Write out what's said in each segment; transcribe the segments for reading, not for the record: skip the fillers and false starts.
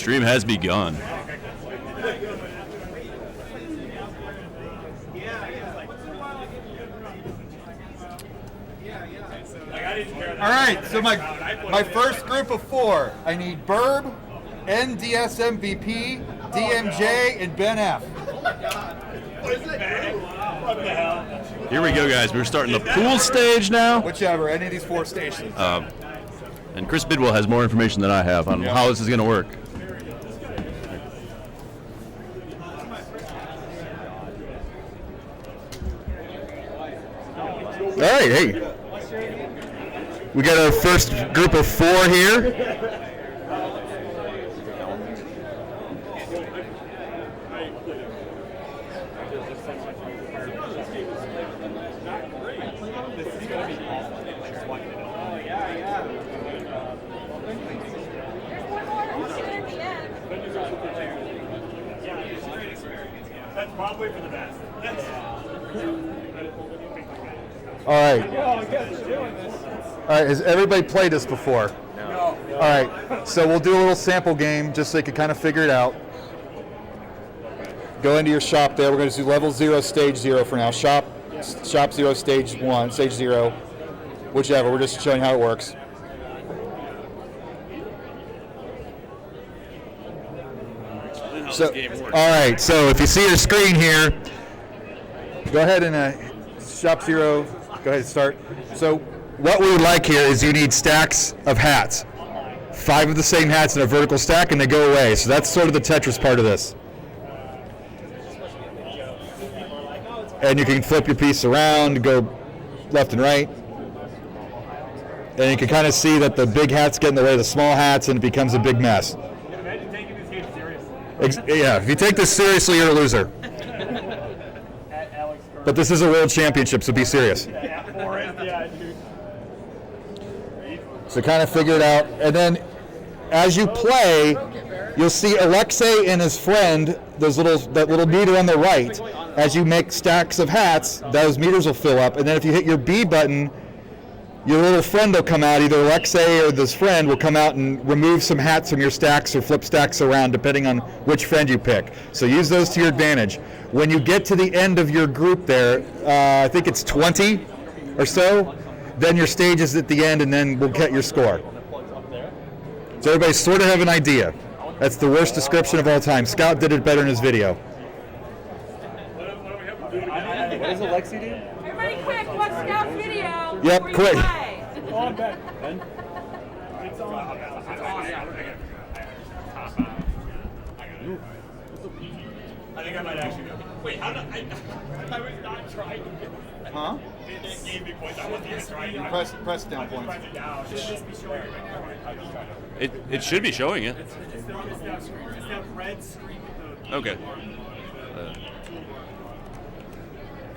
stream has begun. All right, so my first group of 4. I need Burb, NDS MVP, DMJ, and Ben F. Here we go, guys. We're starting the pool stage now. Whichever, any of these 4 stations. And Chris Bidwell has more information than I have on how this is going to work. All right, hey. We got our first group of 4 here. That's probably for the best. All right. All right, has everybody played this before? No. All right, so we'll do a little sample game just so you can kind of figure it out. Go into your shop there. We're going to do level 0, stage 0 for now. Shop 0, stage 1, stage 0, whichever. We're just showing how it works. So, all right, so if you see your screen here, go ahead and shop 0, go ahead and start. So what we would like here is you need stacks of hats. 5 of the same hats in a vertical stack, and they go away. So that's sort of the Tetris part of this. And you can flip your piece around, go left and right. And you can kind of see that the big hats get in the way of the small hats, and it becomes a big mess. Imagine taking this game seriously. Yeah, if you take this seriously, you're a loser. But this is a world championship, so be serious. So kind of figure it out. And then as you play, you'll see Alexei and his friend, that little meter on the right. As you make stacks of hats, those meters will fill up. And then if you hit your B button, your little friend will come out, either Alexei or this friend will come out and remove some hats from your stacks or flip stacks around depending on which friend you pick. So use those to your advantage. When you get to the end of your group there, I think it's 20 or so, then your stage is at the end and then we'll get your score. So everybody sort of have an idea. That's the worst description of all time. Scout did it better in his video. What does Alexi do? Everybody quick, watch Scout's video. Yep, quick. On back. I think I might actually go. Wait, how did I was not trying to get that. Huh? It gave me points. I wasn't even trying to. Press down points. Press it down. Should this be showing it right now? It should be showing it. It's that red screen with the. Okay.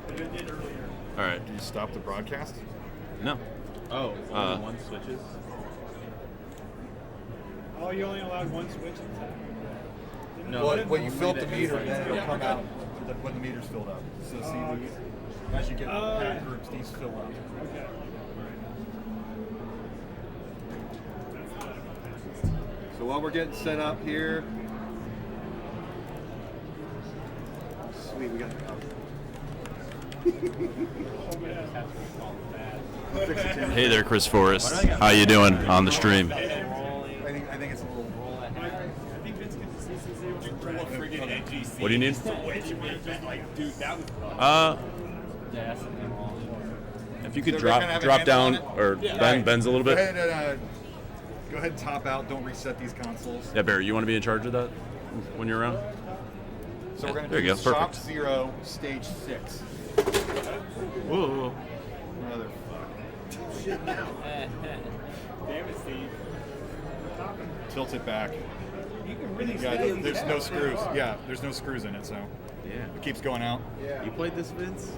It did earlier. All right. Do you stop the broadcast? No. Oh, one switches? Oh, you only allowed one switch? No. Well, you fill up the meter and then it'll come out when the meter's filled up. So see, these, as you get hat groups, these fill up. Okay. So while we're getting set up here, sweet, we got the cover. Hey there, Chris Forrest. How you doing on the stream? I think it's a little roll. What do you need? If you could drop down or bends a little Go bit. ahead and top out. Don't reset these consoles. Yeah, Barry, you want to be in charge of that when you're around? So we're going There to you do go, shop perfect. 0, stage 6. Whoa. Motherfucker. Damn it, Steve. Tilt it back. You can really Yeah, there's no screws. Yeah, there's no screws in it, so Yeah. it keeps going out. You played this, Vince?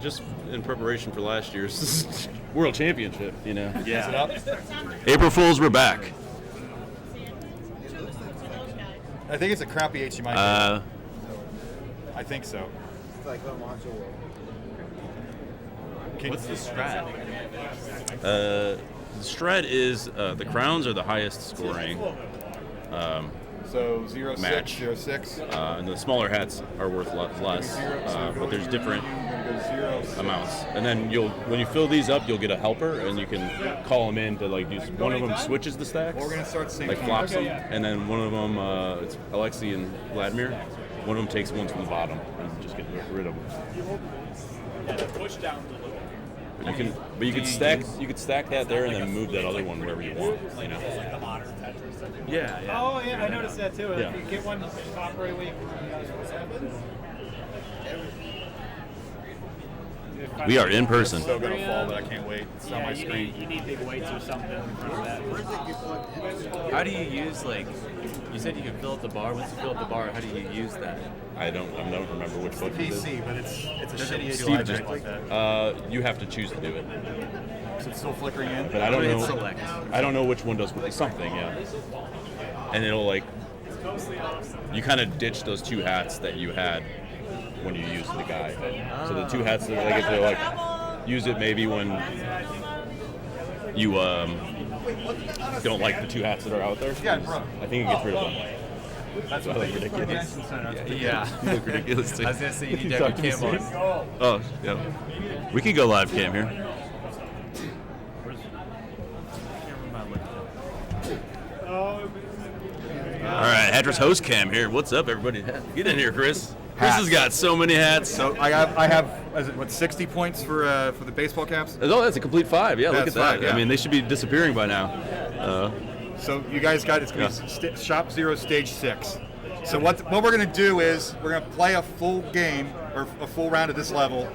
Just in preparation for last year's World Championship, you know. Is it up? April Fools, we're back. I think it's a crappy HDMI. I think so. What's the strat? The strat is the crowns are the highest scoring. So 06, match. 06. And the smaller hats are worth less, but there's different amounts. And then when you fill these up, you'll get a helper, and you can call them in to like do. One of them switches the stacks. Well, we're gonna start the same like time. flops them, and then one of them it's Alexi and Vladimir. One of them takes ones from the bottom and just get rid of them. Push down the little. But you could stack that there and then move that other one wherever you want. You know. The modern Tetris. Yeah, yeah. Oh, yeah, I noticed that too. Yeah. You get one top right away. We are in person. So gonna fall, but I can't wait. It's on my screen. You need big weights or something in front of that. How do you use, like, you said you could fill up the bar. Once you fill up the bar, how do you use that? I don't remember which book it is. PC, but it's a shitty Steve UI just, like that. you have to choose to do it, So it's still flickering in. but I don't Hit know. select. I don't know which one does something. Yeah, and it'll like you kind of ditch those two hats that you had when you used the guy. So the two hats that I get to like use it maybe when you don't like the two hats that are out there. Yeah, bro. I think it gets rid of them. That's I look ridiculous. Yeah. You look ridiculous too. I was gonna say you need to have your cam on. Oh, yeah. We could go live cam here. All right, Hatris host cam here. What's up, everybody? Get in here, Chris. Chris has got so many hats. So I have is it, what 60 points for the baseball caps? Oh, that's a complete 5. Yeah, look at That's that. 5, yeah. I mean, they should be disappearing by now. So you guys got it's gonna be Shop Zero Stage 6. So what we're gonna do is we're gonna play a full game or a full round of this level.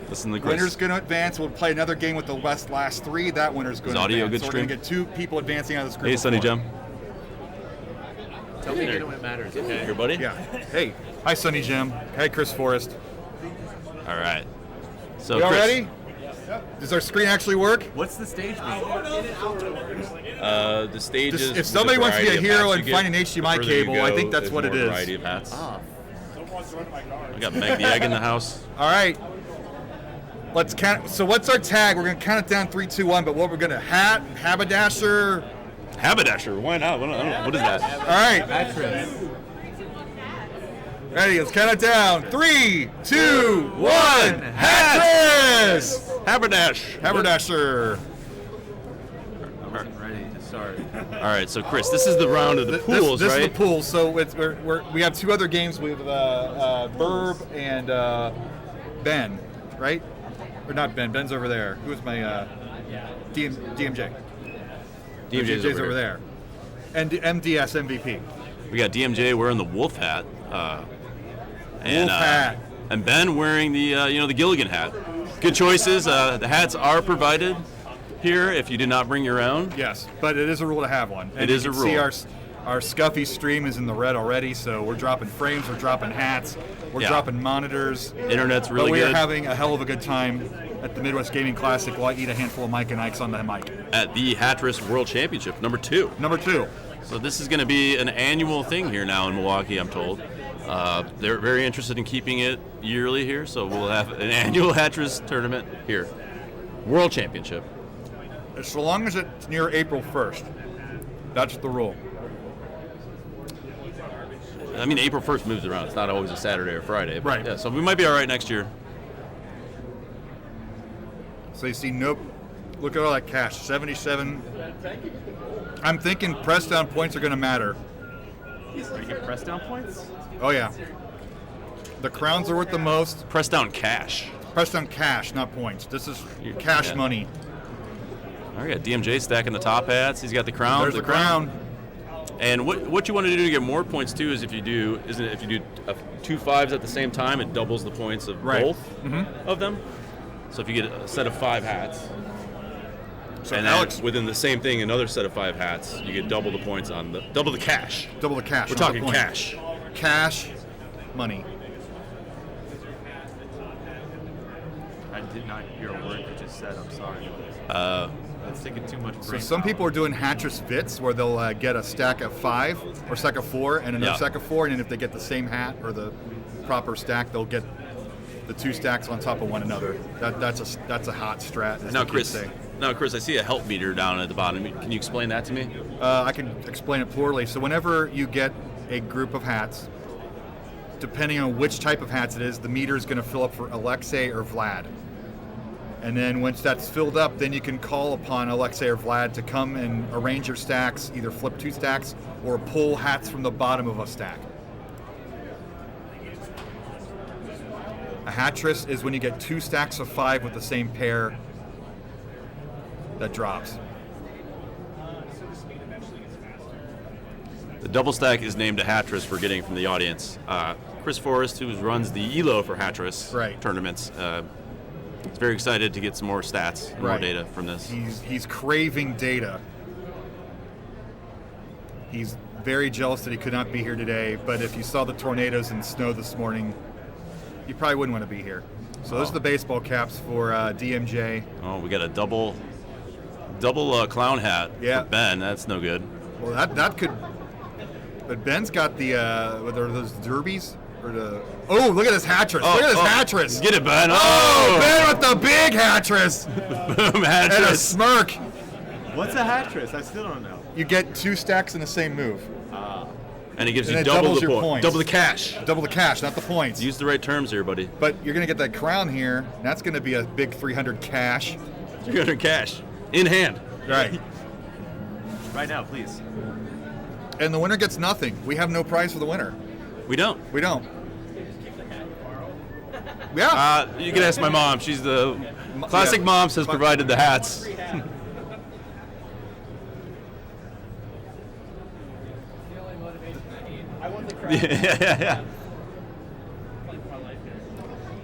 Listen to Chris. Winner's gonna advance. We'll play another game with the last 3. That winner's gonna Is audio advance. good So we're stream? gonna get 2 people advancing out of this group. Hey, of Sonny 4. Jim. Tell me again when it matters, okay? Here, buddy. Yeah. Hey. Hi, Sonny Jim. Hey, Chris Forrest. All right. So, We all Chris, ready? Does our screen actually work? What's the stage mean? The stage is. If somebody wants to be a hero and find an HDMI cable, I think that's there's what it more is. Variety of hats. Oh, I got Meg the Egg in the house. All right. Let's count. So what's our tag? We're gonna count it down 3, 2, 1. But what we're gonna haberdasher. Haberdasher. Why not? What is that? All right. Ready? Let's count it down. 3, 2, 1. Hatris! Haberdash. Haberdasher. I wasn't ready to start. All right, so Chris, this is the round of the pools, this right? is the pool. So we have 2 other games with Burb and Ben, right? Or not Ben. Ben's over there. Who was my DMJ? DMJ's over there. And MDS MVP. We got DMJ wearing the wolf hat. And, Wolf hat. And Ben wearing the the Gilligan hat. Good choices. The hats are provided here if you did not bring your own. Yes, but it is a rule to have one. And It is you a can see rule. our Scuffy stream is in the red already, so we're dropping frames, we're dropping hats, we're Yeah. dropping monitors. Internet's really but we good. are having a hell of a good time at the Midwest Gaming Classic while I eat a handful of Mike and Ike's on the mic. At the Hatris World Championship, number 2. Number 2. So this is going to be an annual thing here now in Milwaukee, I'm told. They're very interested in keeping it yearly here, so we'll have an annual Hatris tournament here. World Championship. So long as it's near April 1st. That's the rule. I mean, April 1st moves around. It's not always a Saturday or Friday. But Right. Yeah, so we might be all right next year. So you see, nope. Look at all that cash, 77. I'm thinking press down points are going to matter. You get press down points? Oh yeah. The crowns are worth the most. Press down cash. Press down cash, not points. This is cash Yeah. money. All right, DMJ stacking the top hats. He's got the crown. There's the crown. And what you want to do to get more points too is if you do 2 5s at the same time, it doubles the points of Right. both of them. So if you get a set of 5 hats, So and Alex, then within the same thing, another set of 5 hats, you get double the points on double the cash. double the cash. We're not the talking point. cash. Cash, money. I did not hear a word you just said. I'm sorry. That's taking too much So brain some power. people are doing Hatris Vits where they'll get a stack of 5 or stack of 4 and another Yeah. stack of 4, and then if they get the same hat or the proper stack, they'll get the 2 stacks on top of one another. That's a hot strat. as Now, the Chris, kids say. Now, Chris, I see a help meter down at the bottom. Can you explain that to me? I can explain it poorly. So whenever you get a group of hats, depending on which type of hats it is, the meter is going to fill up for Alexei or Vlad. And then once that's filled up, then you can call upon Alexei or Vlad to come and arrange your stacks, either flip 2 stacks or pull hats from the bottom of a stack. A Hatris is when you get 2 stacks of 5 with the same pair that drops. The double stack is named a Hatris we're getting from the audience. Chris Forrest, who runs the ELO for Hatris tournaments, is very excited to get some more stats and more data from this. He's craving data. He's very jealous that he could not be here today, but if you saw the tornadoes and snow this morning, you probably wouldn't want to be here. So those are the baseball caps for DMJ. Oh, we got a double clown hat for Ben. That's no good. Well, that could. But Ben's got the what are those derbies or the? Oh, look at this Hatris! Look at this Hatris! Get it, Ben! Oh, Ben with the big Hatris! Boom, Hatris! And a smirk. What's a Hatris? I still don't know. You get 2 stacks in the same move. And it gives And you it double doubles the your points. points. Double the cash. Double the cash, not the points. Use the right terms here, buddy. But you're gonna get that crown here. And that's gonna be a big 300 cash. 300 cash in hand. Right. Right now, please. And the winner gets nothing. We have no prize for the winner. We don't. We don't. Yeah. You can ask my mom. She's the classic moms has provided the hats. Yeah.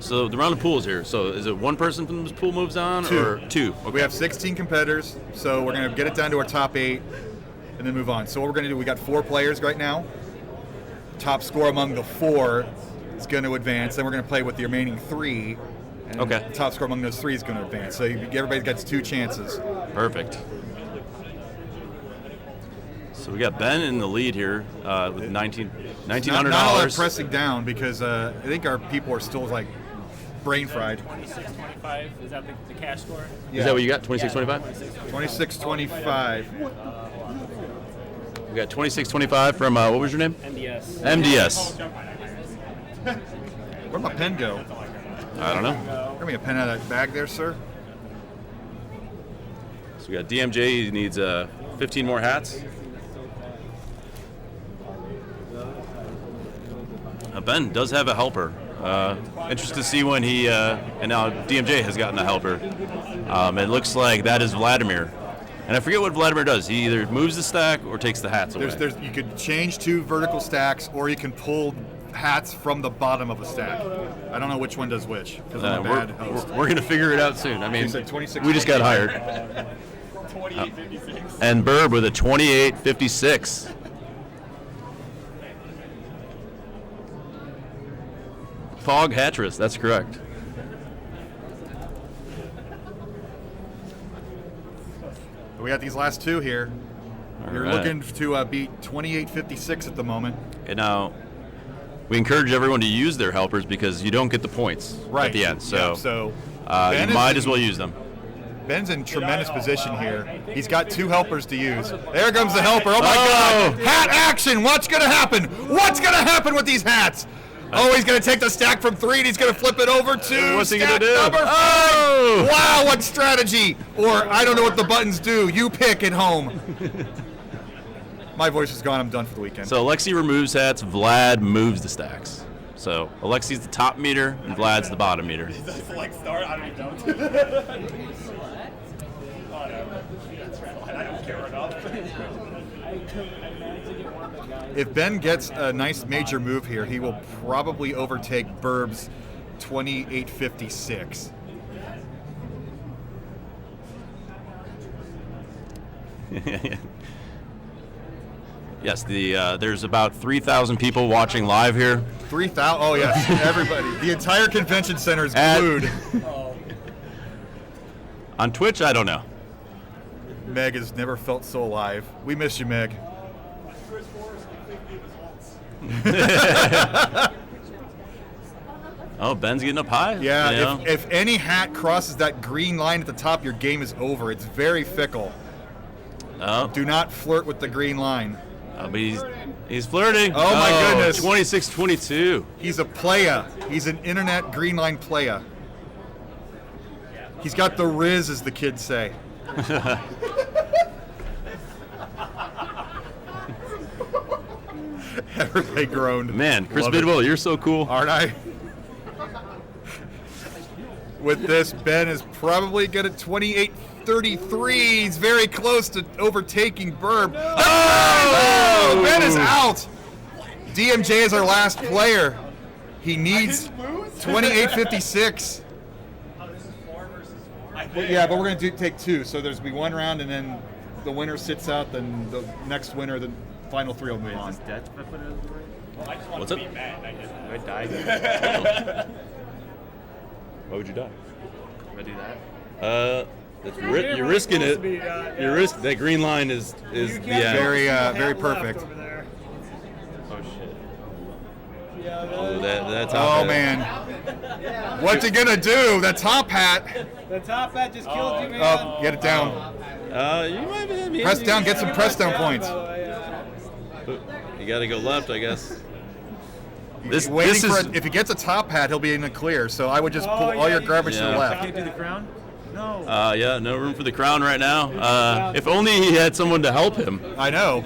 So the round of pools here. So is it one person from this pool moves on, 2. or 2? Okay. We have 16 competitors, so we're going to get it down to our top 8 and then move on. So what we're going to do, we got 4 players right now. Top score among the 4 is going to advance. Then we're going to play with the remaining 3. And the top score among those 3 is going to advance. So everybody gets 2 chances. Perfect. So we got Ben in the lead here with $1,900. Not a lot of pressing down because I think our people are still like brain fried. 26.25, is that the cash score? Yeah. Is that what you got? 26.25? 26.25. We got 26.25 from what was your name? MDS. MDS. Where'd my pen go? I don't know. Give me a pen out of that bag there, sir. So we got DMJ. He needs 15 more hats. Ben does have a helper. Interested to see when he, and now DMJ has gotten a helper. It looks like that is Vladimir. And I forget what Vladimir does. He either moves the stack or takes the hats away. You could change 2 vertical stacks, or you can pull hats from the bottom of a stack. I don't know which one does which, because I'm a bad host. We're going to figure it out soon. I mean, You said 26. we just got hired. 28.56. And Burb with a 28.56. Pog Hatris, that's correct. We got these last 2 here. You're right. looking to beat 28.56 at the moment. And now, we encourage everyone to use their helpers because you don't get the points at the end. So, Ben you might as well use them. Ben's in tremendous position here. He's got 2 helpers to use. There comes the helper. Oh my God! Hat action! What's going to happen? What's going to happen with these hats? Oh, he's going to take the stack from 3 and he's going to flip it over to What's he stack gonna do? number 5. Oh! Wow, what strategy! Or I don't know what the buttons do. You pick at home. My voice is gone. I'm done for the weekend. So Alexi removes hats, Vlad moves the stacks. So Alexi's the top meter and Vlad's the bottom meter. Is that select start? I don't even know. Whatever. I don't care enough. If Ben gets a nice major move here, he will probably overtake Burb's 28.56. Yes, there's about 3,000 people watching live here. 3,000? Oh, yes. Everybody. The entire convention center is glued. On Twitch, I don't know. Meg has never felt so alive. We miss you, Meg. Oh, Ben's getting up high? Yeah, You know? if any hat crosses that green line at the top, your game is over. It's very fickle. Oh, Do not flirt with the green line. but he's flirting. Oh, my goodness. 26-22. He's a playa. He's an internet green line playa. He's got the riz, as the kids say. Everybody groaned. Man, Chris Love it. Bidwell, you're so cool. Aren't I? With this, Ben is probably good at 28-33. He's very close to overtaking Burb. Oh! Ben is out. DMJ is our last player. He needs 28-56. Yeah, but we're going to take two. So there's be one round, and then the winner sits out. Then the next winner, the final three will win. Is dead if I put it as the right? What's up? I died. Why would you die? If I do that. You're risking it. That green line is the end. Very perfect. Oh shit. Oh, that top Oh hat. man, what's he gonna do? That top hat. The top hat just killed you, man. Oh, get it down. You might be. Press down. Get some press down points. You got to go left, I guess. This Waiting is. for if he gets a top hat, he'll be in the clear. So I would just pull all your garbage to the Yeah. left. Can't do the crown? No. Yeah, no room for the crown right now. If only he had someone to help him. I know.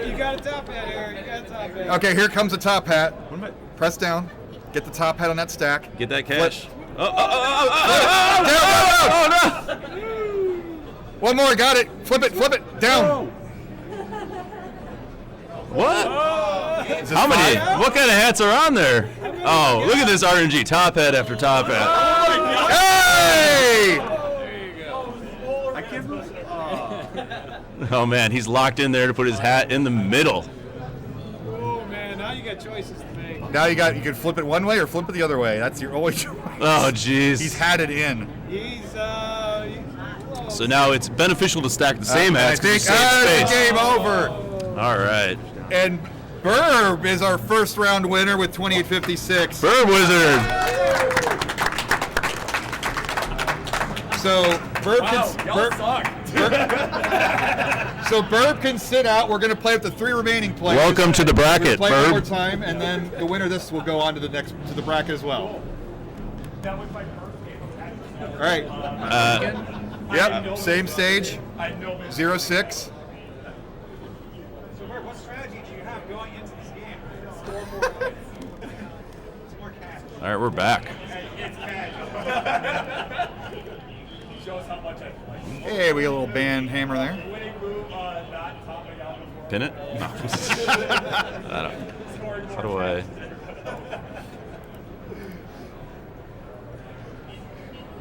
You got a top hat here. You got a top hat. Okay, here comes the top hat. Press down. Get the top hat on that stack. Get that cash. Down. One more, got it. Flip it, down. What? Is this How many? five? What kind of hats are on there? Oh, look at this RNG. Top hat after top hat. Hey! I can't believe it. Oh, man. He's locked in there to put his hat in the middle. Oh man, now you got choices to make. Now you can flip it one way or flip it the other way. That's your only choice. Oh, jeez. He's had it in. He's So now it's beneficial to stack the same I hats because think you save the space. game over. All right. And Burb is our first round winner with 28-56. Bird Wizard. So Burb can sit out. We're going to play with the three remaining players. Welcome to the bracket, We're gonna play one more Burb. time, and then the winner of this will go on to the bracket as well. All right. Yep. Same stage. 0-6. What strategy do you have going into this game? All right, we're back. Show us how much I play. Hey, we got a little band hammer there. Winning move, not topping out before. Pin it? No. How do I?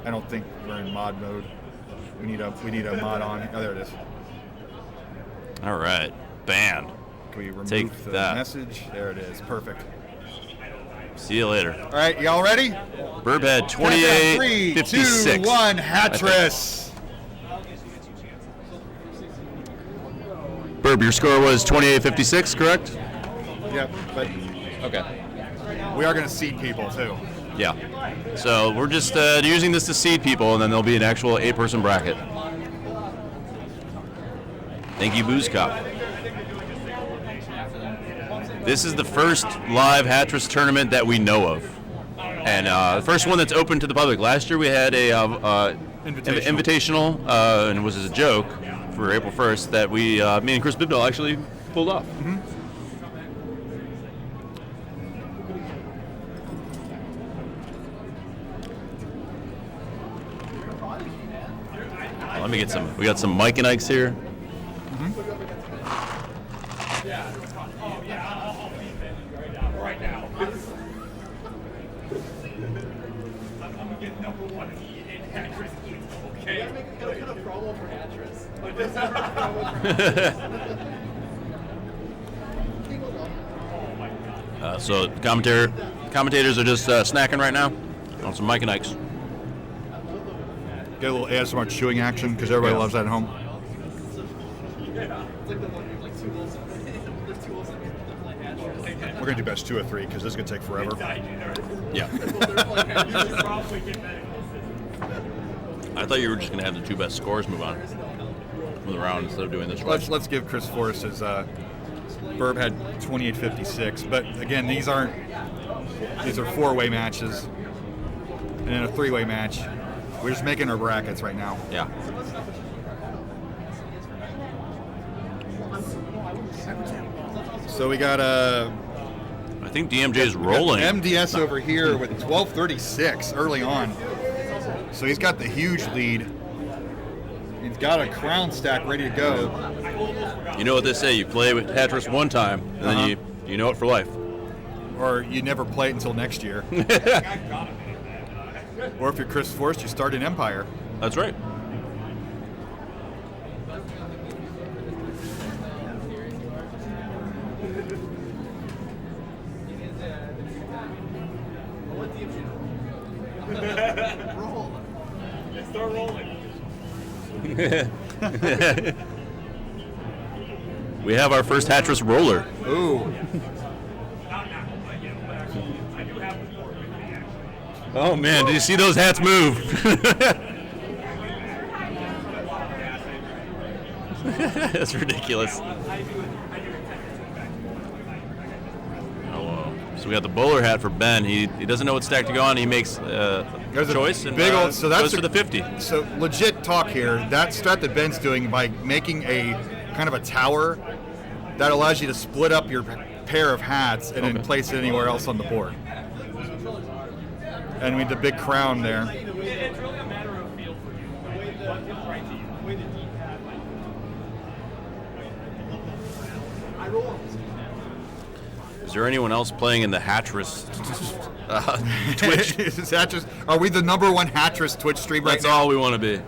I don't think we're in mod mode. We need a mod on. Oh, there it is. All right. Banned. Can we remove Take the that. message? There it is. Perfect. See you later. All right, y'all ready? Burb had 3, 2, 28-56. 1. Hatris. Burb, your score was 28-56, correct? Yep, but Okay. we are going to seed people too. Yeah. So we're just using this to seed people, and then there'll be an actual 8-person bracket. Thank you, Booze Cop. This is the first live Hatris tournament that we know of, and the first one that's open to the public. Last year we had a invitational, and it was as a joke for April 1st that me and Chris Bibnall actually pulled off. Mm-hmm. Let me get some. We got some Mike and Ikes here. Right now. I'm gonna get number one in Hatris. Okay. It'll put a promo for Hatris. So commentators are just snacking right now on some Mike and Ikes. Get a little ASMR chewing action because everybody loves that at home. It's like the one where like two wolves. There's two wolves in the play Hatris. We're gonna do best 2 or 3 because this is gonna take forever. Yeah. I thought you were just gonna have the 2 best scores move on from the round instead of doing this one. Let's give Chris Forrest his. Burb had 28.56, but again, these are 4-way matches, and then a 3-way match. We're just making our brackets right now. Yeah. So we got I think DMJ is rolling. MDS over here with 12.36 early on. So he's got the huge lead. He's got a crown stack ready to go. You know what they say, you play with Hatris one time, and then you know it for life. Or you never play it until next year. Or if you're Chris Forrest, you start an empire. That's right. Start rolling. We have our first Hatris roller. Ooh. Oh man, did you see those hats move? That's ridiculous. Oh, so we got the bowler hat for Ben. He doesn't know what stack to go on. He makes a choice and big old, so that's goes for the 50. So legit talk here. That strat that Ben's doing by making a kind of a tower that allows you to split up your pair of hats and then place it anywhere else on the board. And we had the big crown there. It's really a matter of feel for you. What feels right to you. Is there anyone else playing in the Hatris Twitch? Is Hatris, are we the #1 Hatris Twitch stream right That's now? all we want to be.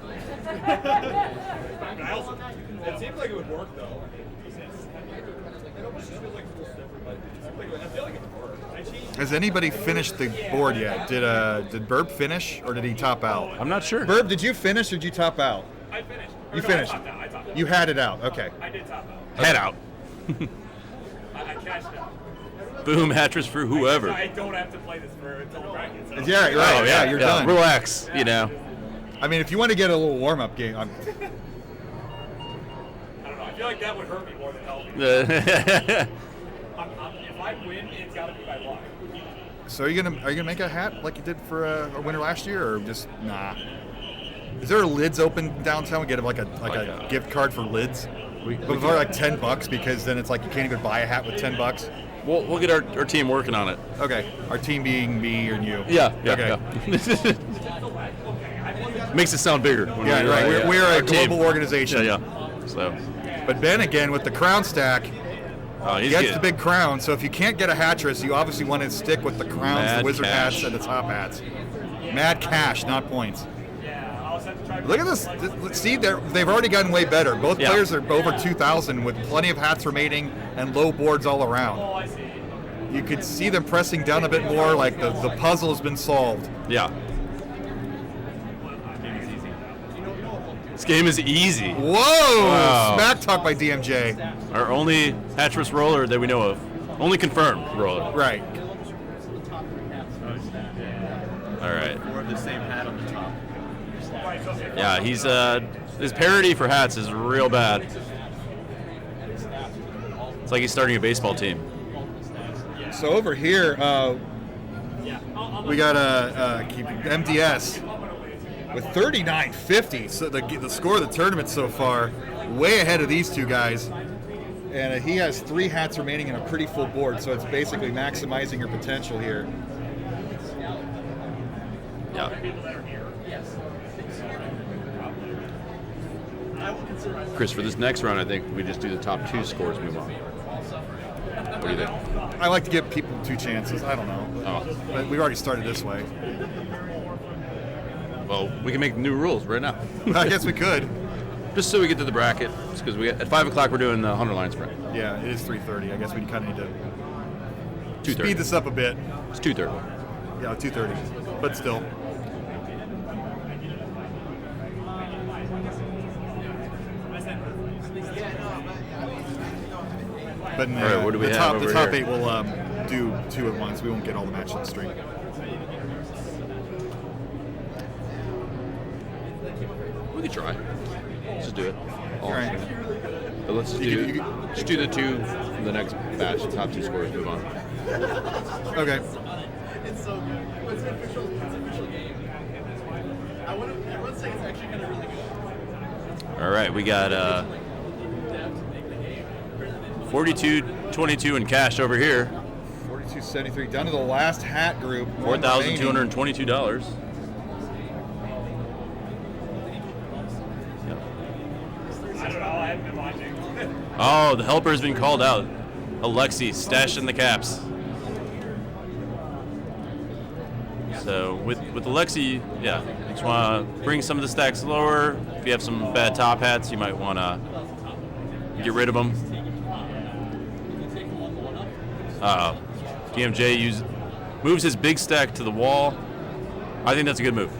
It seems like it would work though. It almost just feels like full step, but I feel like it would work. Has anybody finished the board yet? Did Burb finish or did he top out? I'm not sure. Burb, did you finish or did you top out? I finished. You finished. I topped out. You had it out. Okay. I did top out. Head out. I cashed out. Boom, Hatris for whoever. I don't have to play this for until the bracket. So. Yeah, you're right. Oh, yeah, you're done. Relax, you know. I mean, if you want to get a little warm-up game, I don't know. I feel like that would hurt me more than help me. If I win, it's got to be by luck. so are you gonna make a hat like you did for a winner last year, or just nah? Is there a lids open downtown? We get like a gift card for lids. But for like $10 because then it's like you can't even buy a hat with $10. We'll get our team working on it. Okay, our team being me and you. Yeah. Okay. Makes it sound bigger. Yeah, right. We're a our team. global organization. Yeah. So. But Ben again with the crown stack He's gets good. the big crown. So if you can't get a Hatris, you obviously want to stick with the crowns, Mad the wizard cash. hats, and the top hats. Mad cash, not points. Yeah, I'll just have to try. Look at this. See, they've already gotten way better. Both Yeah. players are over 2,000 with plenty of hats remaining and low boards all around. Oh, I see. You could see them pressing down a bit more, like the puzzle has been solved. Yeah. This game is easy. Whoa! Wow. Smack talk by DMJ. Our only Hatris roller that we know of. Only confirmed roller. Right. All right. More of the same hat on the top. Yeah, he's his parody for hats is real bad. It's like he's starting a baseball team. So over here, we got MDS with 39.50. So the score of the tournament so far, way ahead of these two guys. And he has 3 hats remaining in a pretty full board, so it's basically maximizing your potential here. Yeah. Chris, for this next round, I think we just do the top 2 scores, move on. What do you think? I like to give people 2 chances. I don't know. Oh. But we've already started this way. Well, we can make new rules right now. I guess we could. Just so we get to the bracket, because at 5 o'clock we're doing the 100 line sprint. Yeah, it is 3:30. I guess we kind of need to 2:30. speed this up a bit. It's 2:30. Yeah, 2:30. But still. But in All right, what do we the have top, over the top here? 8 will do 2 at once. We won't get all the matches on the stream. We could try. Let's just do it. All right. But let's just just do the 2 from the next batch. The top 2 scores. Move on. Okay. It's so good. It's an official game. Everyone's saying it's actually kind of really good. All right, we got 42.22 in cash over here. 42.73 down to the last hat group. one remaining. $4,222. I don't know. I haven't been watching. Oh, the helper has been called out. Alexi stashed in the caps. So with Alexi, yeah, you just want to bring some of the stacks lower. If you have some bad top hats, you might want to get rid of them. DMJ moves his big stack to the wall. I think that's a good move.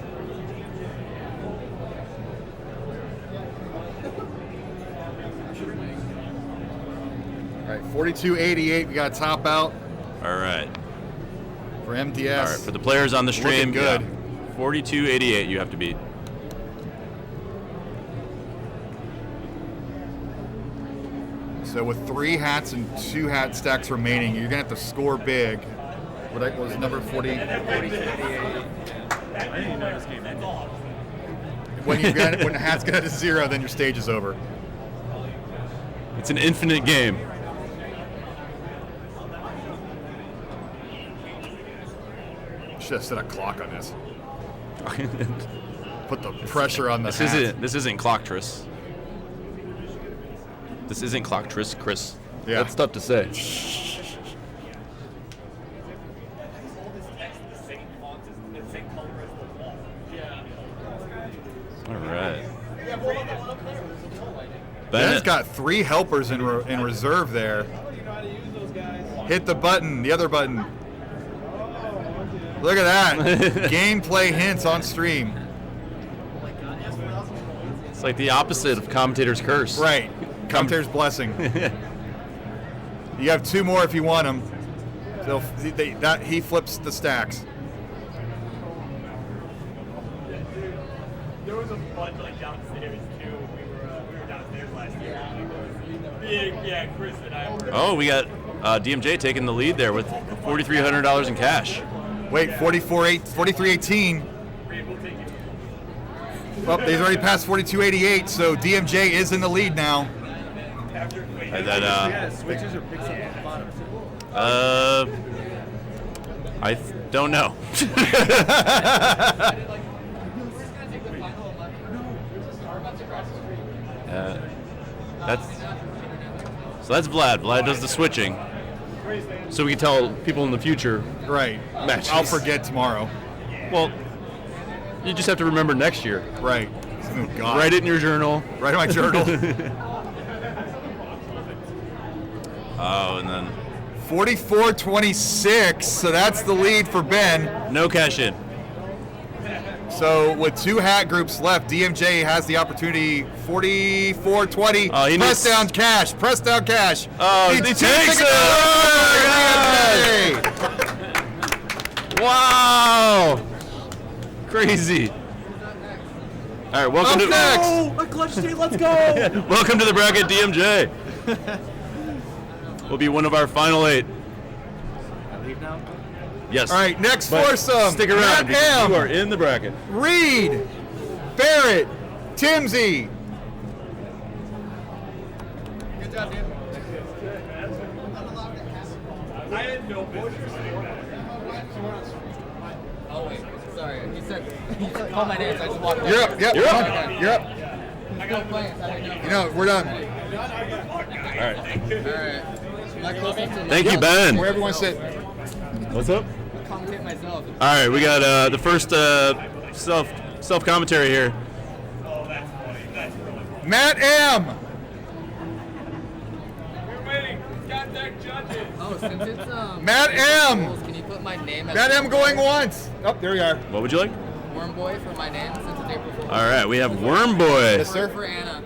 All right, 42.88. We got to top out All right. for MDS. All right, for the players on the stream, Looking good. yeah, 42.88 you have to beat. So with 3 hats and 2 hat stacks remaining, you're gonna have to score big. What was number 40? I didn't even know this game ended. When the hat's get to 0, then your stage is over. It's an infinite game. Should have set a clock on this. Put the pressure on the hat. This isn't Clocktris. This isn't Clocktris, Chris. Yeah. That's tough to say. All right. Ben's got 3 helpers in reserve there. Hit the button, the other button. Look at that. Gameplay hints on stream. It's like the opposite of commentator's curse. Right. Commentator's blessing. You have 2 more if you want them. So he flips the stacks. There was a bunch like downstairs too. We were downstairs last year. Yeah, Chris and I were. Oh, we got DMJ taking the lead there with $4,300 in cash. Wait, 43.18. Well, they've already passed 42.88, so DMJ is in the lead now. And then, I don't know. That's Vlad. Vlad does the switching, so we can tell people in the future. Right. Matches. I'll forget tomorrow. Well, you just have to remember next year. Right. Oh, God. Write it in your journal. Write in my journal. Oh, and then 44.26, so that's the lead for Ben. no cash in. So with 2 hat groups left, DMJ has the opportunity. 44.20. Oh, he press needs- down cash. Press down cash. Oh, he takes it! Oh, DMJ. Wow! Crazy. All right, welcome Up to next. A clutch state, let's go! welcome to the bracket, DMJ. Will be one of our final 8. I leave now? Yes. All right, next But foursome. stick around Matt because M, you are in the bracket. Reed, Barrett, Timsy. Good job, dude. I had no business saying that. Oh wait, sorry. He said call my name, so I just walked. You're up. Yep. You're up. You're up. Still playing, so I didn't know. You know, we're done. All right. Alright. Am I close enough to Thank you, Ben. Where everyone sit. What's up? commentate myself? All right, we got the first self commentary here. Matt M. We're waiting. Contact judges. Oh, since it's Matt M. rules, can you put my name as Matt M going once. Oh, there you are. What would you like? Worm Boy for my name since it's April Fool's? All right, we have Worm Boy Yes, sir. For Anna.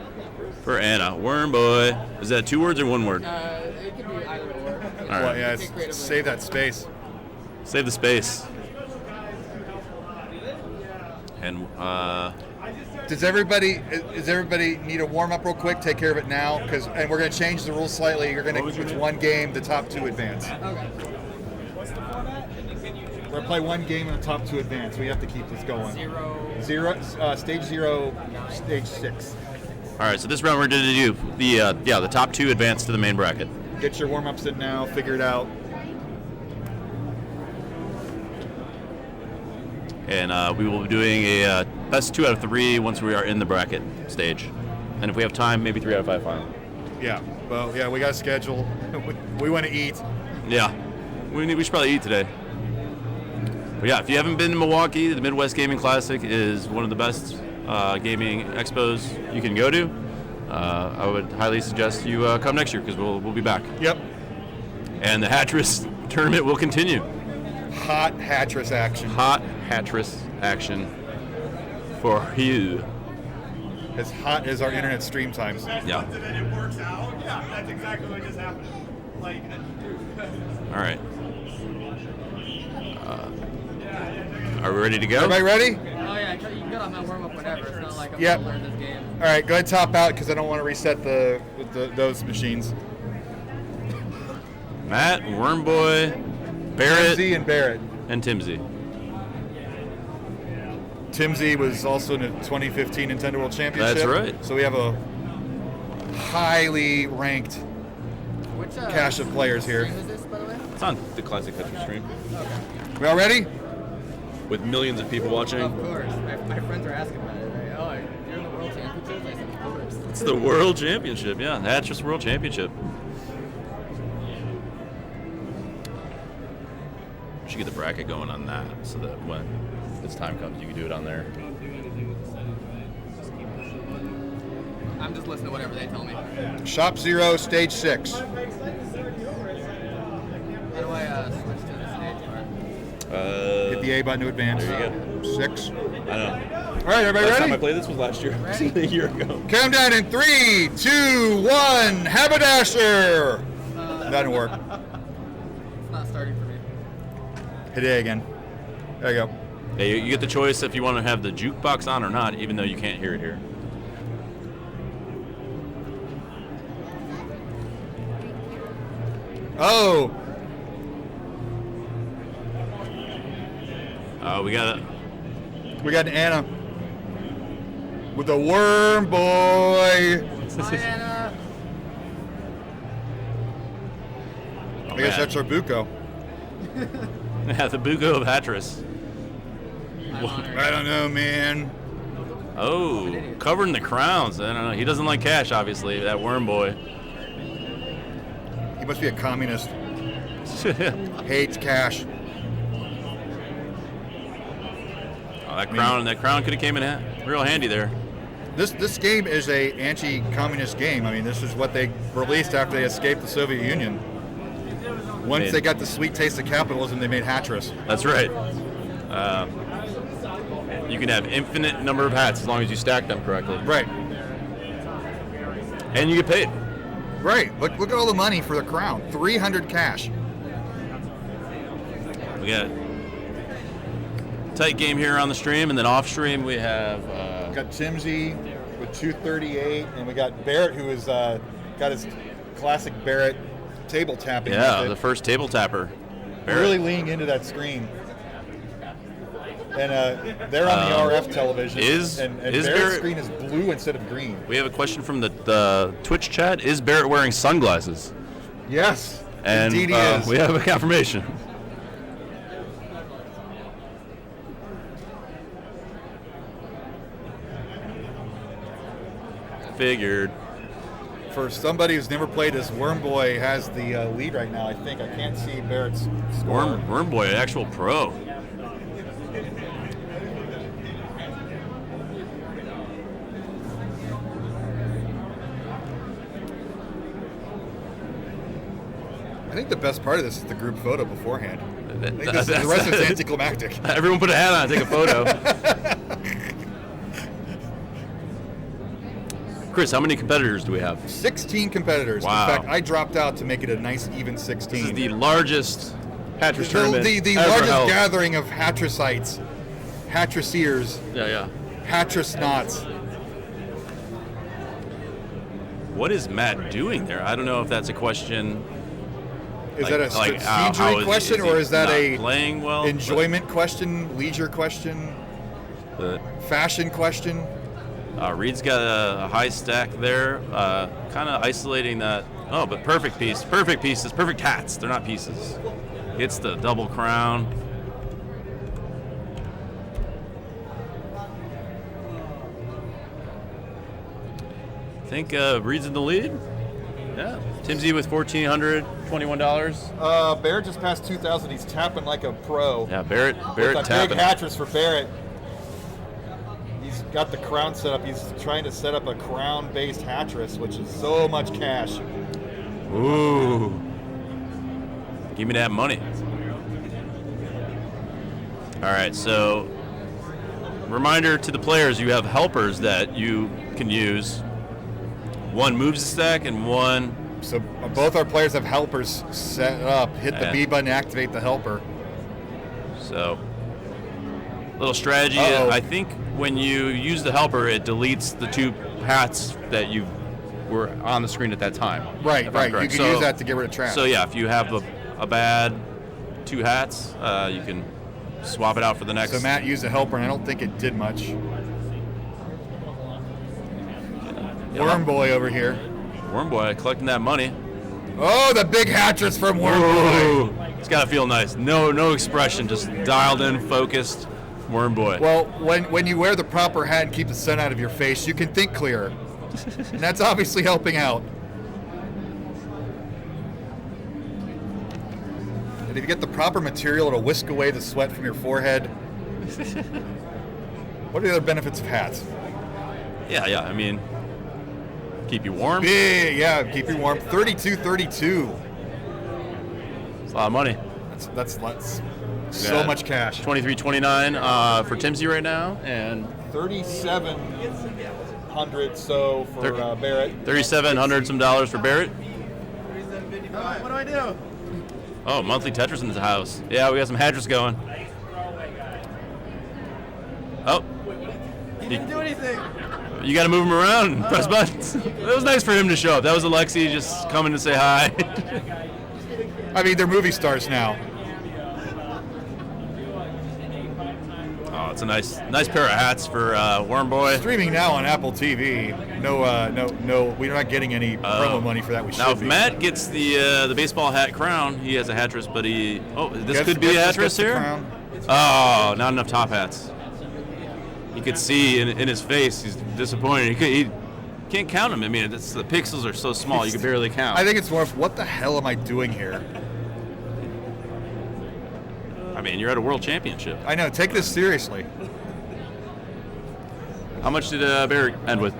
for Anna. Worm Boy. Is that 2 words or 1 word? It can be either or. All Well, right. yeah, Think creatively. save that space. Save the space. And Does everybody need a warm up real quick? Take care of it now, and we're going to change the rules slightly. It's one game, the top 2 advance. Okay. We're going to play one game and the top 2 advance. We have to keep this going. Stage 0, stage 6. all right, so this round we're going to do the top 2 advance to the main bracket. Get your warm ups in now. Figure it out. And we will be doing a best 2 out of 3 once we are in the bracket stage. And if we have time, maybe 3 out of 5 final. Yeah. Well, yeah, we got a schedule. We want to eat. Yeah, we should probably eat today. But yeah, if you haven't been to Milwaukee, the Midwest Gaming Classic is one of the best gaming expos you can go to. I would highly suggest you come next year because we'll be back. Yep. And the Hatris tournament will continue. Hot Hatris action. Hot Hatris action for you. As hot as our internet stream times. Yeah. And then it works out. Yeah, that's exactly what just happened. Like, All right. Are we ready to go? Everybody ready? Oh yeah, you can get on that warm up whenever. It's not like I'm Yep. gonna learn this game. All right, go ahead, top out because I don't want to reset those machines. Matt, Wormboy, Barrett, Timsy and Barrett. and Timsy. Timsy was also in the 2015 Nintendo World Championship. That's right. So we have a highly ranked Which cache of players here. stream is this, by the way? It's on the Classic Hatris stream We all ready? with millions of people watching. Of course. My friends are asking about it. Like, oh, you're in the World Championship? I said, of course. It's the World Championship, yeah. The Hatris World Championship. We should get the bracket going on that so that when this time comes, you can do it on there. I'm just listening to whatever they tell me. Shop 0, stage 6. How do I switch to the stage part? Hit the A button to advance. There you 6. I know. All right, everybody Last time I ready? played this was last year. A year ago. Countdown in 3, 2, 1. Haberdasher. Doesn't work. It's not starting for me. Hit A again. There you go. Yeah, you get the choice if you want to have the jukebox on or not, even though you can't hear it here. Oh, We got we got Anna with the worm boy. Diana. Oh, I guess man. that's our Buko. Yeah, the Buko of Hatris. I'm honored. I don't know, man. Oh, covering the crowns. I don't know. He doesn't like cash, obviously. That worm boy. He must be a communist. Hates cash. Oh, that crown could have came in real handy there. This game is a anti-communist game. I mean, this is what they released after they escaped the Soviet Union. Once they got the sweet taste of capitalism, they made Hatris. That's right. You can have infinite number of hats as long as you stack them correctly. Right. And you get paid. Right. Look at all the money for the crown. 300 cash. We got a tight game here on the stream, and then off stream we have Got Timsy with 238, and we got Barrett, who is got his classic Barrett table tapping. the first table tapper. Barrett. Really leaning into that screen. And they're on the RF television. And is Barrett's Barrett- screen is blue instead of green. We have a question from the Twitch chat. Is Barrett wearing sunglasses? Yes, And indeed he is. we have a confirmation. Figured. For somebody who's never played this, Wormboy has the lead right now, I think. I can't see Barrett's score. Worm boy, an actual pro. I think the best part of this is the group photo beforehand. I think That's- the rest is anticlimactic. Everyone put a hat on and take a photo. Chris, how many competitors do we have? 16 competitors. Wow. In fact, I dropped out to make it a nice even 16. This is the largest Hatris tournament the ever largest held. gathering of Hatrisites, Hatrisiers, Yeah. Hatris knots. What is Matt doing there? I don't know if that's a question. Is that a how strategy question, or is that not a playing well? enjoyment question, leisure question, But fashion question? Reed's got a high stack there, kind of isolating that. Oh, but perfect piece. Perfect pieces. Perfect hats. They're not pieces. It's the double crown. I think Reed's in the lead. Yeah. Timsy with $1,421. Barrett just passed 2,000. He's tapping like a pro. Yeah, Barrett Big tapping. Hatris for Barrett. He's got the crown set up. He's trying to set up a crown-based Hatris, which is so much cash. Ooh. Give me that money. All right, so reminder to the players, you have helpers that you can use. One moves the stack and one... So both our players have helpers set up. Hit the B button, activate the helper. So, little strategy. Uh-oh. I think when you use the helper, it deletes the two hats that you were on the screen at that time. Right. if I'm You correct. can use that to get rid of trash. So yeah, if you have a bad two hats, you can swap it out for the next. So Matt used a helper, and I don't think it did much. Worm Boy over here. Worm Boy collecting that money. Oh, the big Hatris from Worm Ooh, Boy. it's got to feel nice. No expression, just dialed in, focused. Worm Boy. Well, when you wear the proper hat and keep the sun out of your face, you can think clearer. And that's obviously helping out. And if you get the proper material, it'll whisk away the sweat from your forehead. What are the other benefits of hats? Yeah. I mean, keep you warm. Big, yeah, keep you warm. 32.32. It's a lot of money. That's so much cash. 23.29 for Timsy right now, and 3,700 so for Barrett. $3,700 some dollars for Barrett. What do I do? Oh, monthly Tetris in the house. Yeah, we got some Hatris going. Oh, He didn't do anything. you got to move him around and press buttons. It was nice for him to show up. That was Alexi just coming to say hi. I mean, they're movie stars now. Oh, it's a nice pair of hats for Worm Boy. Streaming now on Apple TV. No, we're not getting any promo money for that. We Now, should if be. Matt gets the baseball hat crown, he has a Hatris, but he... Oh, this could be a Gets Hatris the here? crown. Oh, not enough top hats. You could see in his face, he's disappointed. He can't count them. I mean, the pixels are so small, you can barely count. I think it's more of, what the hell am I doing here? I mean, you're at a world championship. I know, take this seriously. How much did Barrett end with?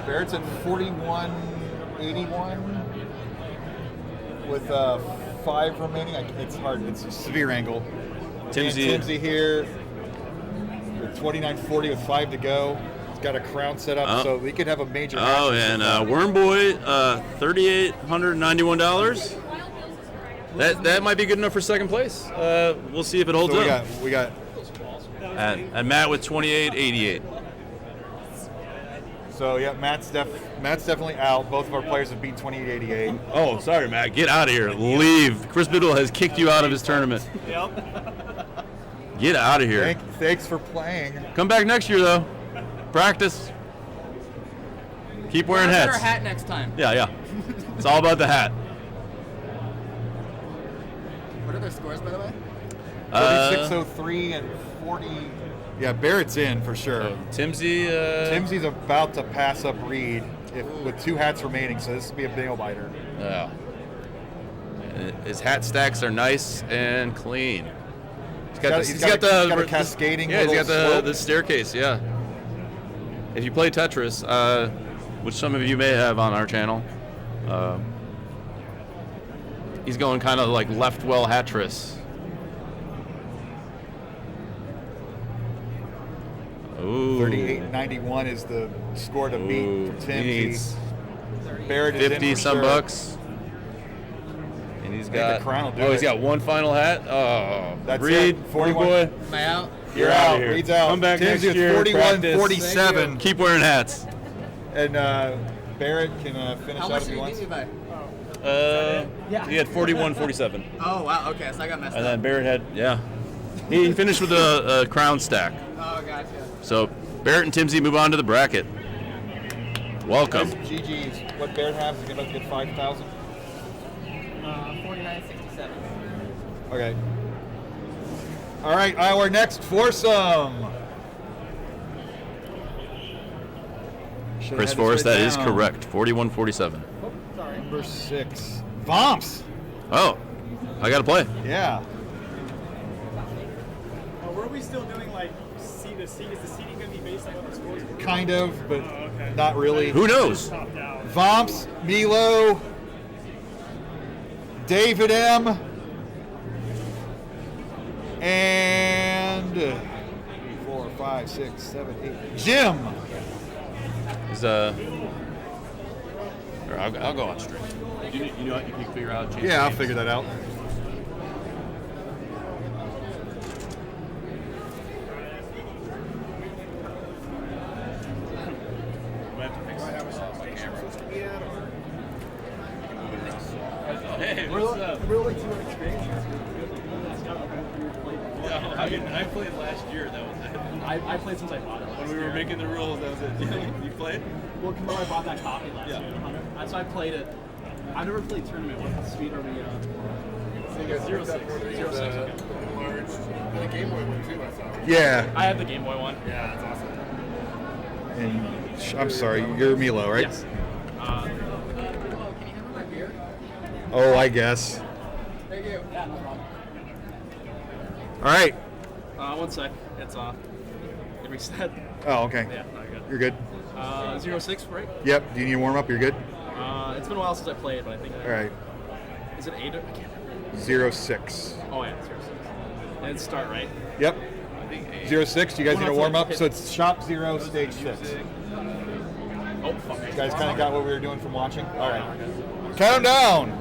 Barrett's at 41.81 with 5 remaining. It's hard. It's a severe angle. Timsy. And Timsy here with 29.40 with 5 to go. He's got a crown set up, so we could have a major. Oh, and Worm Boy, $3,891. That might be good enough for second place. We'll see if it holds So up. we got. And Matt with 28.88. So yeah, Matt's definitely out. Both of our players have beat 28.88. Oh, sorry, Matt. Get out of here. Leave. Chris Biddle has kicked you out of his tournament. Get out of here. Thanks for playing. Come back next year, though. Practice. Keep wearing Wear a hats. hat next time. Yeah. It's all about the hat. What are their scores, by the way? 36.03 and 40. Yeah, Barrett's in for sure. Timsy. Timsy's about to pass up Reed with 2 hats remaining, so this will be a nail biter. Yeah. His hat stacks are nice and clean. He's got a cascading. Yeah, he's got slope. the staircase. Yeah. If you play Tetris, which some of you may have on our channel, he's going kind of like left well Hatris. Ooh. 38.91 is the score to beat Ooh. for He Tim. needs Barrett is in 50 for some sure. bucks. And he's I think got. the crown will do Oh, he's it. got one final hat. Oh, That's Reed, it. 41 boy. Am I out? You're outta out. here. Reed's out. Come back Tim's next year, 41, practice. 47. Keep wearing hats. And Barrett can finish How out much if did he you wants. beat me by? He had 41, 47. Oh, wow. Okay, so I got messed And up. then Barrett had, He finished with a crown stack. Oh, gotcha. So Barrett and Timsy move on to the bracket. Welcome. GG's. What Barrett has is about to get 5,000. 49.67. Okay. All right, our next foursome. Should've Chris had this Forrest, written that is down. correct. 41, 47. Number 6. Vomps. Oh, I got to play. Yeah. Were we still doing like is the seating going to be based on what the scores were? Kind of, but okay. not really. Who knows? Topped out. Vomps, Milo, David M, and 4, 5, 6, 7, 8. Jim. Is I'll go on stream. You know what? You can figure out. Change Yeah, I'll names. figure that out. Hey, what's up? I played last year. That was it. I played since I bought it. When we were making the rules, that was it. You played? Well, when I bought that copy last year, so I played it. I've never played tournament. What speed are we? 06. 06. Okay. The Game Boy one too, I saw. Yeah. I have the Game Boy one. Yeah, that's awesome. And I'm sorry, you're Milo, right? Yes. Oh, I guess. Thank you. Yeah, no problem. All right. 1 sec. It's off. It reset. Oh, okay. Yeah, not good. You're good. 06, right? Yep. Do you need a warm up? You're good. It's been a while since I played, but I think. All right. Is it 8? I can't remember. 06. Oh yeah, 06. And it's start, right? Yep. 06. You guys need a warm up. So it's shop 0, stage 6. Oh fuck. You guys kind of got what we were doing from watching. All right. Count them down.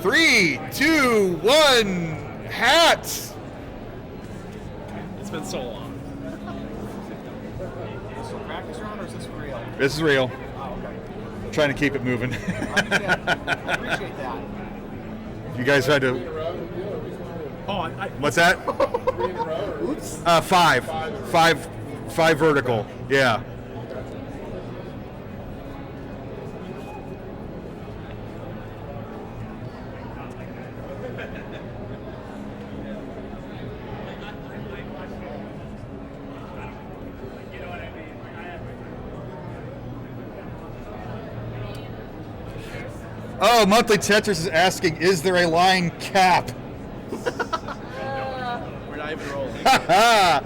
3, 2, 1. Hats. It's been so long. Is this a practice round or is this real? This is real. Oh, okay. Trying to keep it moving. I appreciate that. You guys had to. Oh, What's that? Oops. 5 vertical. Yeah. Oh, Monthly Tetris is asking, is there a line cap? we're not even rolling. Ha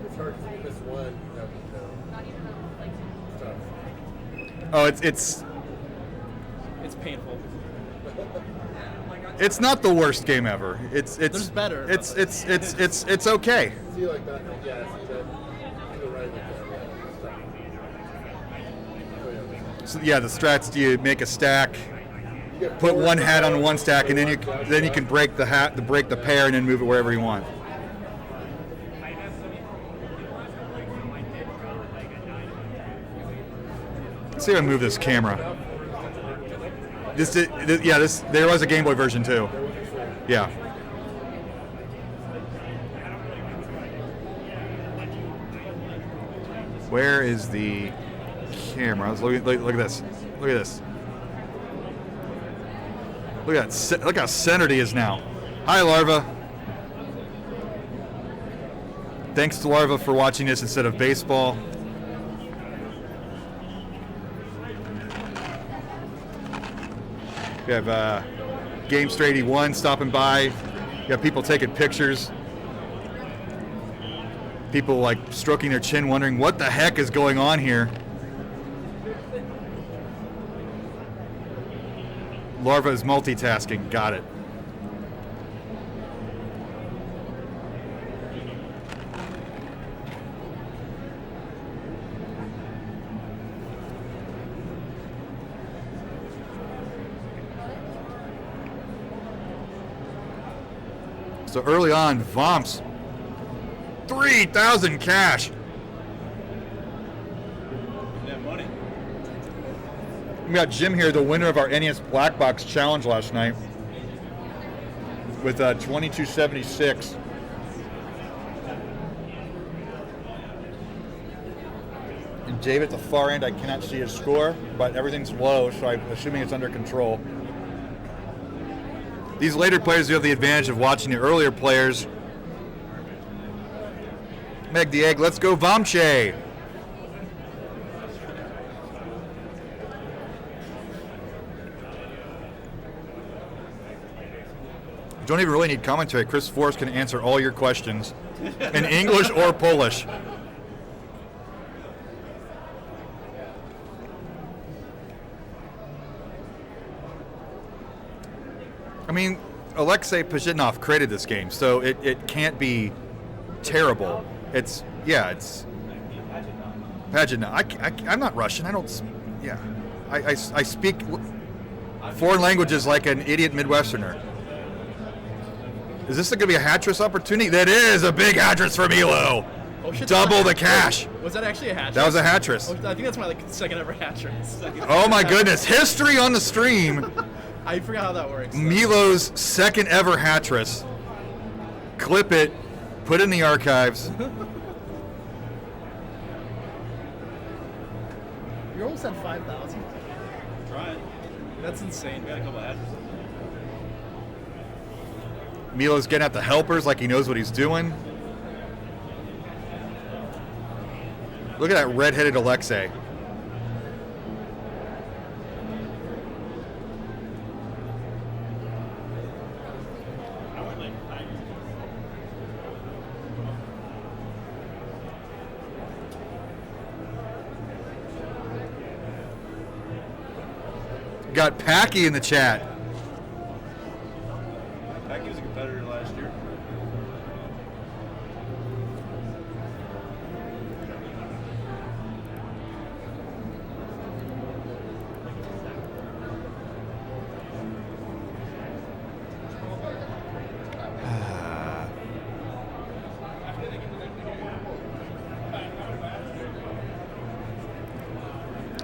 It's hard to miss one. It's tough. Oh, It's painful. it's not the worst game ever. It's There's better. It's okay. See like that? Yeah, see that? You're right like that. Yeah. So yeah, the strats, do you make a stack, You get put four one in hat the on row, one stack, and then you one can break the hat, break the pair, and then move it wherever you want. Let's see if I move this camera. There was a Game Boy version too. Yeah. Where is the camera? Look at this. Look at this. Look at that. Look how centered he is now. Hi, Larva. Thanks to Larva for watching this instead of baseball. We have Game Straight 81 stopping by. You got people taking pictures. People like stroking their chin, wondering what the heck is going on here. Larva is multitasking. Got it. So early on, Vomps, 3,000 cash. That money. We got Jim here, the winner of our NES Black Box Challenge last night, with 2276. And David at the far end, I cannot see his score, but everything's low, so I'm assuming it's under control. These later players do have the advantage of watching the earlier players. Meg the egg, let's go Vomche. You don't even really need commentary. Chris Forrest can answer all your questions in English or Polish. I mean, Alexei Pajitnov created this game, so it can't be terrible. It's Pajitnov. I'm not Russian. I don't. Yeah, I speak foreign languages like an idiot Midwesterner. Is this going to be a Hatris opportunity? That is a big Hatris for Milo. Oh, shit, Double the cash. Was that actually a Hatris? That was a Hatris. Oh, I think that's my second ever Hatris. Oh my goodness! History on the stream. I forgot how that works. Milo's second ever Hatris. Clip it, put it in the archives. You're almost at 5,000. Try it. That's insane. We got a couple of hatches. Milo's getting at the helpers like he knows what he's doing. Look at that red-headed Alexei. Got Packy in the chat. Packy was a competitor last year.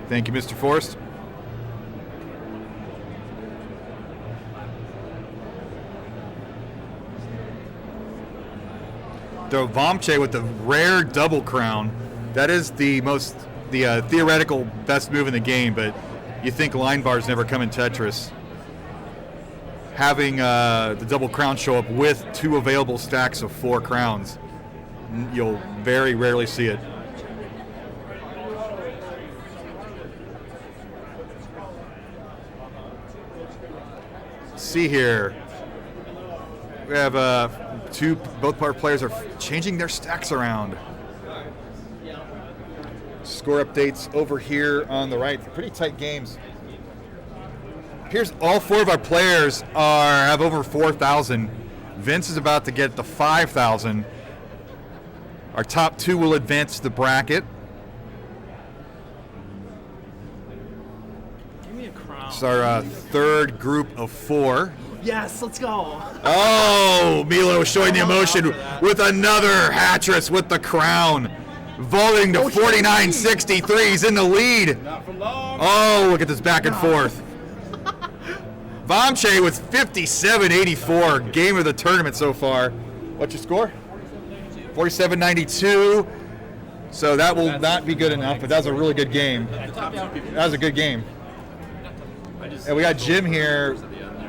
Thank you, Mr. Forrest. The Vomche with the rare double crown. That is the theoretical best move in the game, but you think line bars never come in Tetris. Having the double crown show up with 2 available stacks of 4 crowns, you'll very rarely see it. See here. We have both our players are changing their stacks around. Score updates over here on the right. Pretty tight games. Here's all 4 of our players have over 4,000. Vince is about to get to 5,000. Our top 2 will advance to the bracket. Give me a crown. It's our third group of 4. Yes, let's go. Oh, Milo showing the emotion with another Hatris with the crown. Vaulting to 49.63. He's in the lead. Not for long. Oh, look at this back and forth. Vomche with 57.84. Game of the tournament so far. What's your score? 47.92. So that will not be good enough, but that was a really good game. That was a good game. And we got Jim here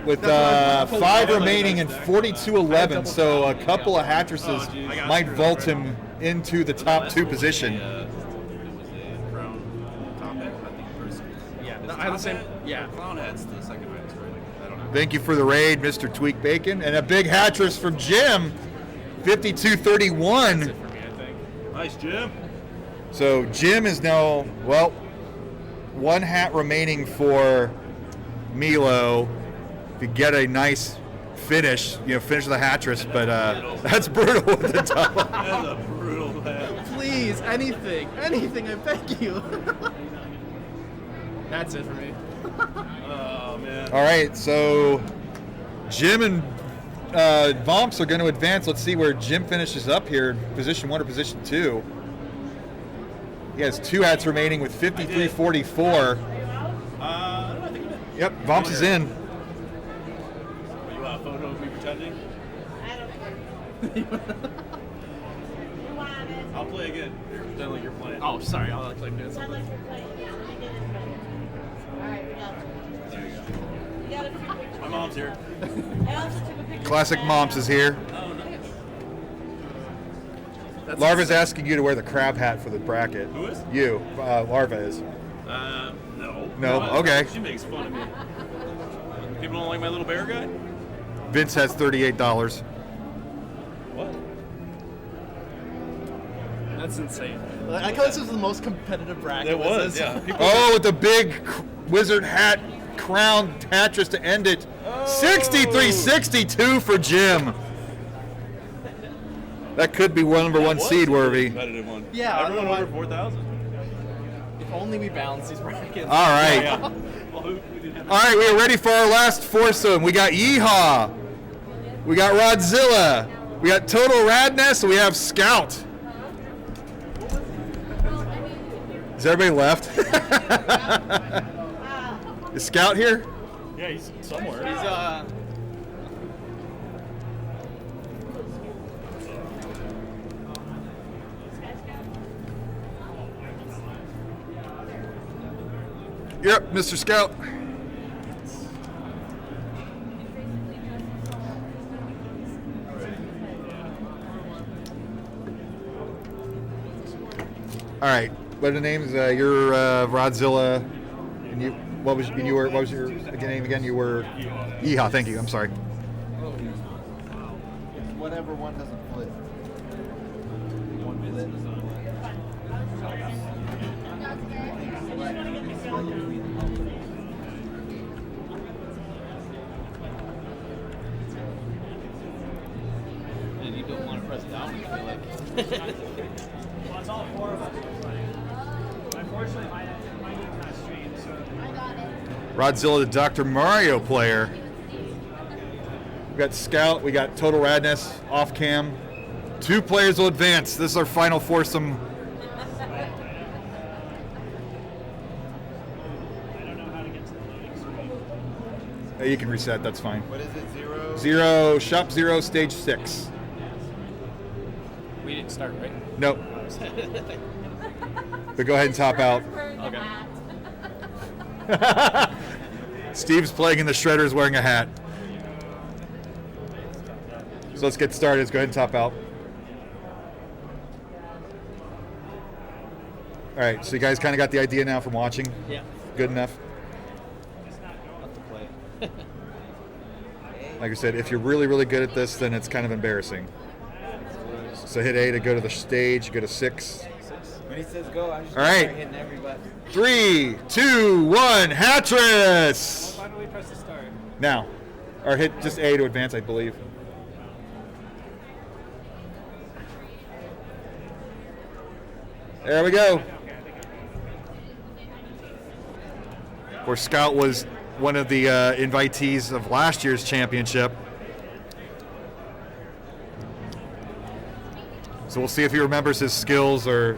with 5 remaining and 42.11. So a couple of Hatrises might vault him into the top 2 position. Yeah, I have the same. Yeah. Clown head's the second highest, right? I don't know. Thank you for the raid, Mr. Tweak Bacon. And a big Hatris from Jim, 52.31. Nice, Jim. So Jim is now, well, 1 hat remaining for Milo. to get a nice finish, finish the Hatris, but that's brutal with the double. That's a brutal hat. Please, anything, I beg you. That's it for me. Oh, man. All right, so Jim and Vomps are going to advance. Let's see where Jim finishes up here, position 1 or position 2. He has 2 hats remaining with 53.44. Yep, Vomps is in. You want a photo of me pretending? I'll play again. Pretend like you're playing. Oh, sorry, I'll act like this. There you go. My mom's here. Classic Momps is here. Larva's asking you to wear the crab hat for the bracket. Who is? You. Larva is. No. No? Okay. She makes fun of me. People don't like my little bear guy? Vince has $38. What? That's insane. I like how this was the most competitive bracket. It was, This is- yeah. People, Oh, with the big wizard hat crown Hatris to end it. 63-62 for Jim. That could be number that one was seed, a really Worthy. competitive one. Yeah, Everyone otherwise- over 4,000. If only we balance these brackets. All right. Yeah. Well, we didn't have All right, we are ready for our last foursome. We got Yeehaw. We got Rodzilla. We got Total Radness, and we have Scout. Is everybody left? Is Scout here? Yeah, he's somewhere. He's Yep, Mr. Scout. All right. What are the names? You're Rodzilla, and you. What was your name again? You were Yeehaw. Thank you. I'm sorry. Whatever one doesn't flip. and you don't want to press down. I feel like. Well, it's all 4 of us. Unfortunately, my game kind of streamed, so. Rodzilla, the Dr. Mario player. We got Scout. We got Total Radness off cam. 2 players will advance. This is our final foursome. I don't know how to get to the loading screen. You can reset. That's fine. What is it? 0? 0, shop 0, stage 6. We didn't start, right? Nope. But go ahead and top out. Steve's playing in the Shredders wearing a hat. So let's get started. Let's go ahead and top out. All right, so you guys kind of got the idea now from watching? Yeah. Good enough? Not to play. Like I said, if you're really, really good at this, then it's kind of embarrassing. So hit A to go to the stage, go to 6. When he says go, I'm just All gonna right. start hitting every button. 3, 2, 1, Hatris! Why don't we press the start? Now, or hit just A to advance, I believe. There we go. Of course, Scout was one of the invitees of last year's championship. So we'll see if he remembers his skills or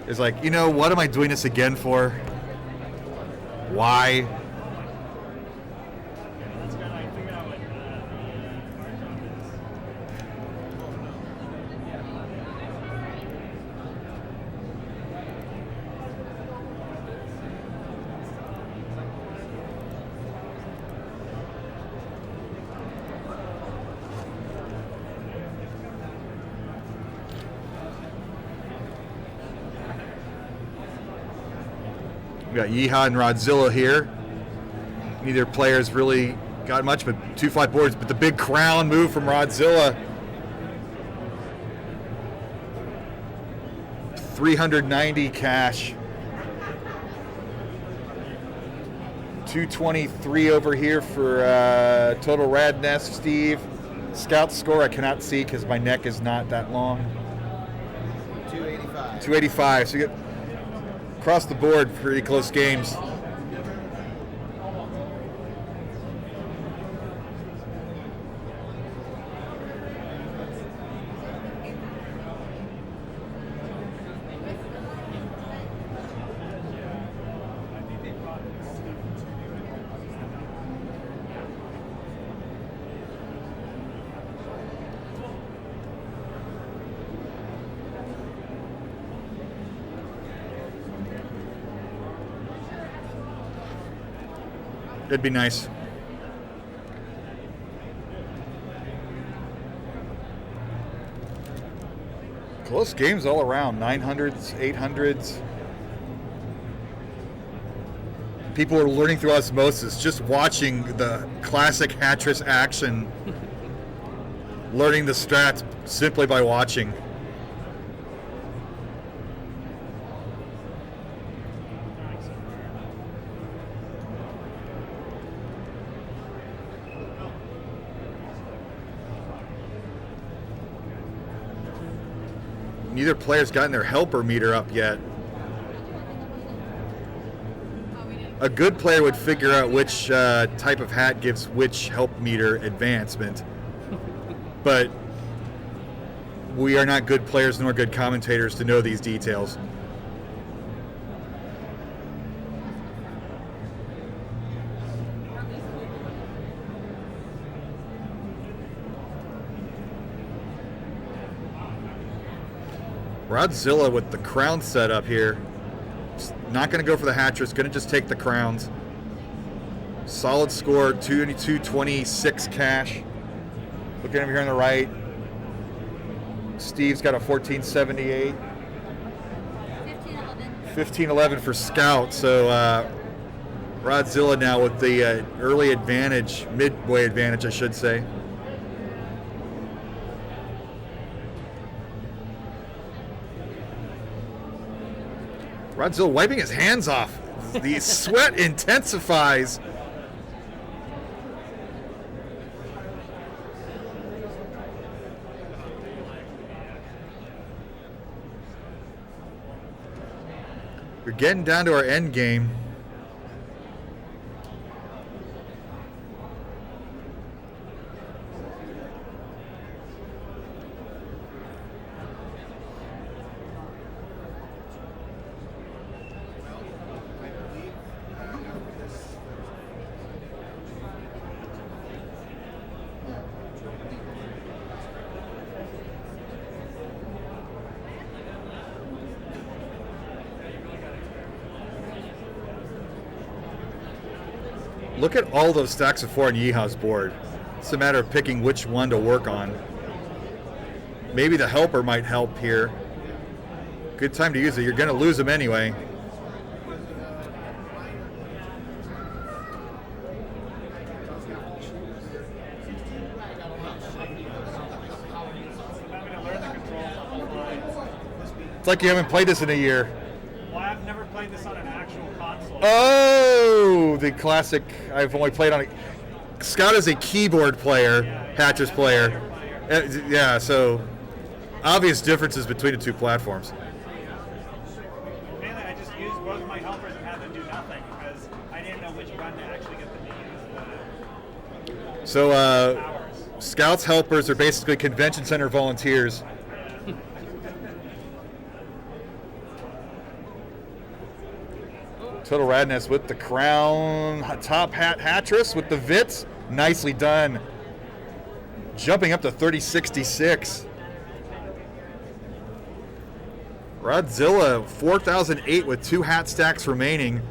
is like, what am I doing this again for? Why? Let's go, like, figure out what version it is. We got Yeehaw and Rodzilla here. Neither player's really got much, but 2 flat boards. But the big crown move from Rodzilla. 390 cash. 223 over here for total radness, Steve. Scout score I cannot see because my neck is not that long. 285. 285. So you get across the board pretty close games. It'd be nice. Close games all around, 900s, 800s. People are learning through osmosis, just watching the classic Hatris action, learning the strats simply by watching. Neither player's gotten their helper meter up yet. A good player would figure out which type of hat gives which help meter advancement. But we are not good players nor good commentators to know these details. Rodzilla with the crown set up here. Just not going to go for the Hatris, going to just take the crowns. Solid score, 22.26 cash. Looking over here on the right. Steve's got a 14.78. 15.11 for Scout. So Rodzilla now with the early advantage, midway advantage, I should say. Rodzilla wiping his hands off. The sweat intensifies. We're getting down to our end game. Look at all those stacks of 4 on Yeehaw's board. It's a matter of picking which one to work on. Maybe the helper might help here. Good time to use it. You're going to lose them anyway. It's like you haven't played this in a year. Well, I've never played this on an actual console. Oh, the classic. I've only played on it. Scott is a keyboard player, Hatris player. Yeah, so obvious differences between the two platforms. Mainly, I just used both of my helpers and had them do nothing because I didn't know which button to actually get them to use. So Scout's helpers are basically convention center volunteers. Total Radness with the crown, top hat Hatris with the Vits. Nicely done. Jumping up to 30.66. Rodzilla, 4,008 with 2 hat stacks remaining.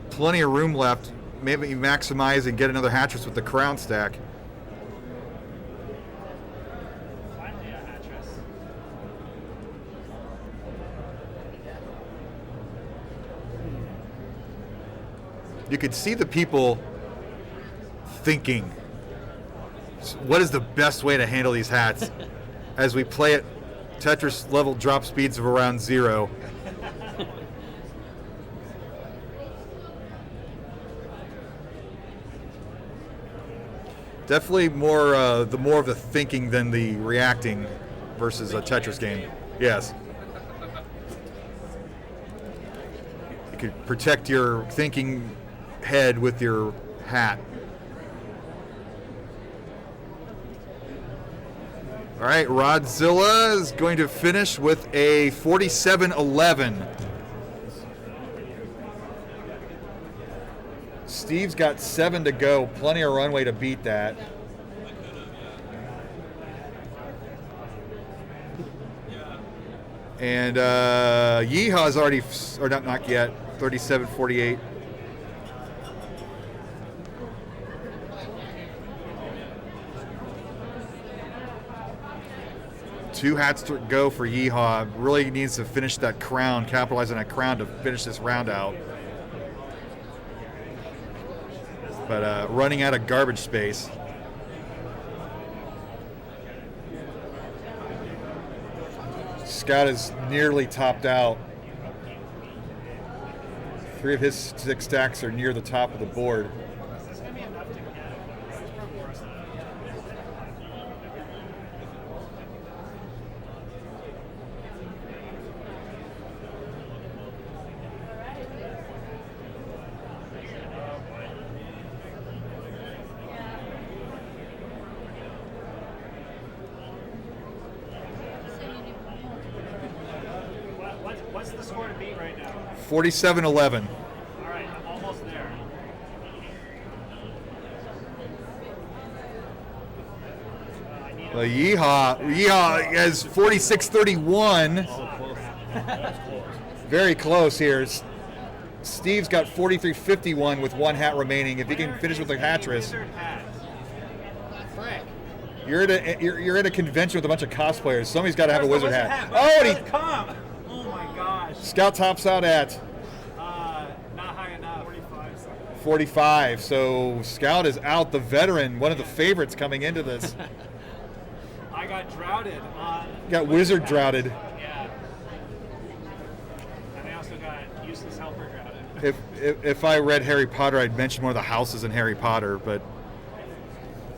Plenty of room left. Maybe maximize and get another Hatris with the crown stack. Finally, a Hatris. You could see the people thinking, what is the best way to handle these hats as we play at Tetris level drop speeds of around 0. Definitely more of the thinking than the reacting versus a Tetris game. Yes. You could protect your thinking head with your hat. All right, Rodzilla is going to finish with a 47-11. Steve's got 7 to go. Plenty of runway to beat that. And Yeehaw's already, or not yet, 37-48. Two hats to go for Yeehaw. Really needs to finish that crown, capitalize on that crown to finish this round out. But running out of garbage space. Scott is nearly topped out. 3 of his 6 stacks are near the top of the board. What's the score to beat right now? 47-11. All right, I'm almost there. Yeehaw has 46-31. Very close here. Steve's got 43-51 with 1 hat remaining. If he can finish with the Hatris. You're at a convention with a bunch of cosplayers. Somebody's got to have a wizard hat. Oh, and he, oh my gosh. Scout tops out at Not high enough. 45. So Scout is out. The veteran, one of the favorites coming into this. I got droughted on. Got wizard droughted. Yeah. And I also got useless helper droughted. If I read Harry Potter, I'd mention more of the houses in Harry Potter, but.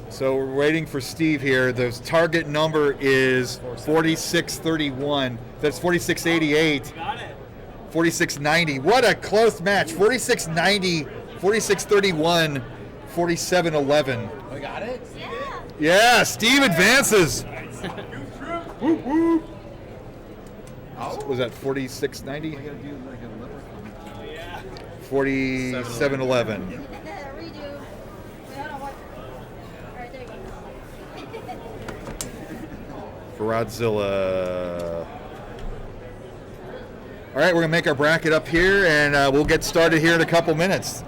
So we're waiting for Steve here. The target number is 46-31. That's 46-88. Got it. 46-90. What a close match. 46-90, 46-31, 47-11. We got it? Yeah, Steve advances. Whoop, whoop. Was that 46-90? 47-11. For Rodzilla. All right, we're gonna make our bracket up here, and we'll get started here in a couple minutes.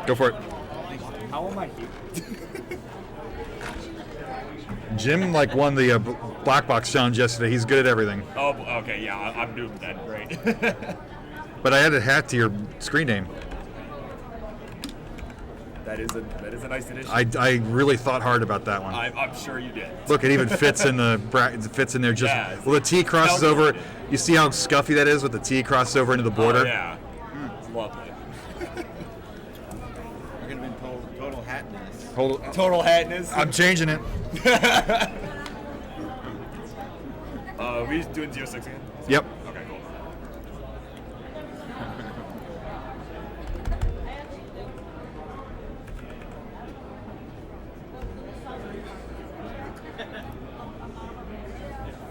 Go for it. How am I here? Jim won the Black Box Challenge yesterday. He's good at everything. Oh, okay, yeah, I'm doing that. Great. But I added hat to your screen name. That is a nice addition. I really thought hard about that one. I'm sure you did. Look, it even fits in the it fits in there. Just Yeah, well, the T crosses over. calculated. You see how scuffy that is with the T crosses over into the border. Oh, yeah. It's lovely. We're gonna be total hatness. Total hatness. I'm changing it. We doing 06 again? Yep. Okay, cool.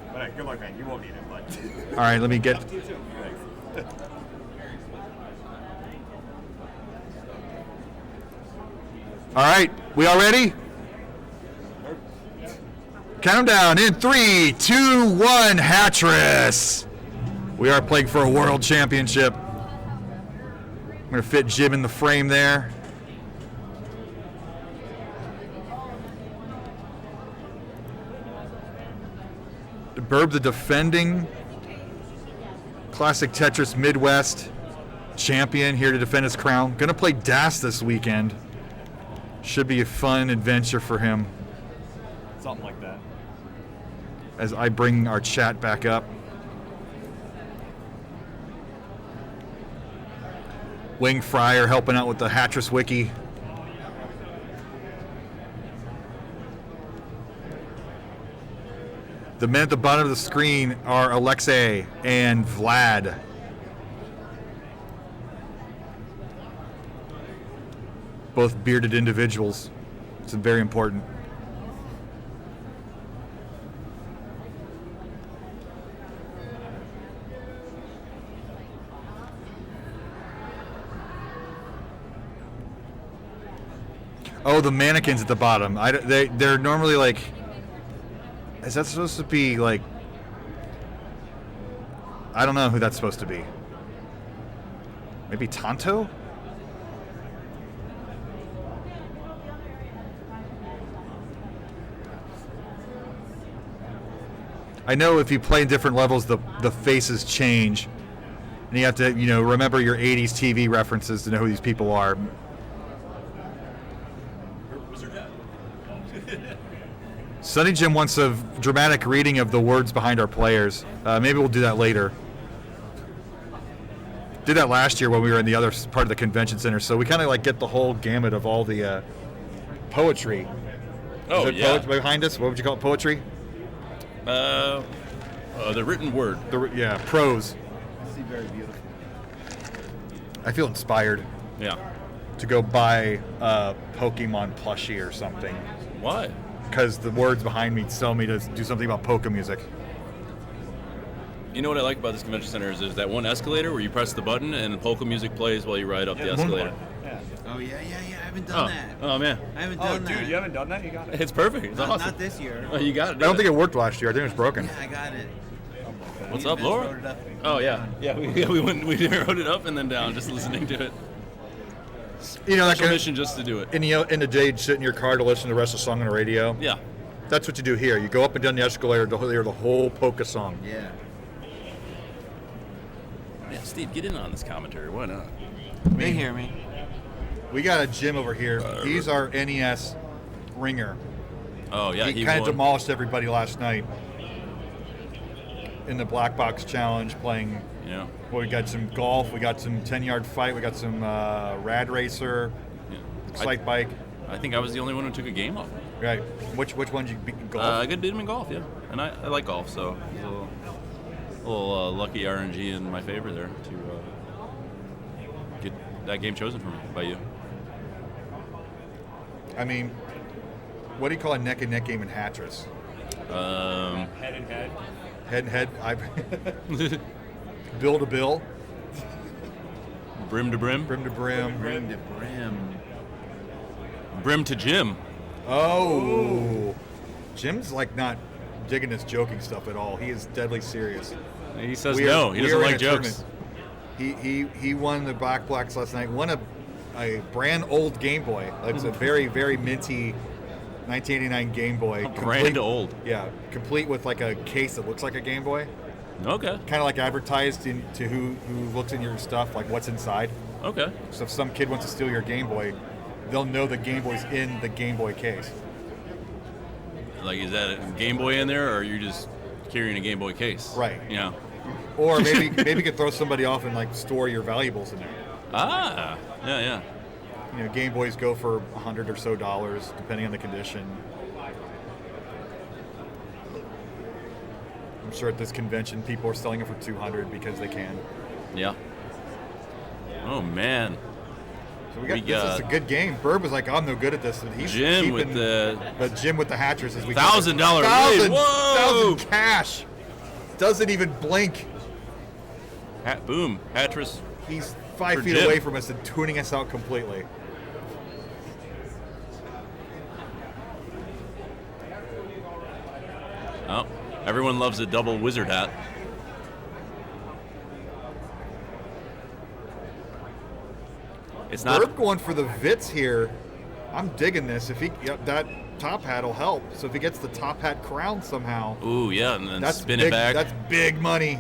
All right, good luck, man. You won't need it, but. All right, let me get. Thanks. All right, we all ready? Countdown in 3, 2, 1. Hatris. We are playing for a world championship. I'm gonna fit Jim in the frame there. Burb, the defending Classic Tetris Midwest champion, here to defend his crown. Gonna play DAS this weekend. Should be a fun adventure for him. Something like that. As I bring our chat back up. Wing Fryer helping out with the Hatris Wiki. The men at the bottom of the screen are Alexei and Vlad. Both bearded individuals. It's very important. Oh, the mannequins at the bottom. They're normally like... Is that supposed to be like... I don't know who that's supposed to be. Maybe Tonto? I know if you play in different levels, the faces change. And you have to, remember your 80s TV references to know who these people are. Sunny Jim wants a dramatic reading of the words behind our players. Maybe we'll do that later. Did that last year when we were in the other part of the convention center, so we kind of get the whole gamut of all the poetry. Oh, Is there poetry behind us? What would you call it? Poetry? The written word. Prose. See, very beautiful. I feel inspired Yeah. to go buy a Pokemon plushie or something. Why? Because the words behind me tell me to do something about polka music. You know what I like about this convention center is there's that one escalator where you press the button and polka music plays while you ride up the escalator. Oh yeah, I haven't done that. Oh man, I haven't done that. Dude, you haven't done that? You got it. it's perfect. It's awesome. Not this year. Oh, you got it. I don't think it worked last year. I think it was broken. Yeah, I got it. What's Me up, and Vince Laura? wrote it up. Oh yeah, we wrote it up and then down, just listening to it. That Special mission just to do it. in the day, you'd sit in your car to listen to the rest of the song on the radio. Yeah. That's what you do here. You go up and down the escalator to hear the whole polka song. Yeah. Yeah, Steve, get in on this commentary. Why not? They hear me. We got a Jim over here. He's our NES ringer. Oh yeah, he kind of won. demolished everybody last night in the Black Box Challenge playing. Yeah. Well, we got some golf. We got some 10-yard fight. We got some rad racer, excite bike. I think I was the only one who took a game off. Right. Which one did you beat in golf? I did him in golf, yeah. And I like golf, so it was a little lucky RNG in my favor there to get that game chosen for me by you. I mean, what do you call a neck-and-neck game in Hatris? Head and head. Head and head. Bill to bill. Brim to brim. Brim to brim. Brim to brim. Brim to Jim. Oh. Jim's not digging this joking stuff at all. He is deadly serious. He says no. He doesn't like jokes. He won the Black Blacks last night. Won a brand old Game Boy. It's a very, very minty 1989 Game Boy. Brand old. Yeah, complete with like a case that looks like a Game Boy. Okay. Kind of like advertised to who looks in your stuff, like what's inside. Okay. So if some kid wants to steal your Game Boy, they'll know the Game Boy's in the Game Boy case. Like, is that a Game Boy in there, or are you just carrying a Game Boy case? Right. You know. Or maybe you could throw somebody off and like store your valuables in there. Ah. Yeah. You know, Game Boys go for $100 or so, depending on the condition. I'm sure at this convention, people are selling it for $200 because they can. Yeah. Oh man. So this is a good game. Burb was like, I'm no good at this. And he's Jim with the Hatris as we $1,000 raid. Whoa! 1,000 cash. Doesn't even blink. Boom. Hatris. He's 5 feet Jim. away from us and tuning us out completely. Oh, everyone loves a double wizard hat. It's not. Burb going for the Vits here. I'm digging this. If that top hat will help. So if he gets the top hat crown somehow. Ooh, yeah, and then spin big, it back. That's big money.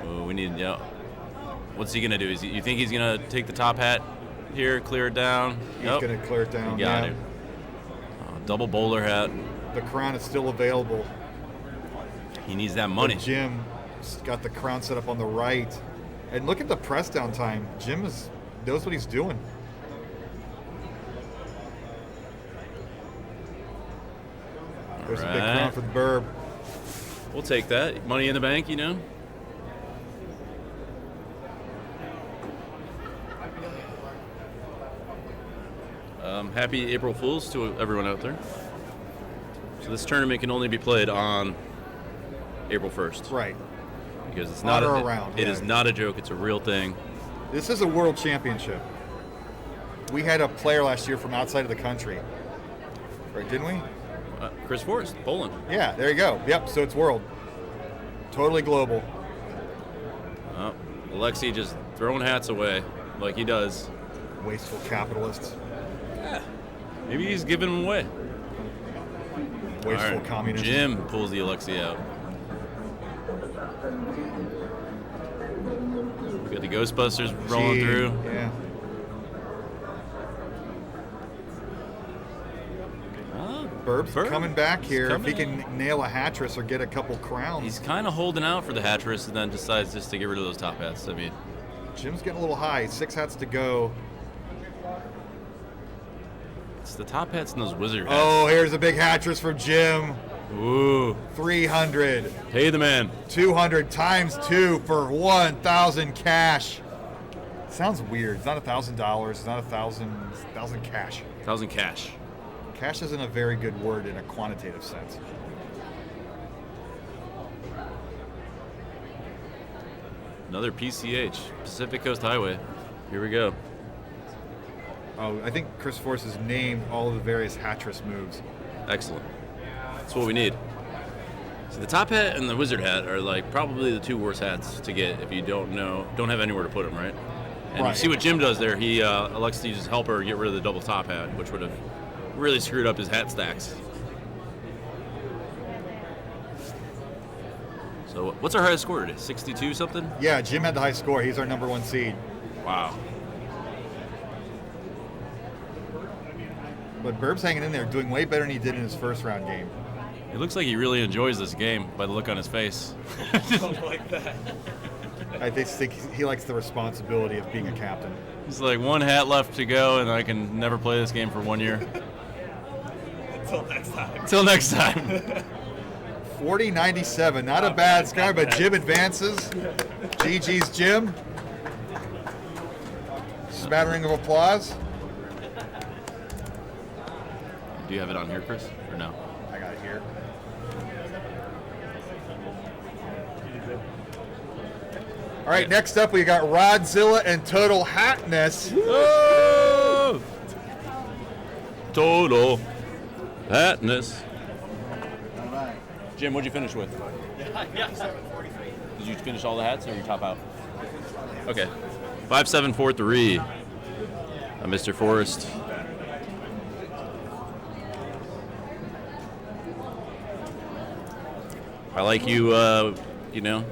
Oh, we need, what's he going to do? You think he's going to take the top hat here, clear it down? He's going to clear it down. He got it. Double bowler hat. The crown is still available. He needs that money. But Jim got the crown set up on the right. And look at the press down time. Jim knows what he's doing. There's a big crown for the Burb. We'll take that. Money in the bank, you know? Happy April Fools to everyone out there. So this tournament can only be played on April 1st. Right. Because it's not around. It is not a joke. It's a real thing. This is a world championship. We had a player last year from outside of the country. Right, didn't we? Chris Forrest, Poland. Yeah, there you go. Yep, so it's world. Totally global. Alexei just throwing hats away like he does. Wasteful capitalist. Yeah. Maybe he's giving them away. Wasteful communism. Jim pulls the Alexei out. We got the Ghostbusters rolling through. Yeah. Burb's coming back here. If he can nail a Hatris or get a couple crowns. He's kind of holding out for the Hatris and then decides just to get rid of those top hats. I mean, Jim's getting a little high. 6 hats to go. It's the top hats and those wizard hats. Oh, here's a big Hatris from Jim. Ooh. 300. Pay the man. 200 times 2 for 1,000 cash. Sounds weird. It's not $1,000. It's not 1,000 cash. 1,000 cash. Cash isn't a very good word in a quantitative sense. Another PCH, Pacific Coast Highway. Here we go. Oh, I think Chris Force has named all of the various Hatris moves. Excellent. That's what we need. So the top hat and the wizard hat are like probably the two worst hats to get if you don't have anywhere to put them, right? And you see what Jim does there. He elects to use his helper get rid of the double top hat, which would have really screwed up his hat stacks. So what's our highest score today? 62 something? Yeah, Jim had the high score. He's our number 1 seed. Wow. But Burb's hanging in there, doing way better than he did in his first round game. It looks like he really enjoys this game by the look on his face. Something like that. I just think he likes the responsibility of being a captain. He's like, 1 hat left to go, and I can never play this game for 1 year. Until next time. Till next time. 40-97, not a bad score, but Jim advances. GG's Jim. Smattering of applause. Do you have it on here, Chris, or no? I got it here. All right, next up we got Rodzilla and Total Hatness. Oh! Total Hatness. Jim, what'd you finish with? Did you finish all the hats or you top out? Okay. 5743. Mr. Forrest. I like you, you know,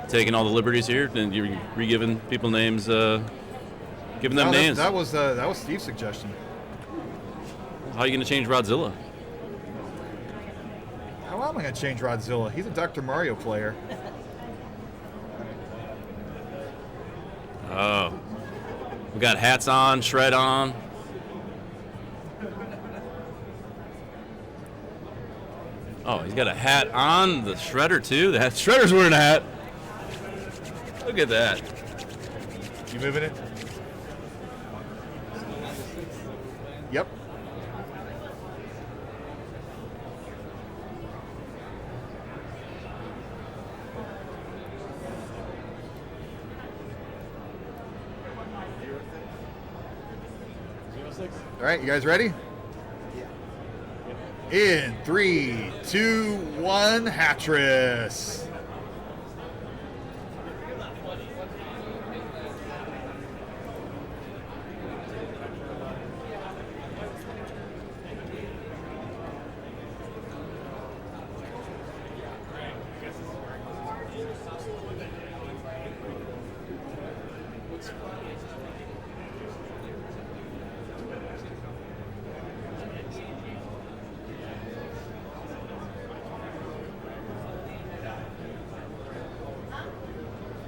taking all the liberties here and you're re-giving people names, giving them names. That was Steve's suggestion. How are you going to change Rodzilla? How am I going to change Rodzilla? He's a Dr. Mario player. Oh. We got hats on, shred on. Oh, he's got a hat on the shredder too. The shredder's wearing a hat. Look at that. You moving it? Yep. All right, you guys ready? In 3, 2, 1, Hatris.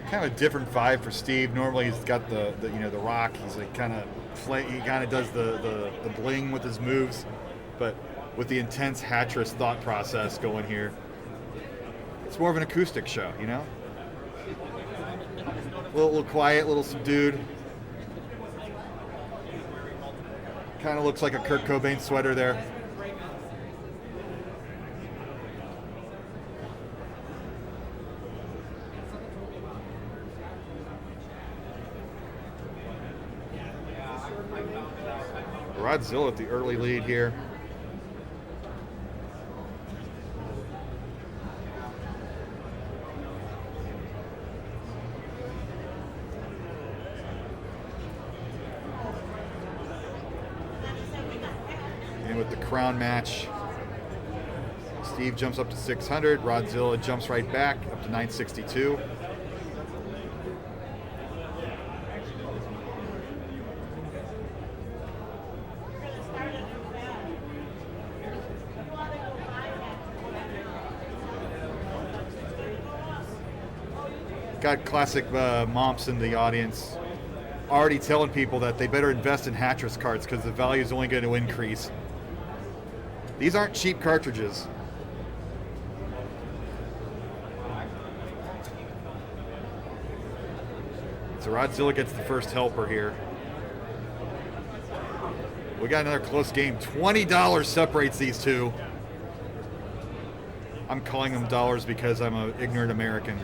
Kind of a different vibe for Steve. Normally he's got the rock. He's like he kind of does the bling with his moves, but with the intense Hatris thought process going here, it's more of an acoustic show, you know. A little quiet, a little subdued. Kind of looks like a Kurt Cobain sweater there. Rodzilla at the early lead here. And with the crown match, Steve jumps up to 600. Rodzilla jumps right back up to 962. Got classic momps in the audience already telling people that they better invest in Hatris cards because the value is only going to increase. These aren't cheap cartridges. So Rodzilla gets the first helper here. We got another close game. $20 separates these two. I'm calling them dollars because I'm an ignorant American.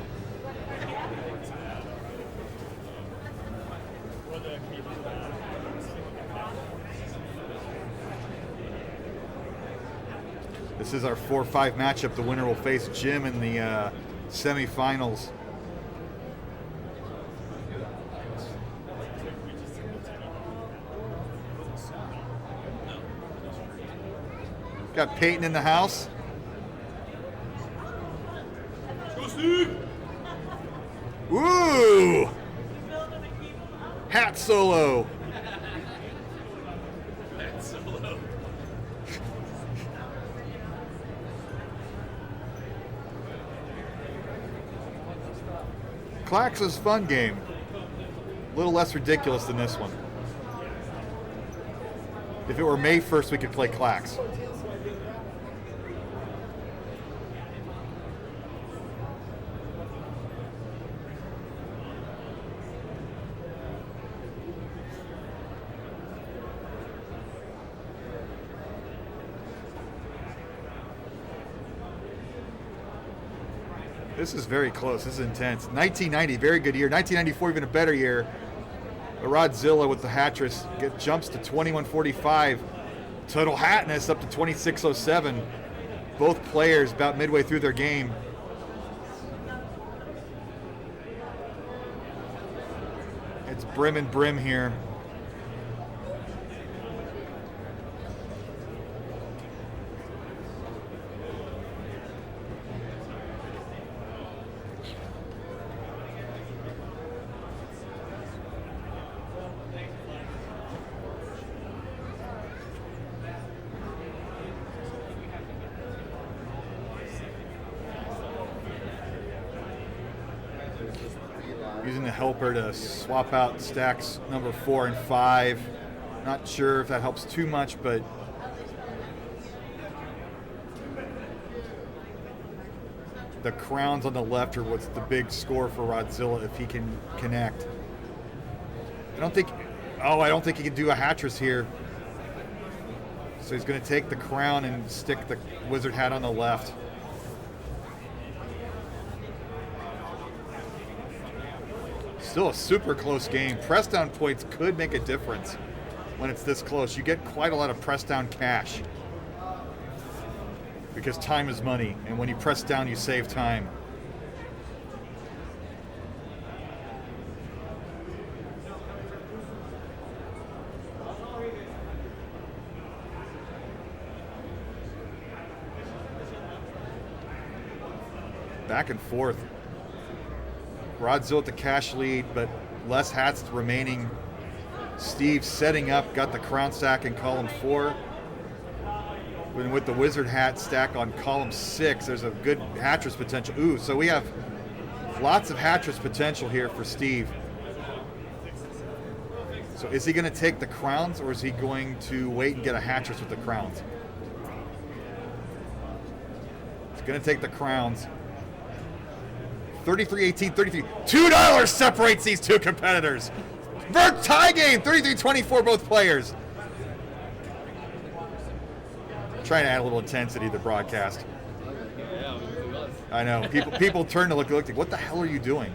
This is our 4-5 matchup. The winner will face Jim in the semifinals. Got Peyton in the house. Go, Steve! Woo! Hat solo. Hat solo. Clax's fun game. A little less ridiculous than this one. If it were May 1st, we could play Clax. This is very close. This is intense. 1990, very good year. 1994, even a better year. The Rodzilla with the Hatris jumps to 2145. Total Hatness up to 2607. Both players about midway through their game. It's brim and brim here. helper to swap out stacks number 4 and 5. Not sure if that helps too much, but the crowns on the left are what's the big score for Rodzilla if he can connect. I don't think he can do a Hatris here. So he's going to take the crown and stick the wizard hat on the left. Still a super close game. Press down points could make a difference when it's this close. You get quite a lot of press down cash because time is money, and when you press down, you save time. Back and forth. Rodzilla at the cash lead, but less hats remaining. Steve setting up, got the crown stack in column 4. And with the wizard hat stack on column 6, there's a good Hatris potential. Ooh, so we have lots of Hatris potential here for Steve. So is he going to take the crowns, or is he going to wait and get a Hatris with the crowns? He's going to take the crowns. 33-18, 33. $2 separates these two competitors. Tie game, 33-24, both players. Trying to add a little intensity to the broadcast. I know. People turn to look like, what the hell are you doing?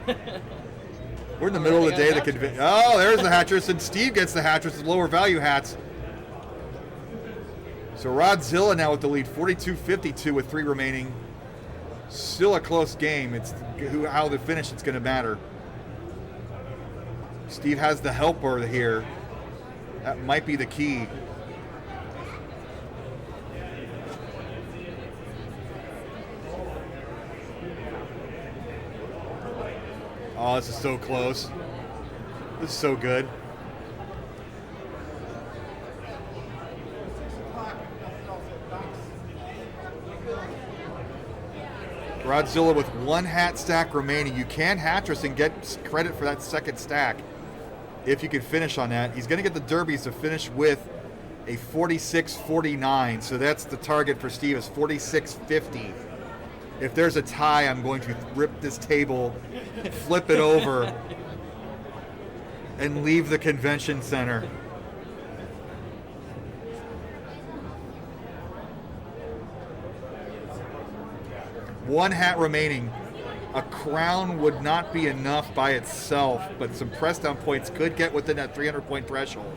We're in the middle of the day. Oh, there's the Hatris, and Steve gets the Hatris with lower value hats. So Rodzilla now with the lead, 42-52 with 3 remaining. Still a close game. It's how the finish it's going to matter. Steve has the helper here. That might be the key. Oh, this is so close. This is so good. Rodzilla with 1 hat stack remaining. You can Hatris and get credit for that second stack if you can finish on that. He's going to get the derbies to finish with a 46-49. So that's the target for Steve is 46-50. If there's a tie, I'm going to rip this table, flip it over, and leave the convention center. One hat remaining. A crown would not be enough by itself, but some press down points could get within that 300-point threshold.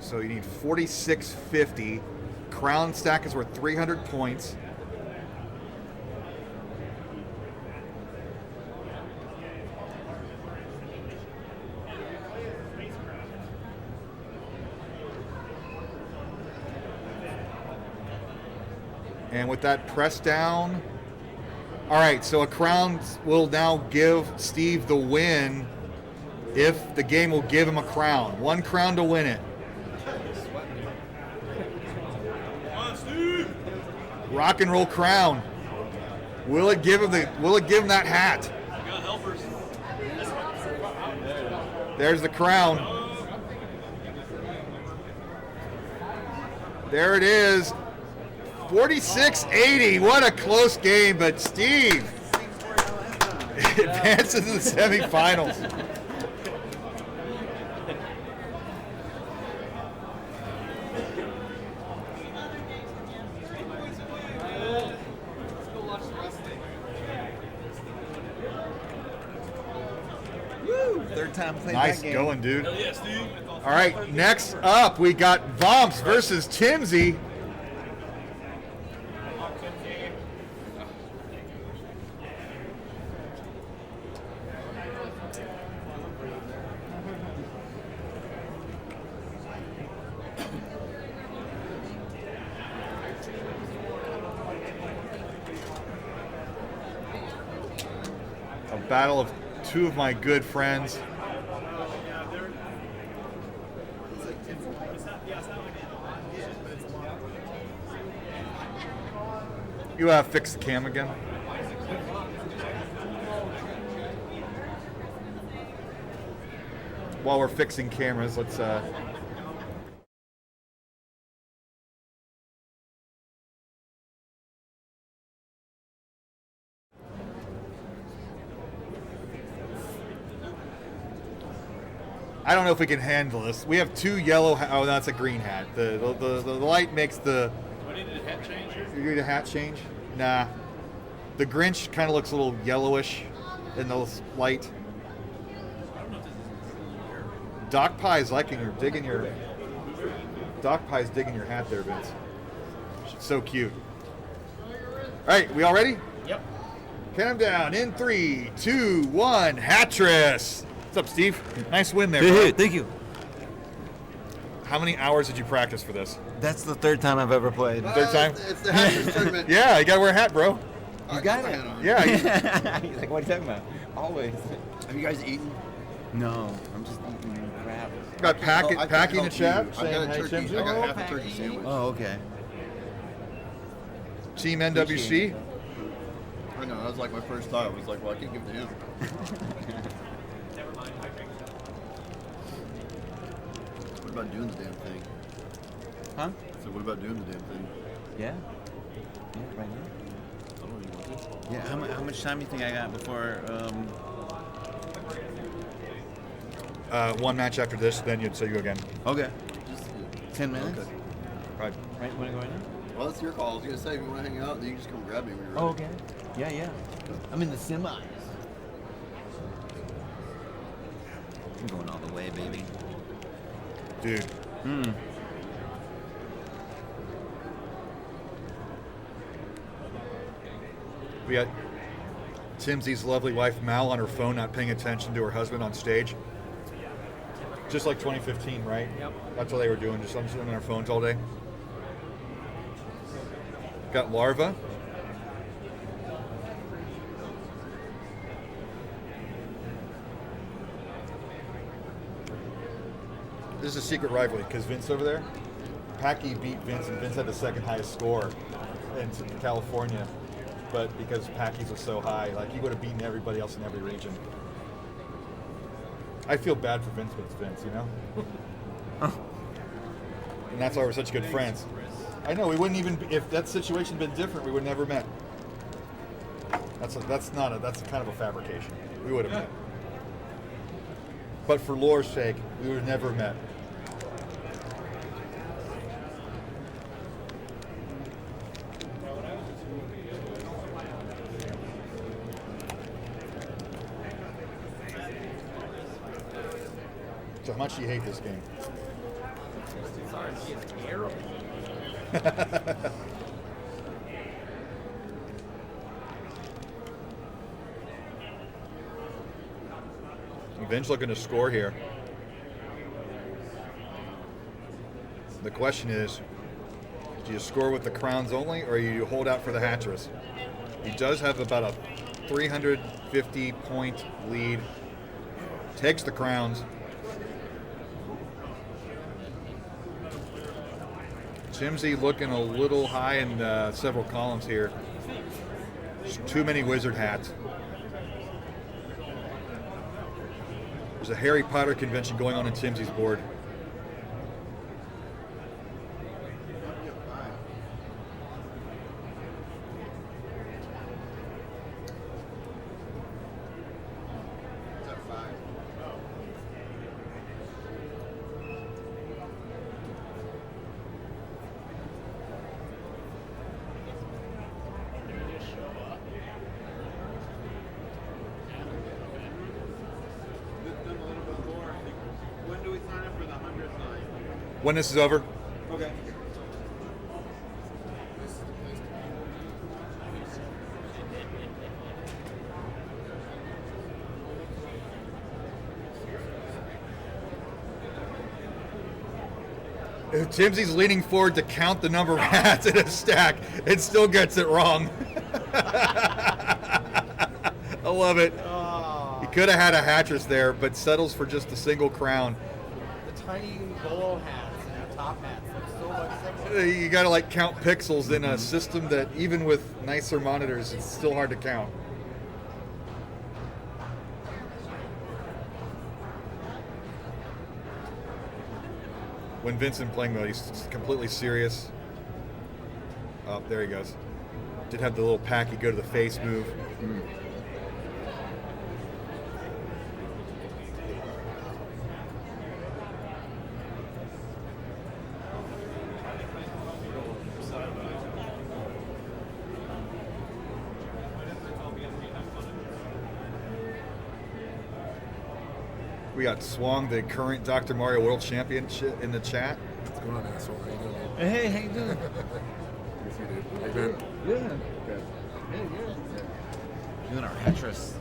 So you need 46.50. Crown stack is worth 300 points. And with that press down, all right, so a crown will now give Steve the win if the game will give him a crown. 1 crown to win it. Rock and roll crown. Will it give him that hat? There's the crown. There it is. 46-80. What a close game, but Steve advances to the semifinals. Third time playing Nice that game. going, dude. All right, next up we got Vomps versus Timsy. A battle of 2 of my good friends. You fix the cam again. While we're fixing cameras, let's I don't know if we can handle this. We have 2 yellow. Oh, that's a green hat. The light makes the. Do I need a hat change here? You need a hat change? Nah. The Grinch kind of looks a little yellowish in the light. Doc Pie's liking your digging your. Doc Pie's digging your hat there, Vince. So cute. All right, we all ready? Yep. Count them down in 3, 2, 1. Hatris. What's up, Steve? Nice win there. Hey, bro. thank you. How many hours did you practice for this? That's the 3rd time I've ever played. Third time? It's the Hatris tournament. Yeah, you gotta wear a hat, bro. You got it. Yeah. He's like, what are you talking about? Always. Have you guys eaten? No, I'm just eating crap. Got Packy I can in the help chat. you. I saying, got a "Hey, turkey. Chimsy." I got half a turkey sandwich. Oh, okay. Team NWC. I know. That was like my first thought. I was like, well, I can't give it to him. What about doing the damn thing? Huh? So what about doing the damn thing? Yeah. Yeah, right now. I don't even want to. Yeah, how much time do you think I got before? 1 match after this, then you'd say you again. Okay. 10 minutes? Okay. Right. Right, want to go right now? Well, that's your call. I was gonna say if you want to hang out, then you can just come grab me when you're ready. Oh, okay. Yeah, yeah. I'm in the semis. I'm going all the way, baby. Dude. We got Timsy's lovely wife Mal on her phone, not paying attention to her husband on stage. Just like 2015, right? Yep. That's what they were doing, just on their phones all day. Got Larva. This is a secret rivalry because Vince over there, Packy beat Vince, and Vince had the 2nd highest score in California. But because Packy's was so high, like he would have beaten everybody else in every region. I feel bad for Vince, but it's Vince, you know? And that's why we're such good friends. I know, we wouldn't even, if that situation had been different, we would have never met. That's kind of a fabrication. We would have met. But for lore's sake, we would have never met. So how much do you hate this game? It's terrible. Vince looking to score here. The question is, do you score with the crowns only, or you hold out for the Hatris? He does have about a 350-point lead. Takes the crowns. Chimsy looking a little high in several columns here. There's too many wizard hats. There's a Harry Potter convention going on in Chimsy's board. When do we sign up for the 100th night? When this is over, Okay. if Chimsy's leaning forward to count the number of hats in a stack, it still gets it wrong. I love it. He could have had a Hatris there, but settles for just a single crown. The tiny bolo hats and the top hats look so much sexier. You got to like count pixels in a system that even with nicer monitors, it's still hard to count. When Vincent playing mode, he's completely serious. Oh, there he goes. Did have the little packy go to the face move. We got Swang, the current Dr. Mario World Championship, in the chat. What's going on, asshole? How you doing? Hey, how you doing? Yes, you did. How you doing? Good. Good. Hey, good. Doing our Hatris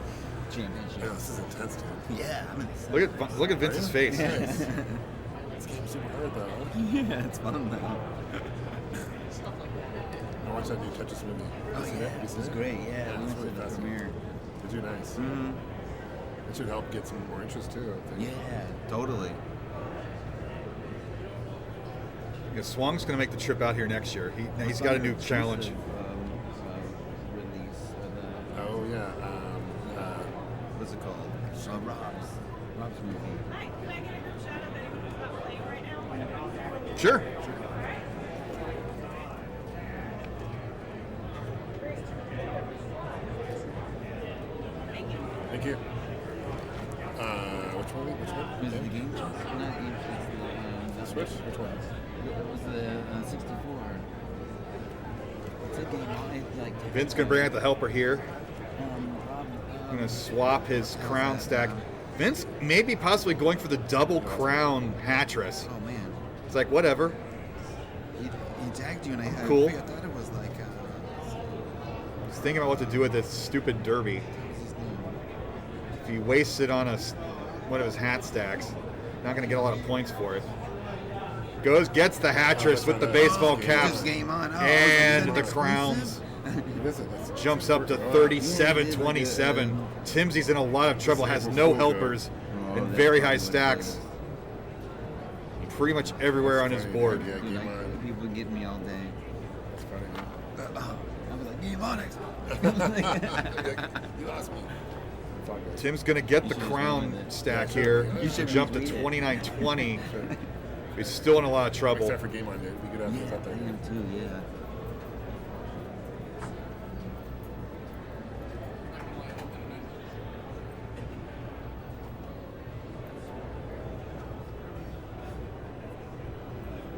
Championship. Yeah, this is intense, dude. Yeah, I'm excited. Look at Vince's face. Nice. This game's super hard, though. Yeah, it's fun though. I watched that new Tetris movie. Oh yeah, this was great. Yeah, we it's went really to the fascinating. premiere. Did you? Nice. Mm-hmm. It should help get some more interest too, I think. Yeah, totally. Yeah, Swang's going to make the trip out here next year. He's got a new challenge. Release of Oh yeah. what's it called? Rob's movie. Hi, can I get a group shout out that anyone's not playing right now? Sure. Thank you. Which movie? Which one? Was it the game? Not game. It's the Switch? Which one? It was the 64. It's a game. Like Vince's going to bring out the helper here. Rob, I'm going to swap his crown stack. Vince may be possibly going for the double crown Hatris. Oh man. It's like, whatever. He tagged you and I Cool. I thought it was like He's thinking about what to do with this stupid derby. what's his name? If he wastes it on one of his hat stacks, not going to get a lot of points for it. Gets the Hatris with the baseball caps This game on. Oh, and is the that crowns. exclusive? Jumps up to 37-27. Timsy's in a lot of trouble, has no helpers and very high stacks. Pretty much everywhere on his board. Yeah, game on. People get me all day. That's funny. I was like, game on it. You lost me. Tim's going to get the crown stack here. You He should jump to 29-20. He's still in a lot of trouble. Except for game on, dude. We could have those out there. I am too, yeah.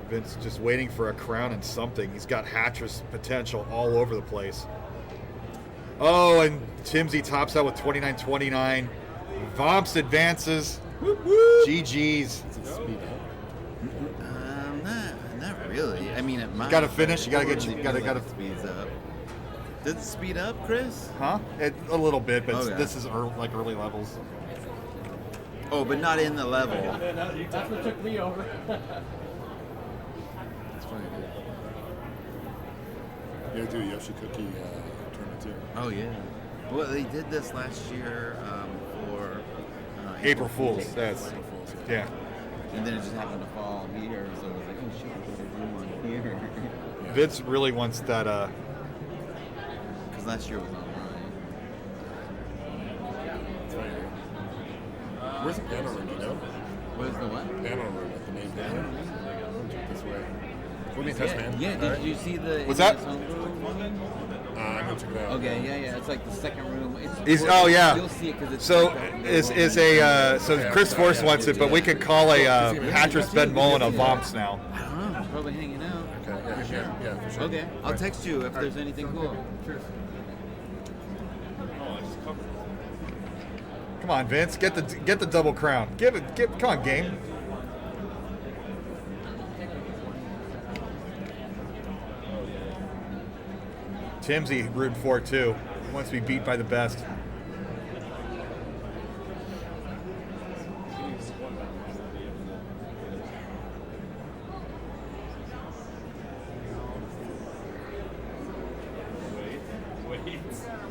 Vince just waiting for a crown and something. He's got Hatris potential all over the place. Oh, and Timsy tops out with 29-29. Vomps advances. GG's. Not really. I mean, it might. Gotta finish. You gotta It get. really Gotta. feels like it speeds up. Does it speed up, Chris? Huh? A little bit, but Okay. this is like early levels. Oh, but not in the level. That's what took me over. That's funny, dude. You gotta do a Yoshi Cookie tournament too. Oh yeah. Well, they did this last year for April Fools. That's April Fools, yeah. And then it just happened to fall here, so it was like, oh shit, what did I do on here? Vince really wants that. Because last year was online. That's funny, dude. Where's the piano room, do you know? Where's the what? Piano room, like the main piano room. This way. We'll be in touch, man. Yeah, All did right. you see the What's that? I'm gonna check it out. Okay, yeah, it's like the second room. Oh yeah. You'll see it because it's So like so Chris Force wants it, but we can call a Hatris Ben Mullen a Vomps now. I don't know, probably hanging out. Okay, yeah, sure. Yeah, for sure. Okay, I'll text you if there's anything cool. Come on, Vince, get the double crown. Come on, game. Timsy rooting for it too. He wants to be beat by the best.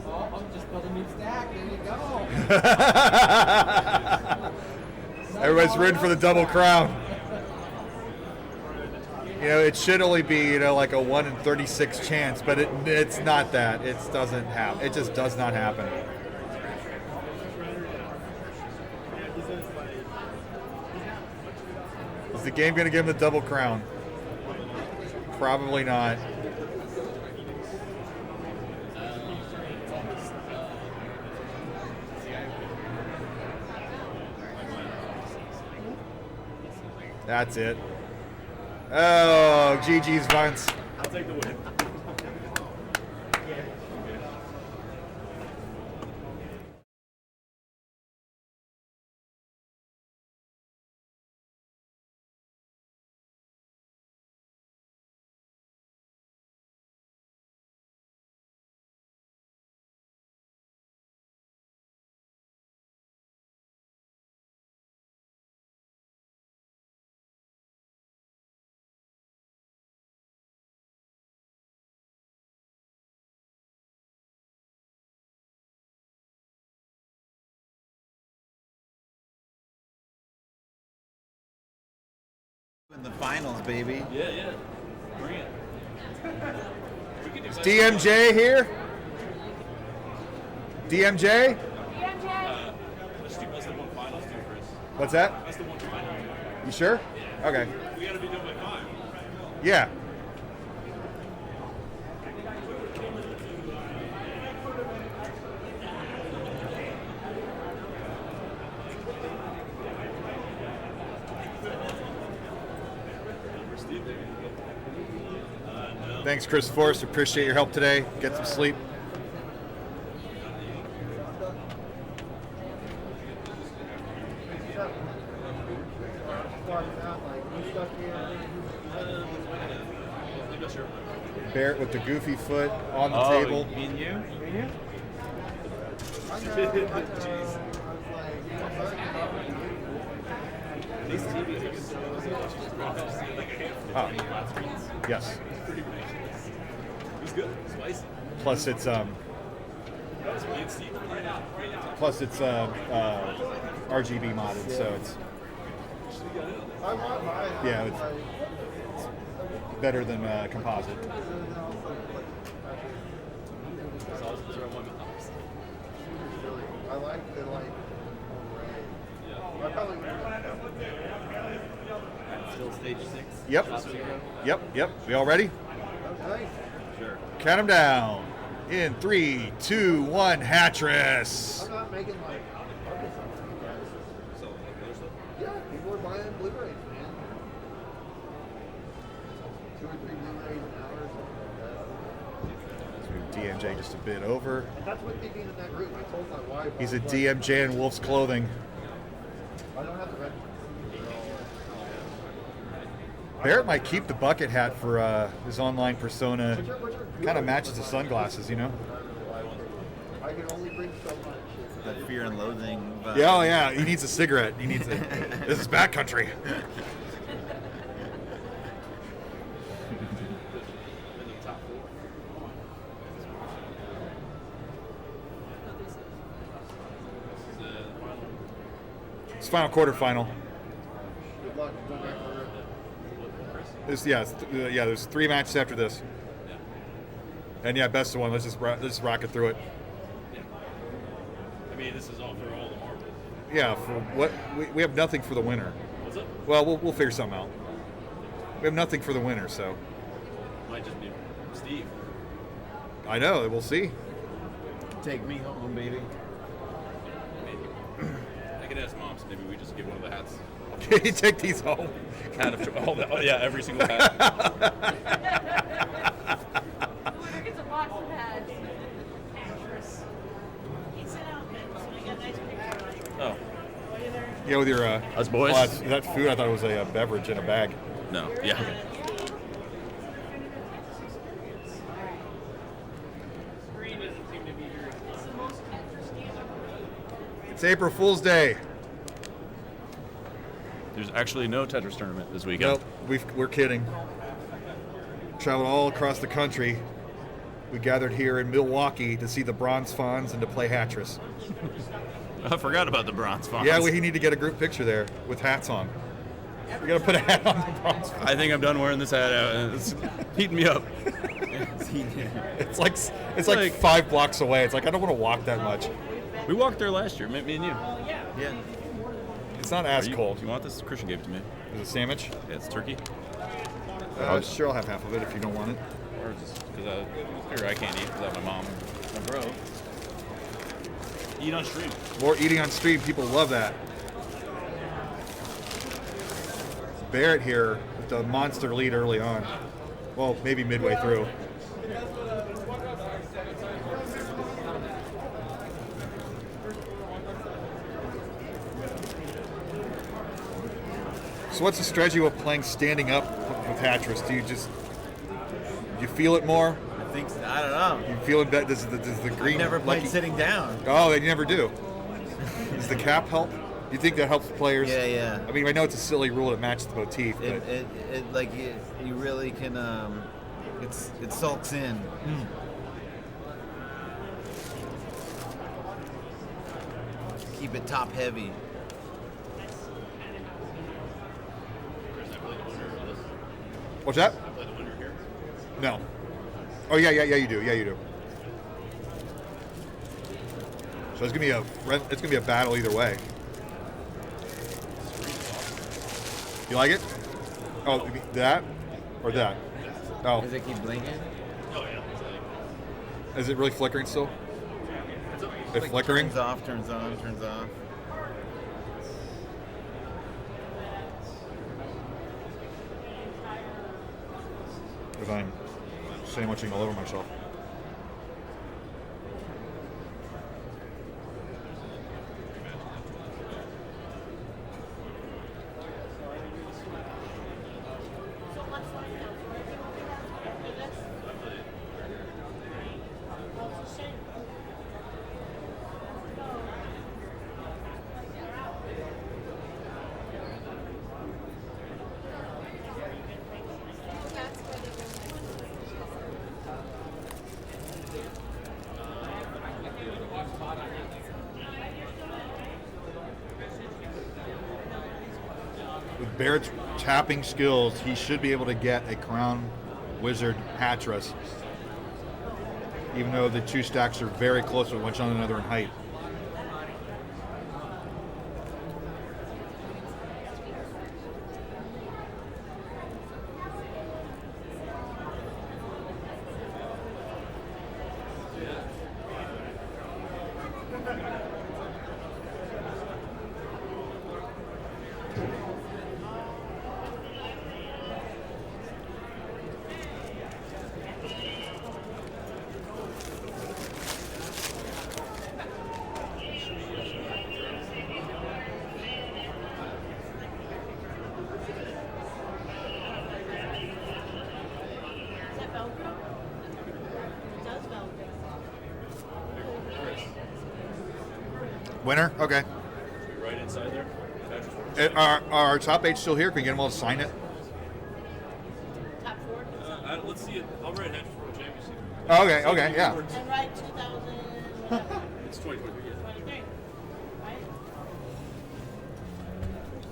Oh, I'm just building me stack. There you go. Everybody's rooting for the double crown. You know, it should only be, you know, like a 1 in 36 chance, but it's not that. It doesn't happen. It just does not happen. Is the game going to give him the double crown? Probably not. That's it. Oh, GG's Vince. I'll take the win. In the finals, baby. Yeah. Bring it. Is DMJ here? DMJ? Let's do best of one finals too, Chris. What's that? Best of one final. You sure? Okay. We gotta be done by 5. Yeah. Thanks, Chris Forrest. Appreciate your help today. Get some sleep. Barrett with the goofy foot on the table. Me and you? These TVs Oh, yes. He's good. Spicy. Plus it's RGB modded, so it's it's better than composite. I like the I probably Still stage 6? Yep. Top 0? Yep. We all ready? okay. Sure. Count them down. In 3, 2, 1, Hatris. I'm not making like focus on you guys. Yeah, people are buying Blu-rays, man. 2 or 3 Blu-rays an hour or something like that. DMJ just a bit over. And that's with me being in that group. I told my wife. He's a DMJ in wolf's clothing. I don't have the red. Barrett might keep the bucket hat for his online persona. Kind of matches the sunglasses, you know? I can only bring so much. That fear and loathing. Yeah, oh yeah. He needs a cigarette. He needs a. This is backcountry. It's final quarterfinal. Good luck. There's 3 matches after this. And yeah, best of one. Let's just rock it through it. I mean, this is all for all the marbles. Yeah, for what we have nothing for the winner. What's up? Well, we'll figure something out. We have nothing for the winner, so Might just be Steve. I know we'll see. Take me home, baby. Maybe. I could ask Mom, so maybe we just give one of the hats. Can you take these home? Hat of every single hat. Whoever gets a box of hats. Actress. He sent out so we got a nice picture. Oh. Yeah, with your Us boys? well, that food, I thought it was a beverage in a bag. No. Yeah. Green doesn't seem to be here. It's the most interesting ever. It's April Fool's Day. There's actually no Tetris tournament this weekend. Nope, we're kidding. Traveled all across the country. We gathered here in Milwaukee to see the Bronze Fawns and to play Hatris. I forgot about the Bronze Fawns. Yeah, we need to get a group picture there with hats on. We gotta put a hat on the bronze. I think I'm done wearing this hat out. It's heating me up. It's like 5 blocks away. It's like I don't want to walk that much. We walked there last year, me and you. Yeah. It's not as cold. You want this? Christian gave it to me. Is it a sandwich? Yeah, it's turkey. Sure, I'll have half of it if you don't want it. Or just because I can't eat without my mom. My bro. Eat on stream. More eating on stream. People love that. Barrett here with the monster lead early on. Well, maybe midway through. So what's the strategy with playing standing up with Hatris? Do you feel it more? I think so. I don't know. You feel it better? Does the green? I've never played lucky- sitting down. Oh, they never do. Does the cap help? You think that helps players? Yeah. I mean, I know it's a silly rule that matches the motif, but It like you really can. It sulks in. Keep it top heavy. what's that? No. Oh yeah, you do. Yeah, you do. So it's gonna be a battle either way. You like it? Oh, that or that? Oh, Does it keep blinking? is it really flickering still? It's Like flickering. Turns off, turns on, turns off. Because I'm sandwiching all over myself. With Barrett's tapping skills, he should be able to get a Crown Wizard Hatris, even though the two stacks are very close with one another in height. Is that Velcro? It does Velcro. Winner? Okay. Right inside there. Are our top 8 still here? Can we get them all to sign it? Top 4. Let's see it. I'll write Hatris World Championship. Oh, okay, yeah. And right 2000. It's 2023. Yeah. 23. Right?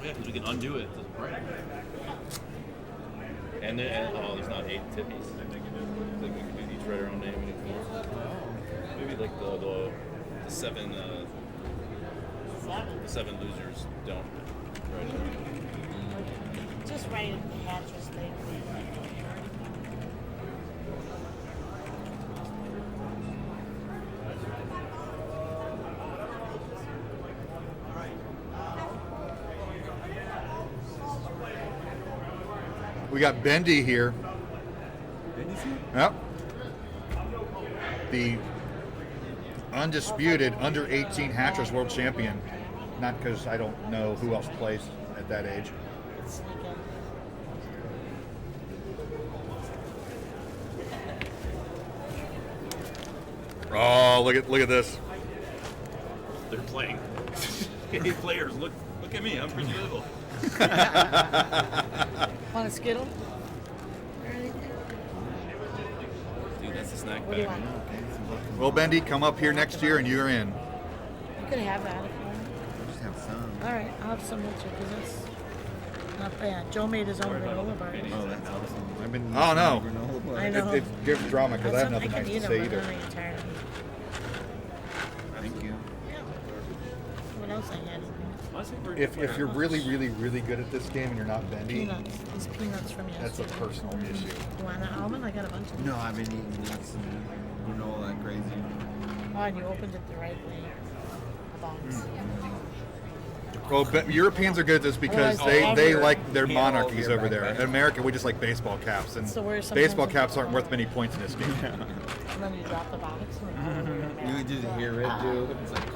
Yeah, because we can undo it. Right. And there's not 8 tippies. Like we could each write our own name and if more. Maybe like the 7 the 7 losers don't write it. Just write the Hatris thing. We got Bendy here. Yep. The undisputed under 18 Hatris World Champion. Not because I don't know who else plays at that age. Oh, look at this. They're playing. 8 players. Look at me. I'm pretty little. Want a Skittle? Dude, that's a snack What do you bag. want? Well, Bendy, come up here next year and you're in. You could have that if you want. Just have some. All right, I'll have some with you because Yeah, Joe made his own granola bars. Oh, that's awesome. I've been. Oh no. Granola bar. I know. It gives drama because I have nothing can nice eat to them, say but either. then I get tired of them. Thank you. What else I had? If you're really, really, really good at this game and you're not bendy, Peanuts. These peanuts from yesterday. that's a personal issue. You want an almond? I got a bunch of them. No, I've been eating nuts and granola like crazy. Oh, and you opened it the right way. The box. Well, but Europeans are good at this because they like their monarchies over there. In America, we just like baseball caps, and So where's baseball sometimes- caps aren't worth many points in this game. And then you drop the box. You would just hear it too. It's like,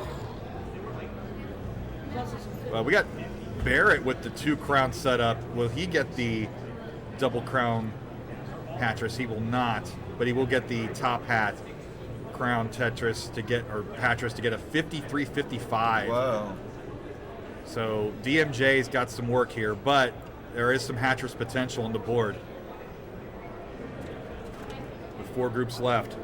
We got Barrett with the 2 crown setup. Will he get the double crown Hatris? He will not, but he will get the top hat crown Hatris to get a 53-55. whoa. So DMJ's got some work here, but there is some Hatris potential on the board. With 4 groups left.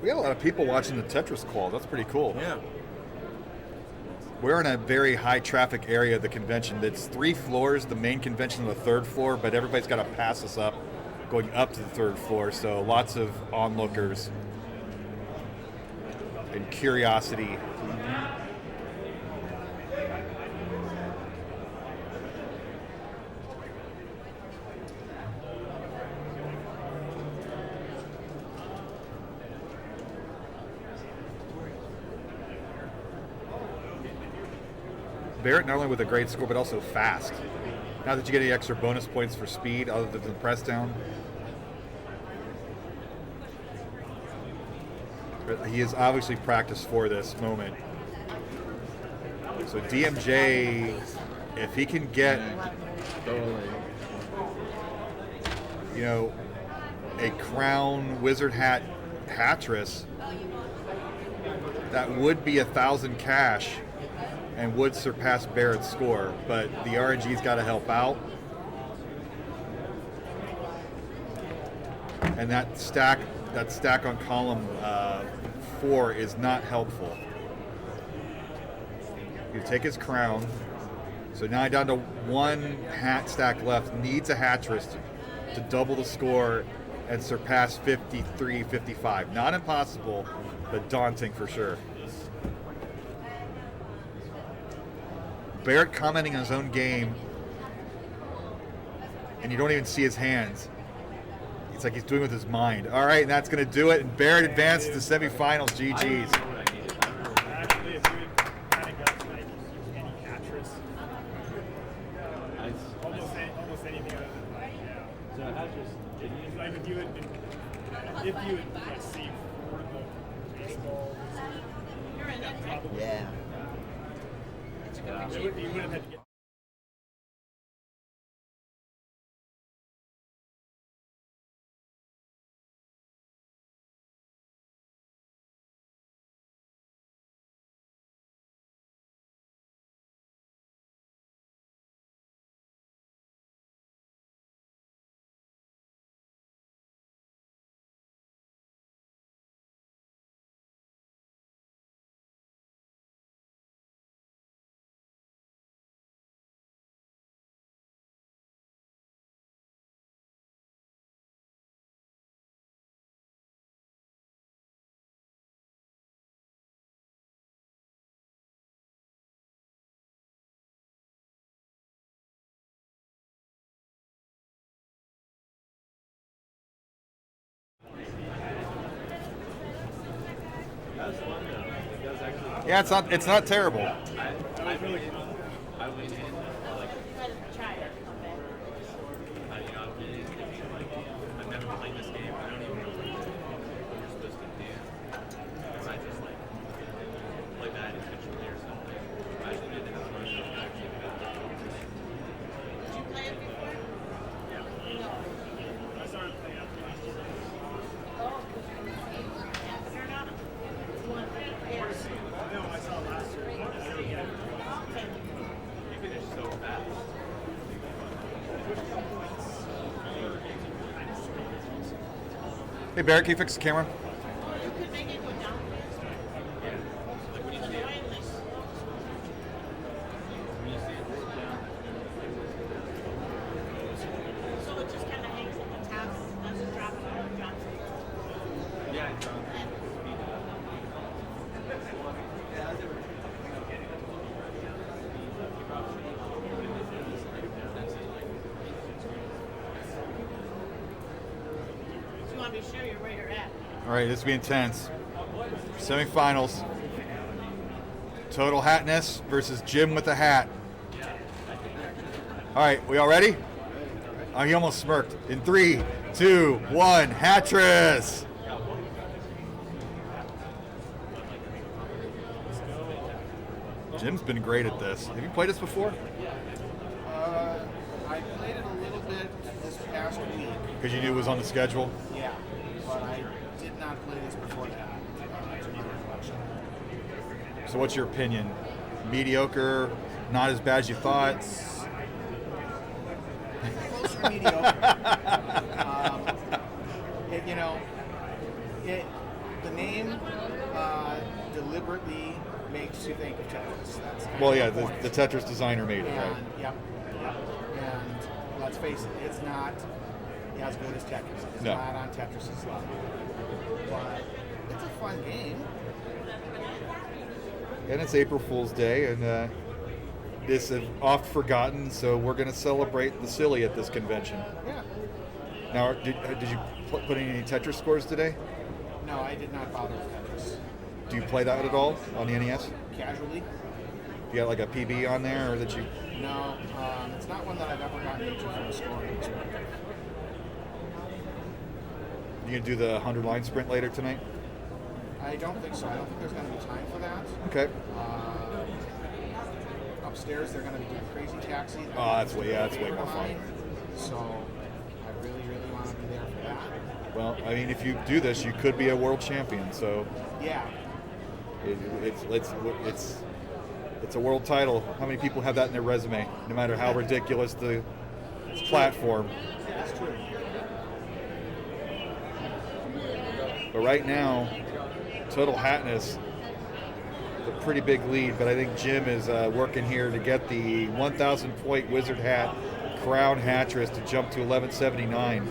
We got a lot of people watching the Tetris qual. That's pretty cool. Yeah. We're in a very high traffic area of the convention. It's 3 floors, the main convention on the 3rd floor, but everybody's got to pass us up going up to the 3rd floor. So lots of onlookers and curiosity. Barrett not only with a great score, but also fast. Not that you get any extra bonus points for speed other than the press down. But he has obviously practiced for this moment. So DMJ, if he can get, you know, a crown wizard hat Hatris, that would be 1,000 cash and would surpass Barrett's score, but the RNG's got to help out. And that stack on column 4 is not helpful. You take his crown. So now down to 1 hat stack left. Needs a Hatris to double the score and surpass 53-55. Not impossible, but daunting for sure. Barrett commenting on his own game, and you don't even see his hands. It's like he's doing with his mind. All right, and that's going to do it. And Barrett advances to the semifinals. GG's. Actually, if you would kind of got like any Hatris, almost anything other than like, yeah. So Hatris, Like if you would like see for the baseball, that probably Yeah. you would have had to get. Yeah, it's not terrible. I went in, like, Try it. you know, I'm really thinking, like, I've never played this game. I don't even know what you're supposed to do. Or I just, like, play that intentionally or something. I just did it as much as I actually could. Did you play it before? Yeah. I started playing after last year. Oh, because you're not. One. Yes. No, I saw last year. You finish so fast. Hey Barrett, can you fix the camera? make it go down faster? Like when you see it, when you see it down. So it just kind of hangs at the top, doesn't drop it out, drops it. Yeah, it's on. So you want me to show you where you're at? All right, this will be intense. Semifinals. Total Hatness versus Jim with a hat. All right, we all ready? Oh, he almost smirked. In 3, 2, 1, Hatris. Jim's been great at this. Have you played this before? I played it a little bit this past week. Because you knew it was on the schedule? Yeah, but I did not play this before that, to my recollection. So what's your opinion? Mediocre, not as bad as you thought? Close to mediocre. The name deliberately makes you think of Tetris. That's kind Well, of yeah, the point. the Tetris designer made it, right? And, yep. And let's face it, it's not as good as Tetris. It's No. not on Tetris' level. But it's a fun game. And it's April Fool's Day, and this is oft forgotten, so we're going to celebrate the silly at this convention. Yeah. Now, did you put in any Tetris scores today? No, I did not bother with Tetris. Do you play that at all on the NES? Casually? You got like a PB on there, or that you? No, it's not one that I've ever gotten into from a scoring perspective. You gonna do the 100-line sprint later tonight? I don't think so. I don't think there's going to be time for that. Okay. Upstairs, they're going to be doing Crazy Taxi. Oh, that's way more fun. So I really, really want to be there for that. Well, I mean, if you do this, you could be a world champion. So Yeah. It's a world title. How many people have that in their resume? No matter how ridiculous the platform. That's true. But right now, Total Hatness, a pretty big lead. But I think Jim is working here to get the 1,000-point Wizard Hat Crown Hatris to jump to 1179.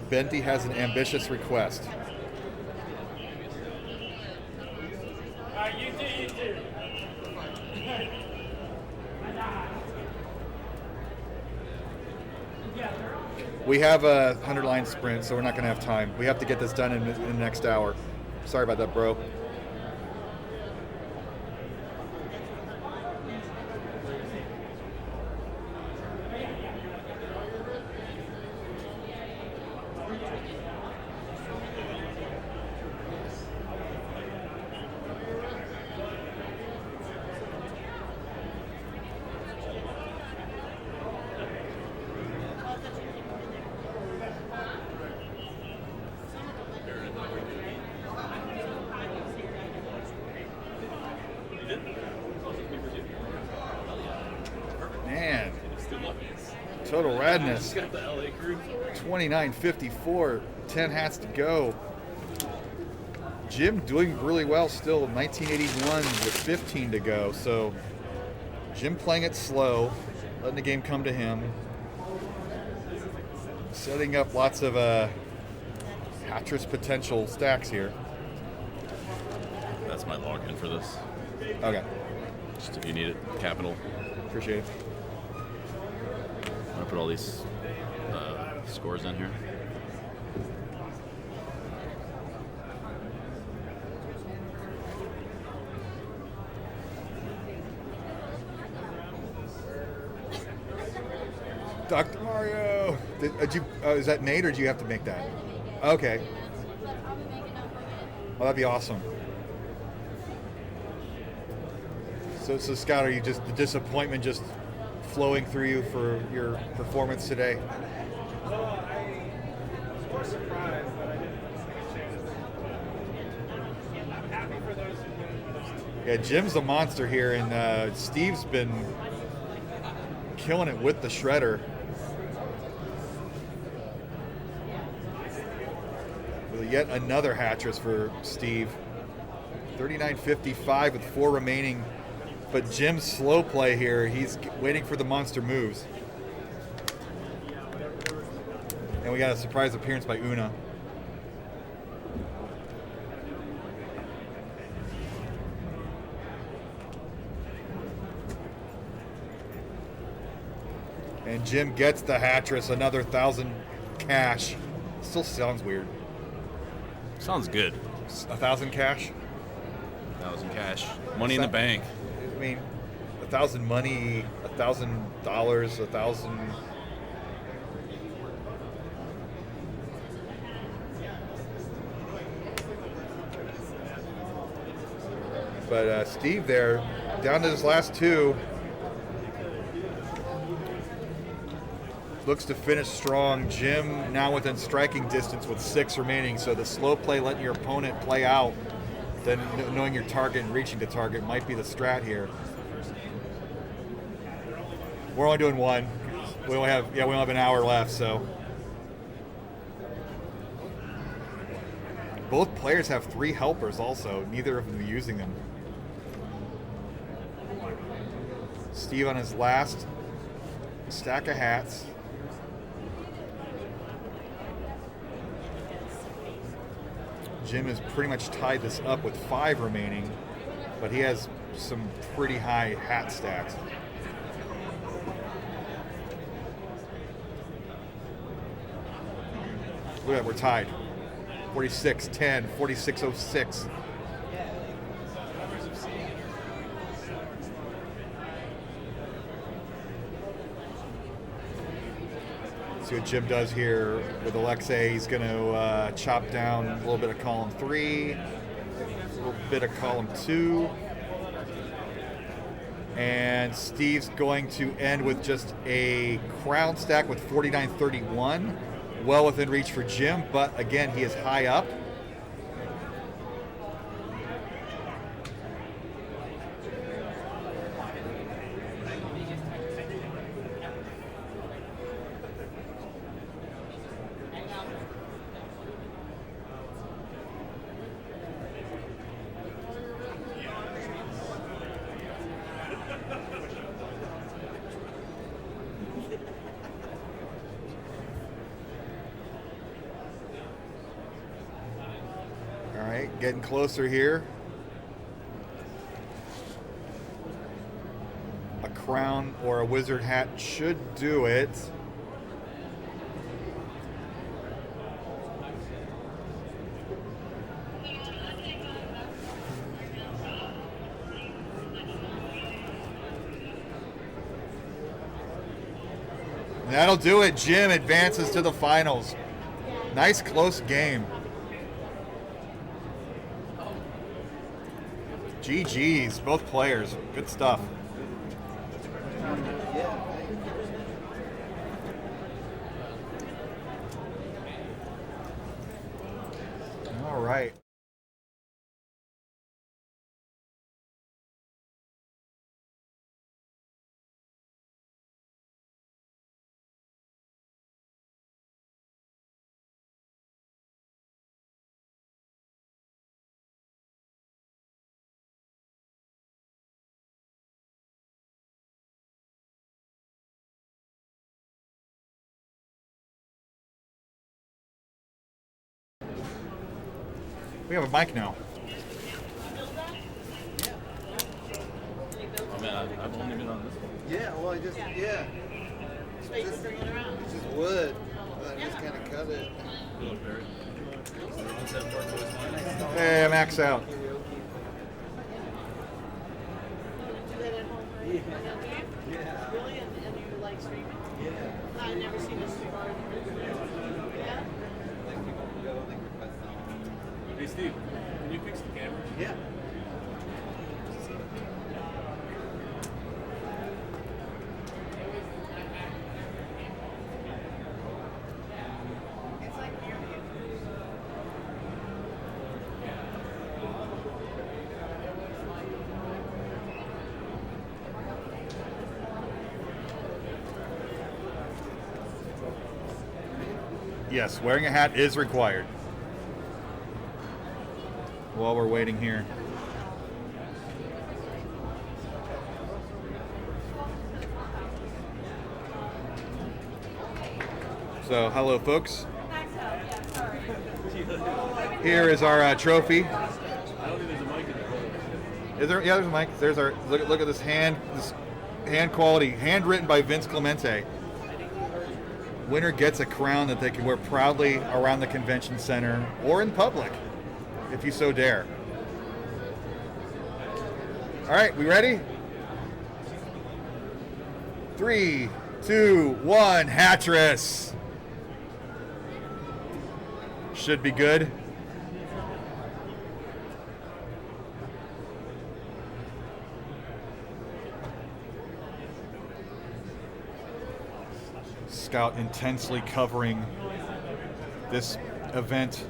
Benty has an ambitious request. You do. We have a 100-line sprint, so we're not going to have time. We have to get this done in the next hour. Sorry about that, bro. Man, Total Radness. 29.54, 10 hats to go. Jim doing really well still, 1981 with 15 to go. So Jim playing it slow, letting the game come to him. Setting up lots of Hatris potential stacks here. That's my login for this. Okay. Just if you need it, capital. Appreciate it. I'm gonna put all these scores in here. Dr. Mario! Did you? Is that made, or do you have to make that? Okay. Well, that'd be awesome. So Scott, are you just the disappointment just flowing through you for your performance today? Well, I more surprised that I didn't take a chance. I'm happy for those who did. Yeah, Jim's a monster here, and Steve's been killing it with the shredder. With yet another Hatris for Steve. 39.55 with 4 remaining. But Jim's slow play here. He's waiting for the monster moves. And we got a surprise appearance by Una. And Jim gets the Hatris, another 1,000 cash. Still sounds weird. Sounds good. 1,000 cash? 1,000 cash. Money in the bank. I mean, 1,000 money, $1,000, 1,000. But Steve there, down to his last 2. Looks to finish strong. Jim now within striking distance with 6 remaining. So the slow play, letting your opponent play out, then knowing your target and reaching the target might be the strat here. We're only doing 1. We only have an hour left. So both players have 3 helpers. Also, neither of them are using them. Steve on his last stack of hats. Jim has pretty much tied this up with 5 remaining, but he has some pretty high hat stacks. Look at that, we're tied. 46-10, 46-06. See what Jim does here with Alexei. He's going to chop down a little bit of column 3, a little bit of column 2. And Steve's going to end with just a crown stack with 49.31. Well within reach for Jim, but again, he is high up. Getting closer here. A crown or a wizard hat should do it. That'll do it. Jim advances to the finals. Nice close game. GG's, both players. Good stuff. All right. We have a mic now. Oh man, I've only been on this one. Yeah, well, it's just wood. I just kind of cut it. Hey, Max out. Really? And you like streaming? Yeah. I've never seen a cigar. Yeah? Hey Steve, can you fix the camera? Yeah. It's like Yes, wearing a hat is required. While we're waiting here. So, hello, folks. Here is our trophy. Is there? Yeah, there's a mic. There's our. Look at this hand quality, handwritten by Vince Clemente. Winner gets a crown that they can wear proudly around the convention center or in public, if you so dare. All right, we ready? 3, 2, 1, Hatris. Should be good. Scout intensely covering this event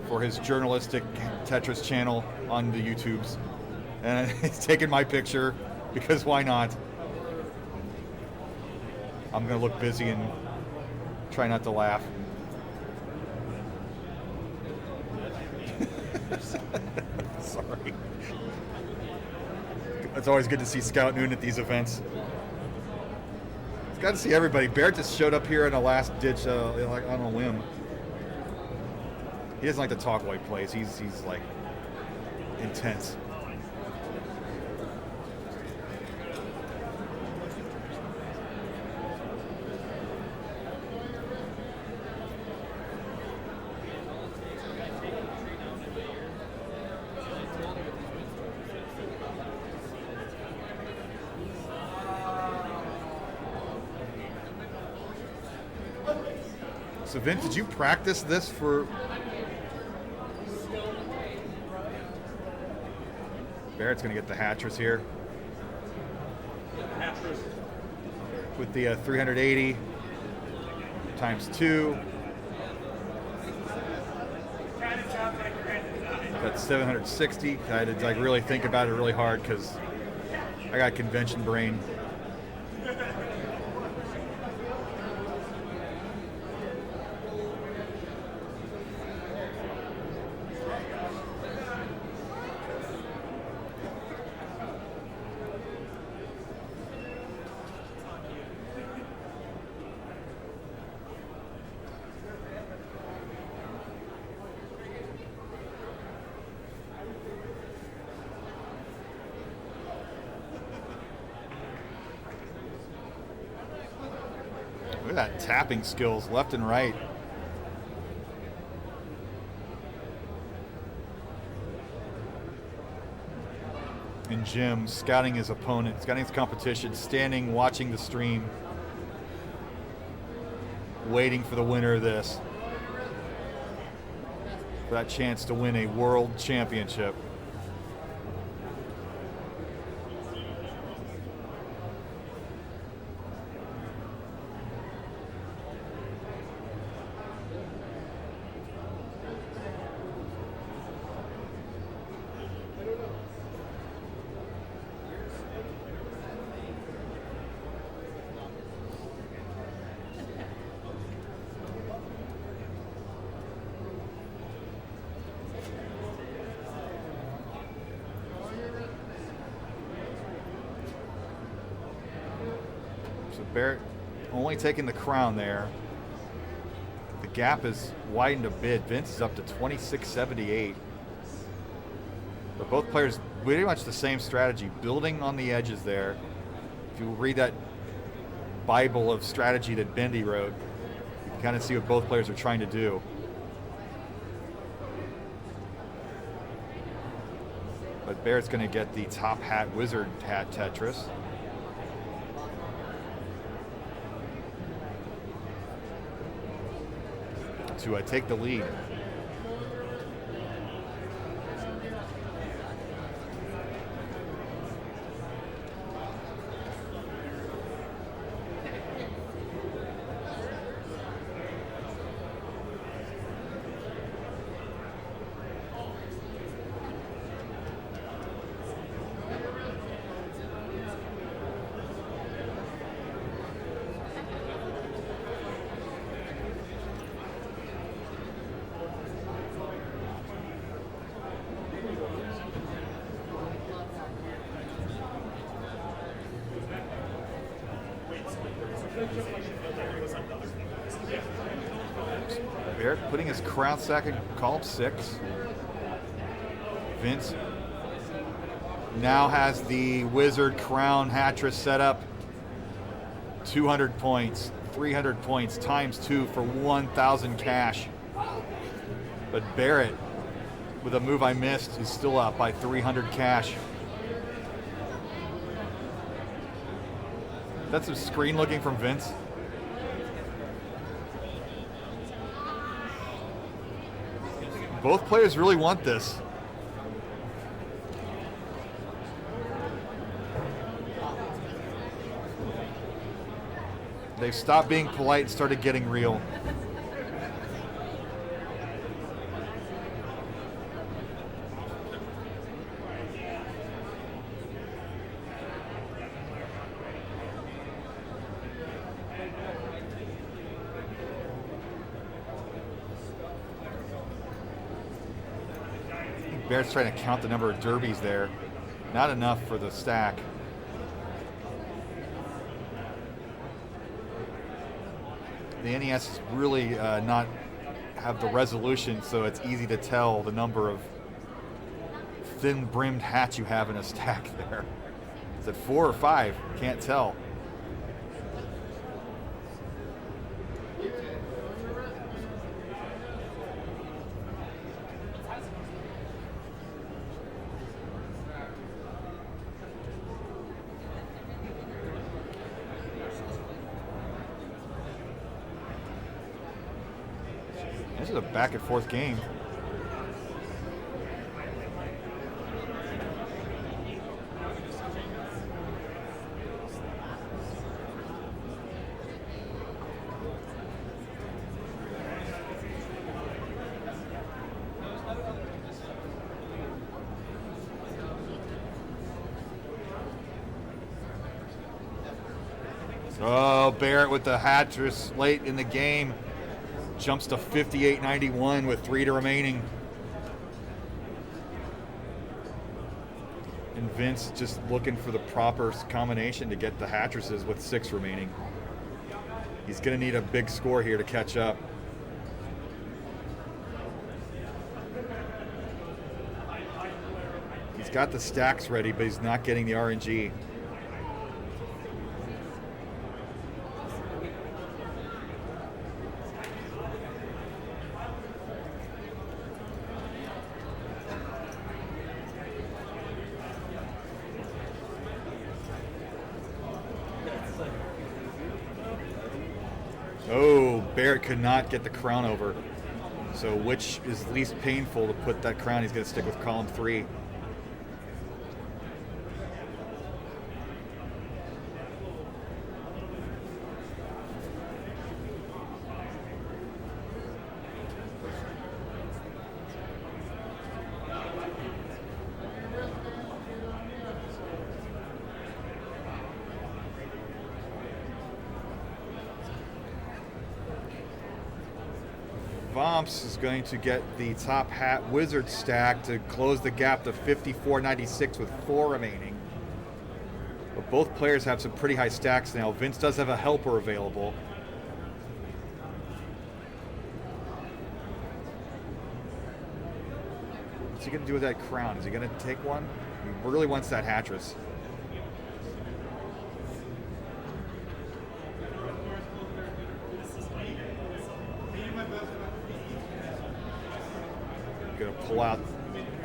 for his journalistic Tetris channel on the YouTubes. And he's taking my picture because why not? I'm gonna look busy and try not to laugh. Sorry. It's always good to see Scout Noon at these events. It's got to see everybody. Barrett just showed up here in a last ditch, like on a whim. He doesn't like to talk while he plays. He's like intense. So Vince, did you practice this for? Barrett's gonna get the Hatris here. With the 380 times 2. That's 760. I had to like really think about it really hard because I got convention brain. Look at that tapping skills left and right. And Jim scouting his opponent, scouting his competition, standing, watching the stream, waiting for the winner of this. For that chance to win a world championship. Barrett only taking the crown there. The gap is widened a bit. Vince is up to 26.78. But both players pretty much the same strategy, building on the edges there. If you read that Bible of strategy that Bendy wrote, you can kind of see what both players are trying to do. But Barrett's going to get the top hat, wizard hat Tetris. To take the lead. Barrett putting his crown stack in column 6. Vince now has the Wizard Crown Hatris set up. 200 points, 300 points, times 2 for 1,000 cash. But Barrett, with a move I missed, is still up by 300 cash. That's some screen looking from Vince. Both players really want this. They've stopped being polite and started getting real. Barrett's trying to count the number of derbies there. Not enough for the stack. The NES is really not have the resolution, so it's easy to tell the number of thin-brimmed hats you have in a stack there. Is it 4 or 5? Can't tell. This is a back and forth game. Oh, Barrett with the Hatris late in the game. Jumps to 58.91 with 3 to remaining. And Vince just looking for the proper combination to get the Hatrises with 6 remaining. He's going to need a big score here to catch up. He's got the stacks ready, but he's not getting the RNG. Oh, Barrett could not get the crown over. So which is least painful to put that crown? He's going to stick with column 3. Vomps is going to get the top hat Wizard stack to close the gap to 54.96 with 4 remaining. But both players have some pretty high stacks now. Vince does have a helper available. What's he going to do with that crown? Is he going to take one? He really wants that Hatris. Gonna pull out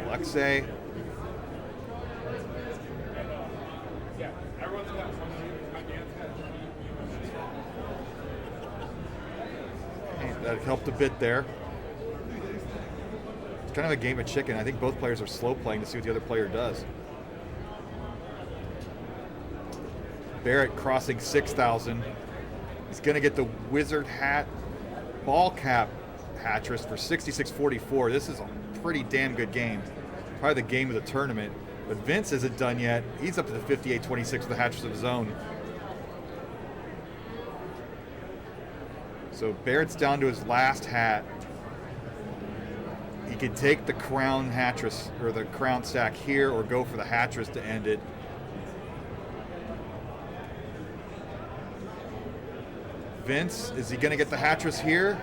Alexei. That helped a bit there. It's kind of a game of chicken. I think both players are slow playing to see what the other player does. Barrett crossing 6,000. He's gonna get the Wizard hat ball cap Hatris for 66.44. This is a pretty damn good game. Probably the game of the tournament. But Vince isn't done yet. He's up to the 58.26 with the Hatris of his own. So Barrett's down to his last hat. He can take the crown Hatris or the crown stack here or go for the Hatris to end it. Vince, is he going to get the Hatris here?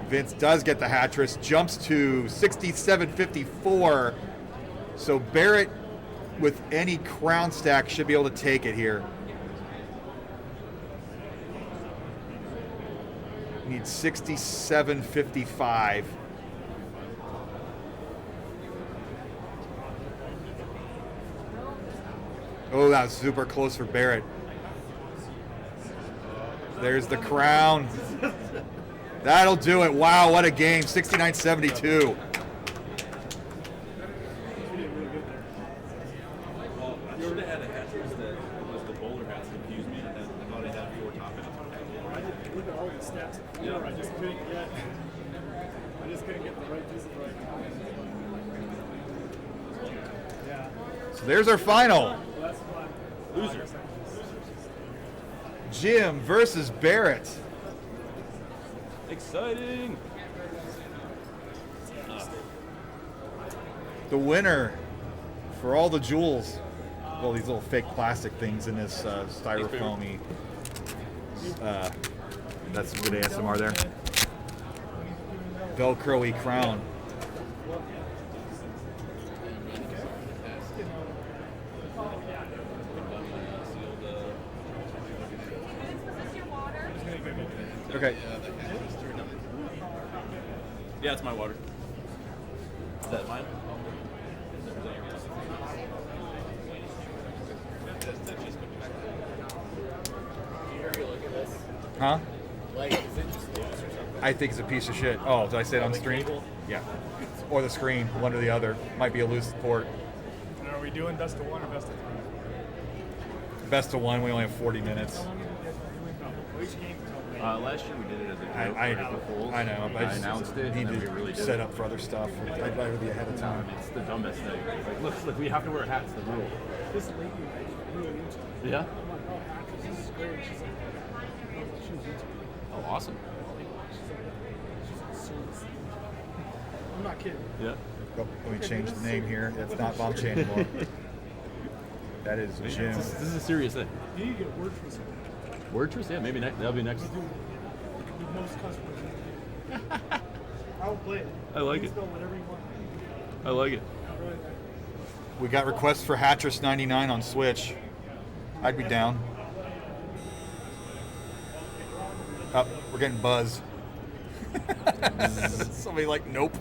Vince does get the Hatris, jumps to 67.54. So Barrett, with any crown stack, should be able to take it here. Needs 67.55. Oh, that was super close for Barrett. There's the crown. That'll do it. Wow, what a game. 69-72. You should have had a Hatris that was the bowler hats confused me. I thought I had 4 top hats. I didn't look at all the stats before. I just couldn't get the right pieces right. Yeah. So there's our final. Well, that's fine. Loser. Jim versus Barrett. Exciting. The winner for all the jewels. Well, these little fake plastic things in this styrofoamy. That's good ASMR there. Velcro-y crown. Okay. Yeah, it's my water. Is that mine? Huh? Like, is it just loose or something? I think it's a piece of shit. Oh, did I say it on the screen? Yeah. Or the screen, one or the other. Might be a loose port. And are we doing best of 1 or best of 3? Best of 1, we only have 40 minutes. How long did you guys do each game? Last year we did it as a group. I know, but I announced it. need and then to we really did set it. up for other stuff. I'd rather be ahead of time. It's the dumbest thing. It's like, look, we have to wear hats. The rule. This lady is really into it. Yeah. I'm like, oh, Hatris, this is great. She's like, she was into it. Oh, awesome. She's like serious. I'm not kidding. Yeah. Oh, let me change the name here. That's not Bomb Chain anymore. That is Jim. This is a serious thing. You need to get a word for something. Wordtress? Yeah, maybe next. That'll be next. With most customers. I'll play it. I like You it. can spell whatever you want. I like it. Really. We got requests for Hatris 99 on Switch. I'd be down. Oh, we're getting buzz. Somebody like, nope.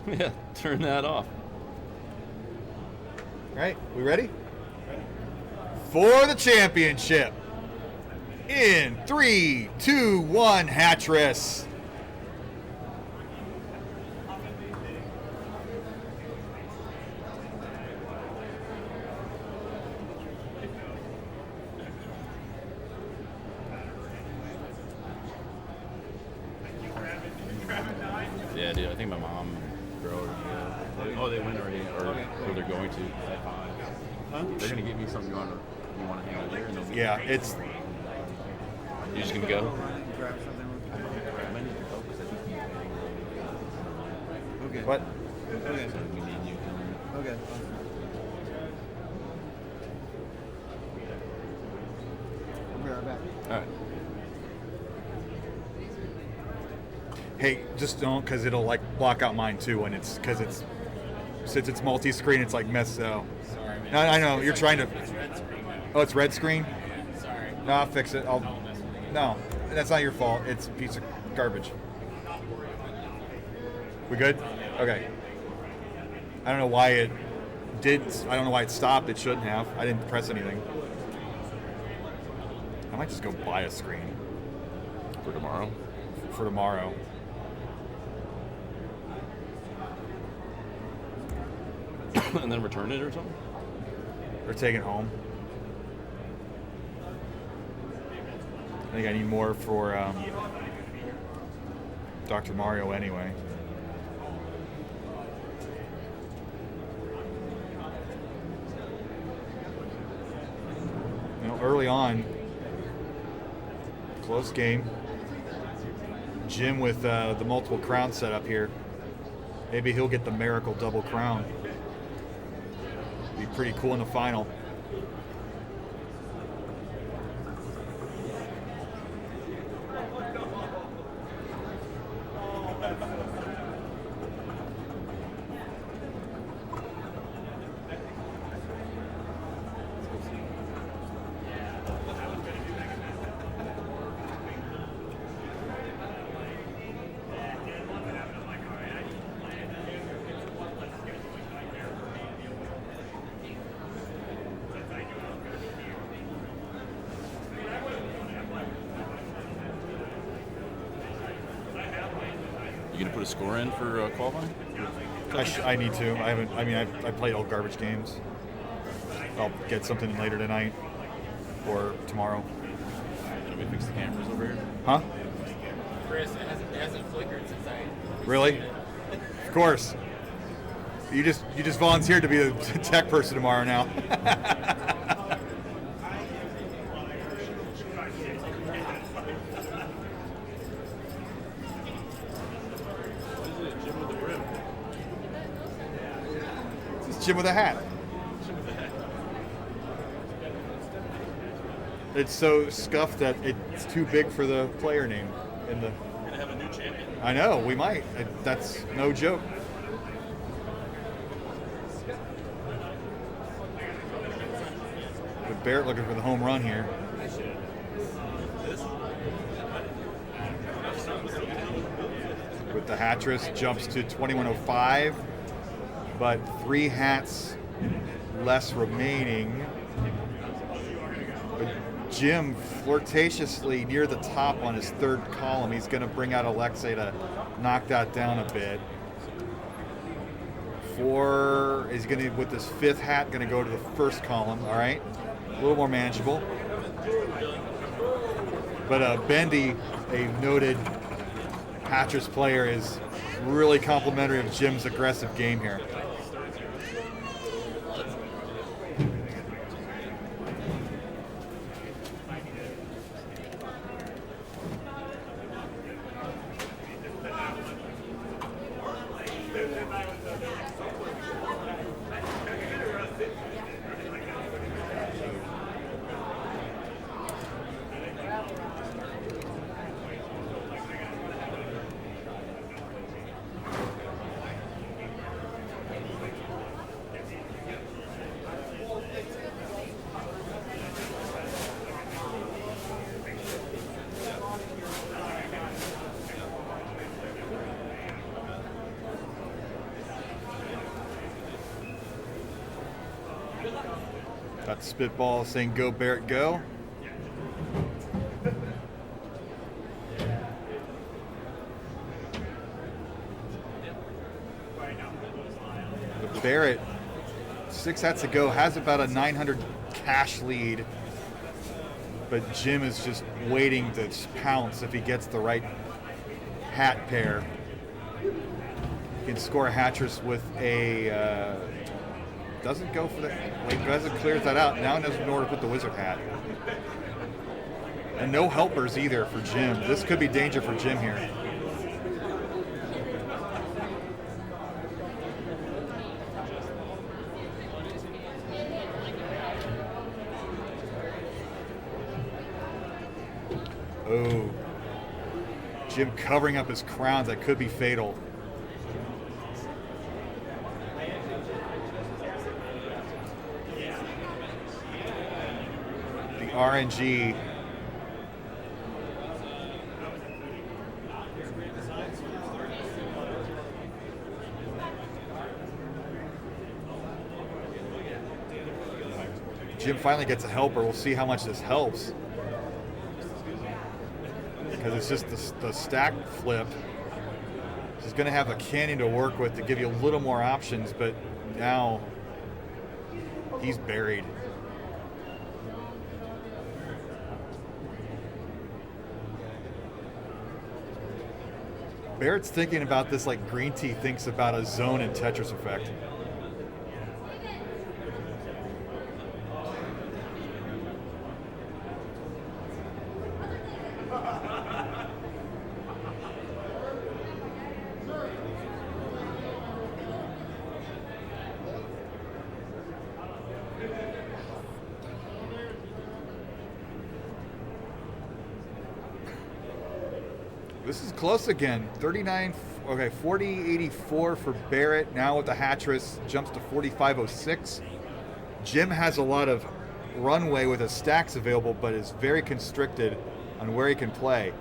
Yeah, turn that off. All right, we ready? For the championship. In 3, 2, 1, Hatris. Yeah, dude. I think my mom and bro are oh, they went already, or they're going to at 5. Huh? They're gonna get me something you want to hang out here, and they'll Yeah, it's You just gonna go? Grab something. I might need your help because I think you Okay. what? Okay. so we need you. Okay. I'll be right back. All right. Hey, just don't, because it'll like block out mine too, and it's because it's since it's multi-screen, it's like mess. So Sorry, man. no, I know you're trying to. It's red screen. Oh, it's red screen. Yeah, sorry. No, I'll fix it. I'll. Don't mess with it. No, that's not your fault. It's a piece of garbage. We good? Okay. I don't know why it did. I don't know why it stopped. It shouldn't have. I didn't press anything. I might just go buy a screen For tomorrow. for tomorrow. And then return it or something? Or take it home. I think I need more for Dr. Mario anyway. You know, early on, close game. Jim with the multiple crown setup here. Maybe he'll get the miracle double crown. Be pretty cool in the final. gonna put a score in for qualifying? I need to. I haven't. I mean, I played all garbage games. I'll get something later tonight or tomorrow. Should we fix the cameras over here? Huh? Chris, it hasn't flickered since I. Really? Of course. You just volunteered to be the tech person tomorrow now. It's Jim with a hat. It's so scuffed that it's too big for the player name in the. We're gonna have a new champion. I know, we might. That's no joke. But Barrett looking for the home run here. With the Hatris, jumps to 2105, but 3 hats less remaining. But Jim flirtatiously near the top on his 3rd column. He's going to bring out Alexei to knock that down a bit. 4 is going to, with this 5th hat, going to go to the 1st column. All right, a little more manageable. But Bendy, a noted Hatris player, is really complimentary of Jim's aggressive game here. Got spitball saying go Barrett go. But Barrett, 6 hats to go, has about a 900 cash lead. But Jim is just waiting to pounce if he gets the right hat pair. He can score a Hatris with a doesn't go for the wait, doesn't clears that out. Now he doesn't know where to put the wizard hat. And no helpers either for Jim. This could be danger for Jim here. Oh. Jim covering up his crowns. That could be fatal. RNG. Jim finally gets a helper. We'll see how much this helps. Because it's just the stack flip. He's going to have a canyon to work with to give you a little more options, but now he's buried. Barrett's thinking about this like Green Tea thinks about a zone in Tetris Effect. This is close again. 39, okay, 40.84 for Barrett. Now with the Hatris, jumps to 45.06. Jim has a lot of runway with his stacks available, but is very constricted on where he can play.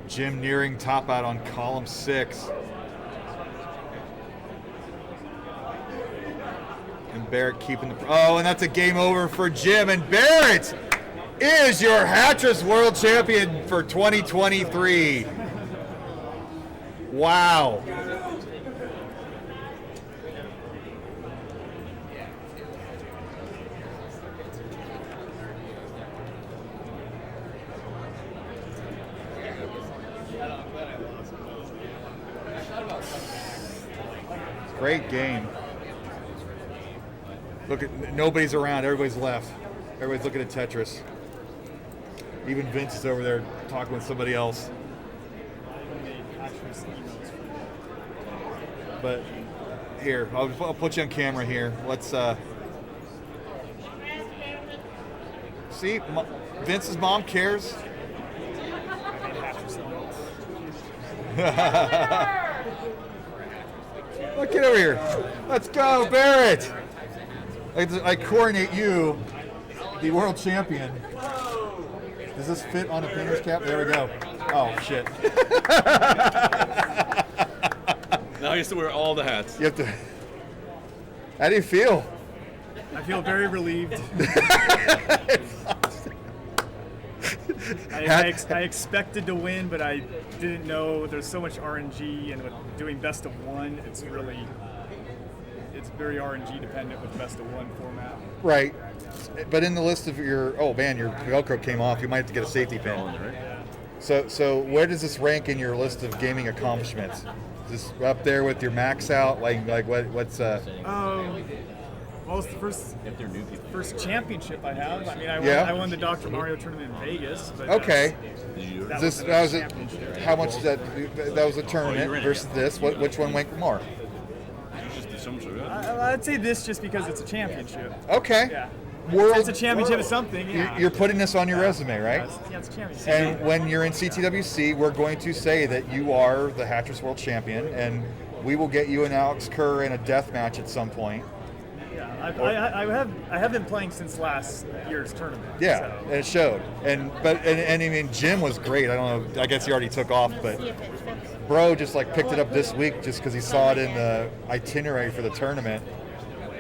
Jim nearing top out on column 6. And Barrett keeping the... Oh, and that's a game over for Jim. And Barrett is your Hatris World Champion for 2023. Wow. Great game. Look at, nobody's around. Everybody's left. Everybody's looking at Tetris. Even Vince is over there talking with somebody else. But here, I'll put you on camera here. Let's see. Vince's mom cares. Look, get over here. Let's go, Barrett. I coordinate you, the world champion. Does this fit on a painter's cap? There we go. Oh, shit. Now you have to wear all the hats. You have to. How do you feel? I feel very relieved. I expected to win, but I didn't know there's so much RNG, and with doing best of one, it's very RNG dependent with best of one format. Right. But in the list of your, oh man, your Velcro came off. You might have to get a safety pin. So where does this rank in your list of gaming accomplishments? Is this up there with your max out? Like what's Well, it's the first championship I have. I mean, I won the Dr. Mario tournament in Vegas. But okay. That was it. How much is that? That was a tournament versus this. Which one went more? I'd say this just because it's a championship. Okay. Yeah. It's a championship of something. Yeah. You're putting this on your resume, right? Yeah, it's a championship. And when you're in CTWC, we're going to say that you are the Hatris World Champion, and we will get you and Alex Kerr in a death match at some point. Yeah, I have been playing since last year's tournament. Yeah, so. and it showed. And I mean, Jim was great. I don't know. I guess he already took off, but Bro just like picked it up this week just because he saw it in the itinerary for the tournament,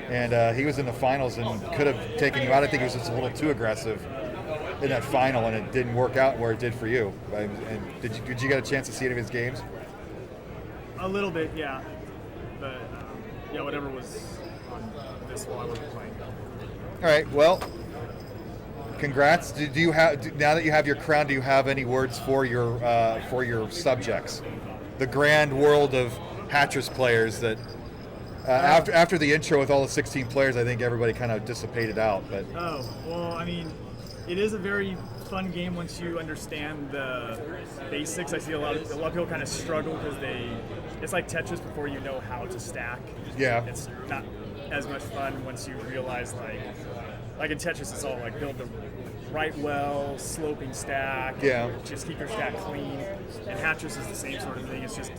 and he was in the finals and could have taken you out. I think he was just a little too aggressive in that final, and it didn't work out where it did for you. And did you get a chance to see any of his games? A little bit, yeah. But yeah, whatever was on this while I wasn't playing. All right. Well, congrats. Do you have, now that you have your crown, do you have any words for your subjects, the grand world of Hatris players that? After the intro with all the 16 players, I think everybody kind of dissipated out. But well, I mean, it is a very fun game once you understand the basics. I see a lot of people kind of struggle because it's like Tetris before you know how to stack. Yeah. It's not as much fun once you realize like in Tetris, it's all like build the right well, sloping stack. Yeah. Just keep your stack clean. And Hatris is the same sort of thing. It's just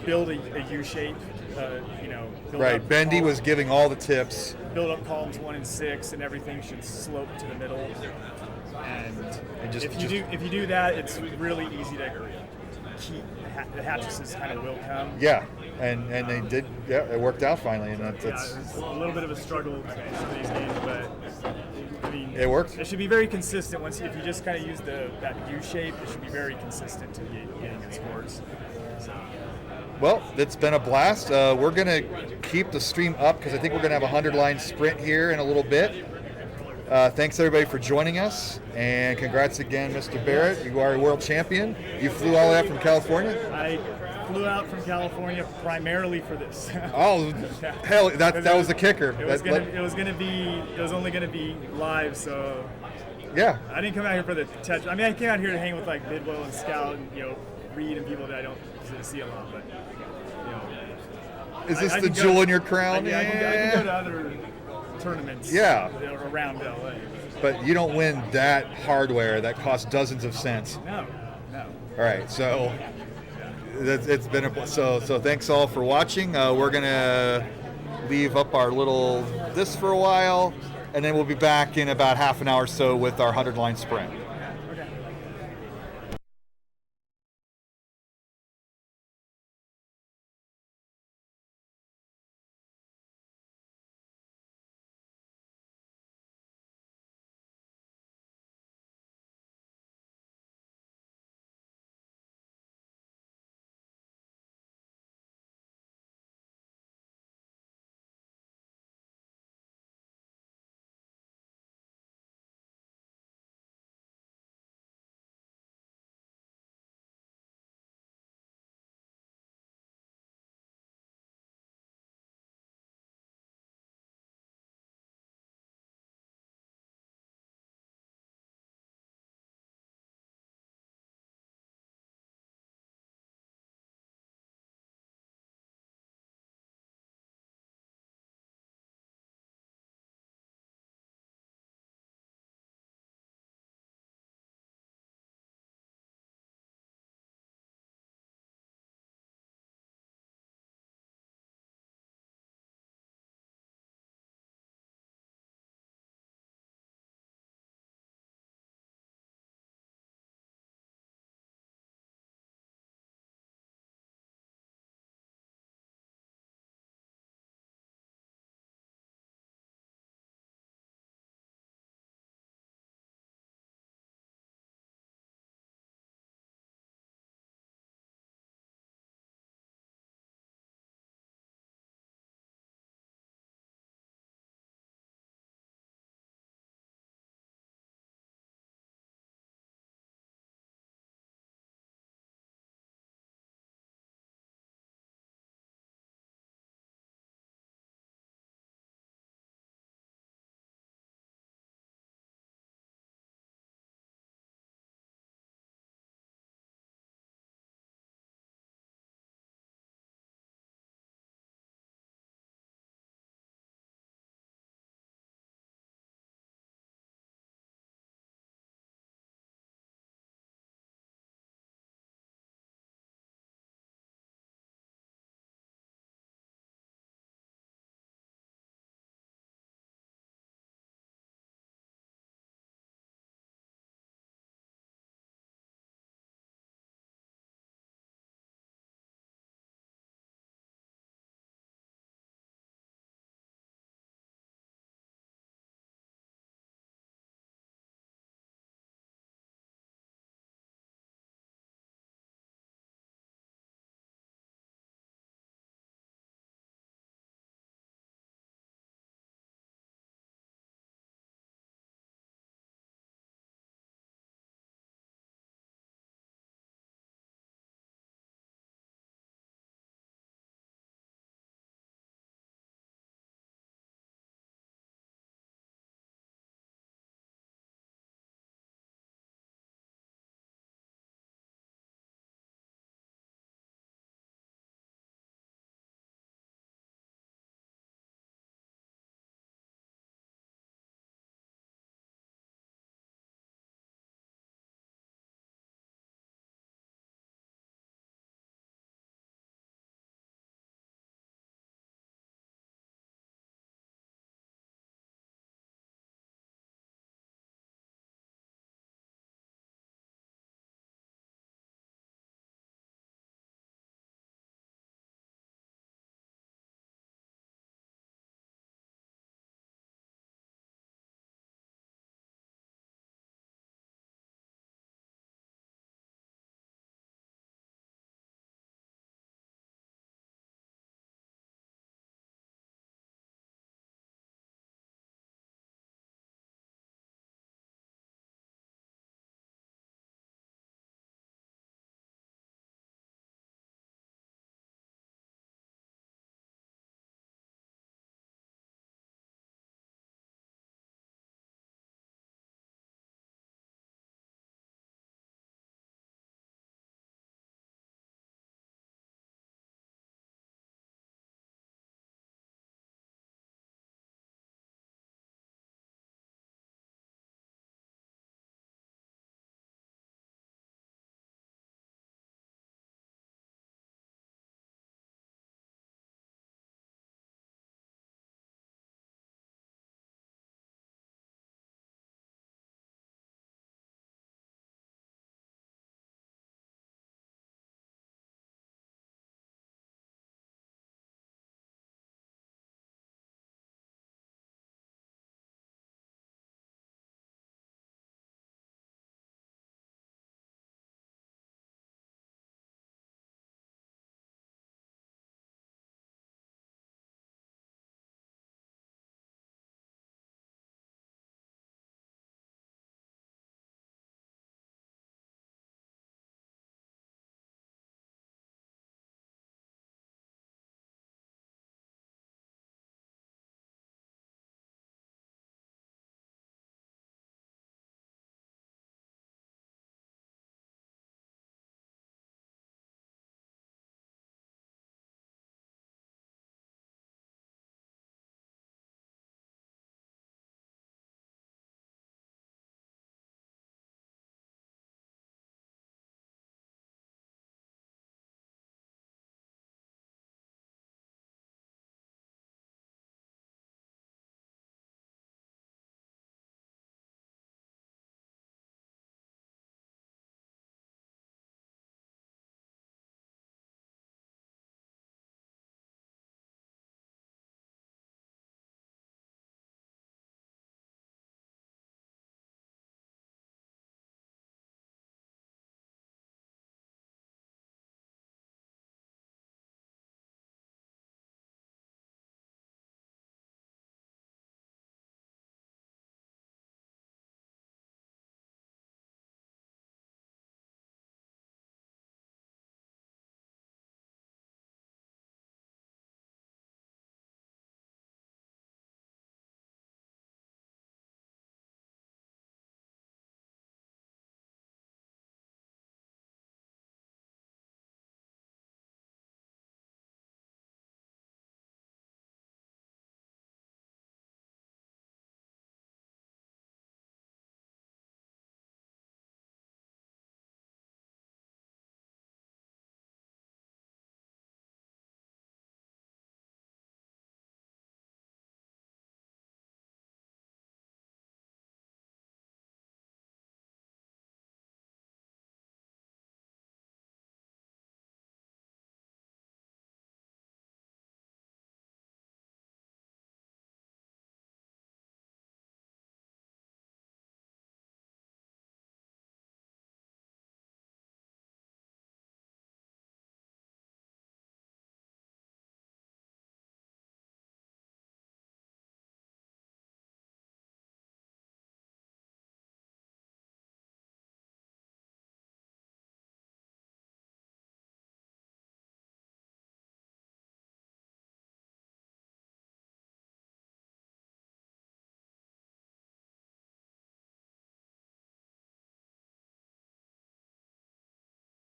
build a U shape. Right. Bendy was giving all the tips. Build up columns 1 and 6, and everything should slope to the middle. And if you do that, it's really easy to keep the Hatris kind of will come. Yeah, and they did. Yeah, it worked out finally, and that's it was a little bit of a struggle in some of these games, but I mean, it worked. It should be very consistent. If you just kind of use that U shape, it should be very consistent to getting good scores. So. Well, it's been a blast. We're going to keep the stream up because I think we're going to have a 100-line sprint here in a little bit. Thanks, everybody, for joining us. And congrats again, Mr. Barrett. You are a world champion. You flew all the way out from California? I flew out from California primarily for this. Oh, hell, that was the kicker. It was only going to be live, so... Yeah. I didn't come out here for the Tetris. I mean, I came out here to hang with like Bidwell and Scout and, Reed and people that I don't see a lot, but... Is this the jewel in your crown? I can go to other tournaments around LA. But you don't win that hardware that costs dozens of cents. No. All right, so it's been so thanks all for watching. We're gonna leave up our little this for a while, and then we'll be back in about half an hour or so with our 100-line sprint.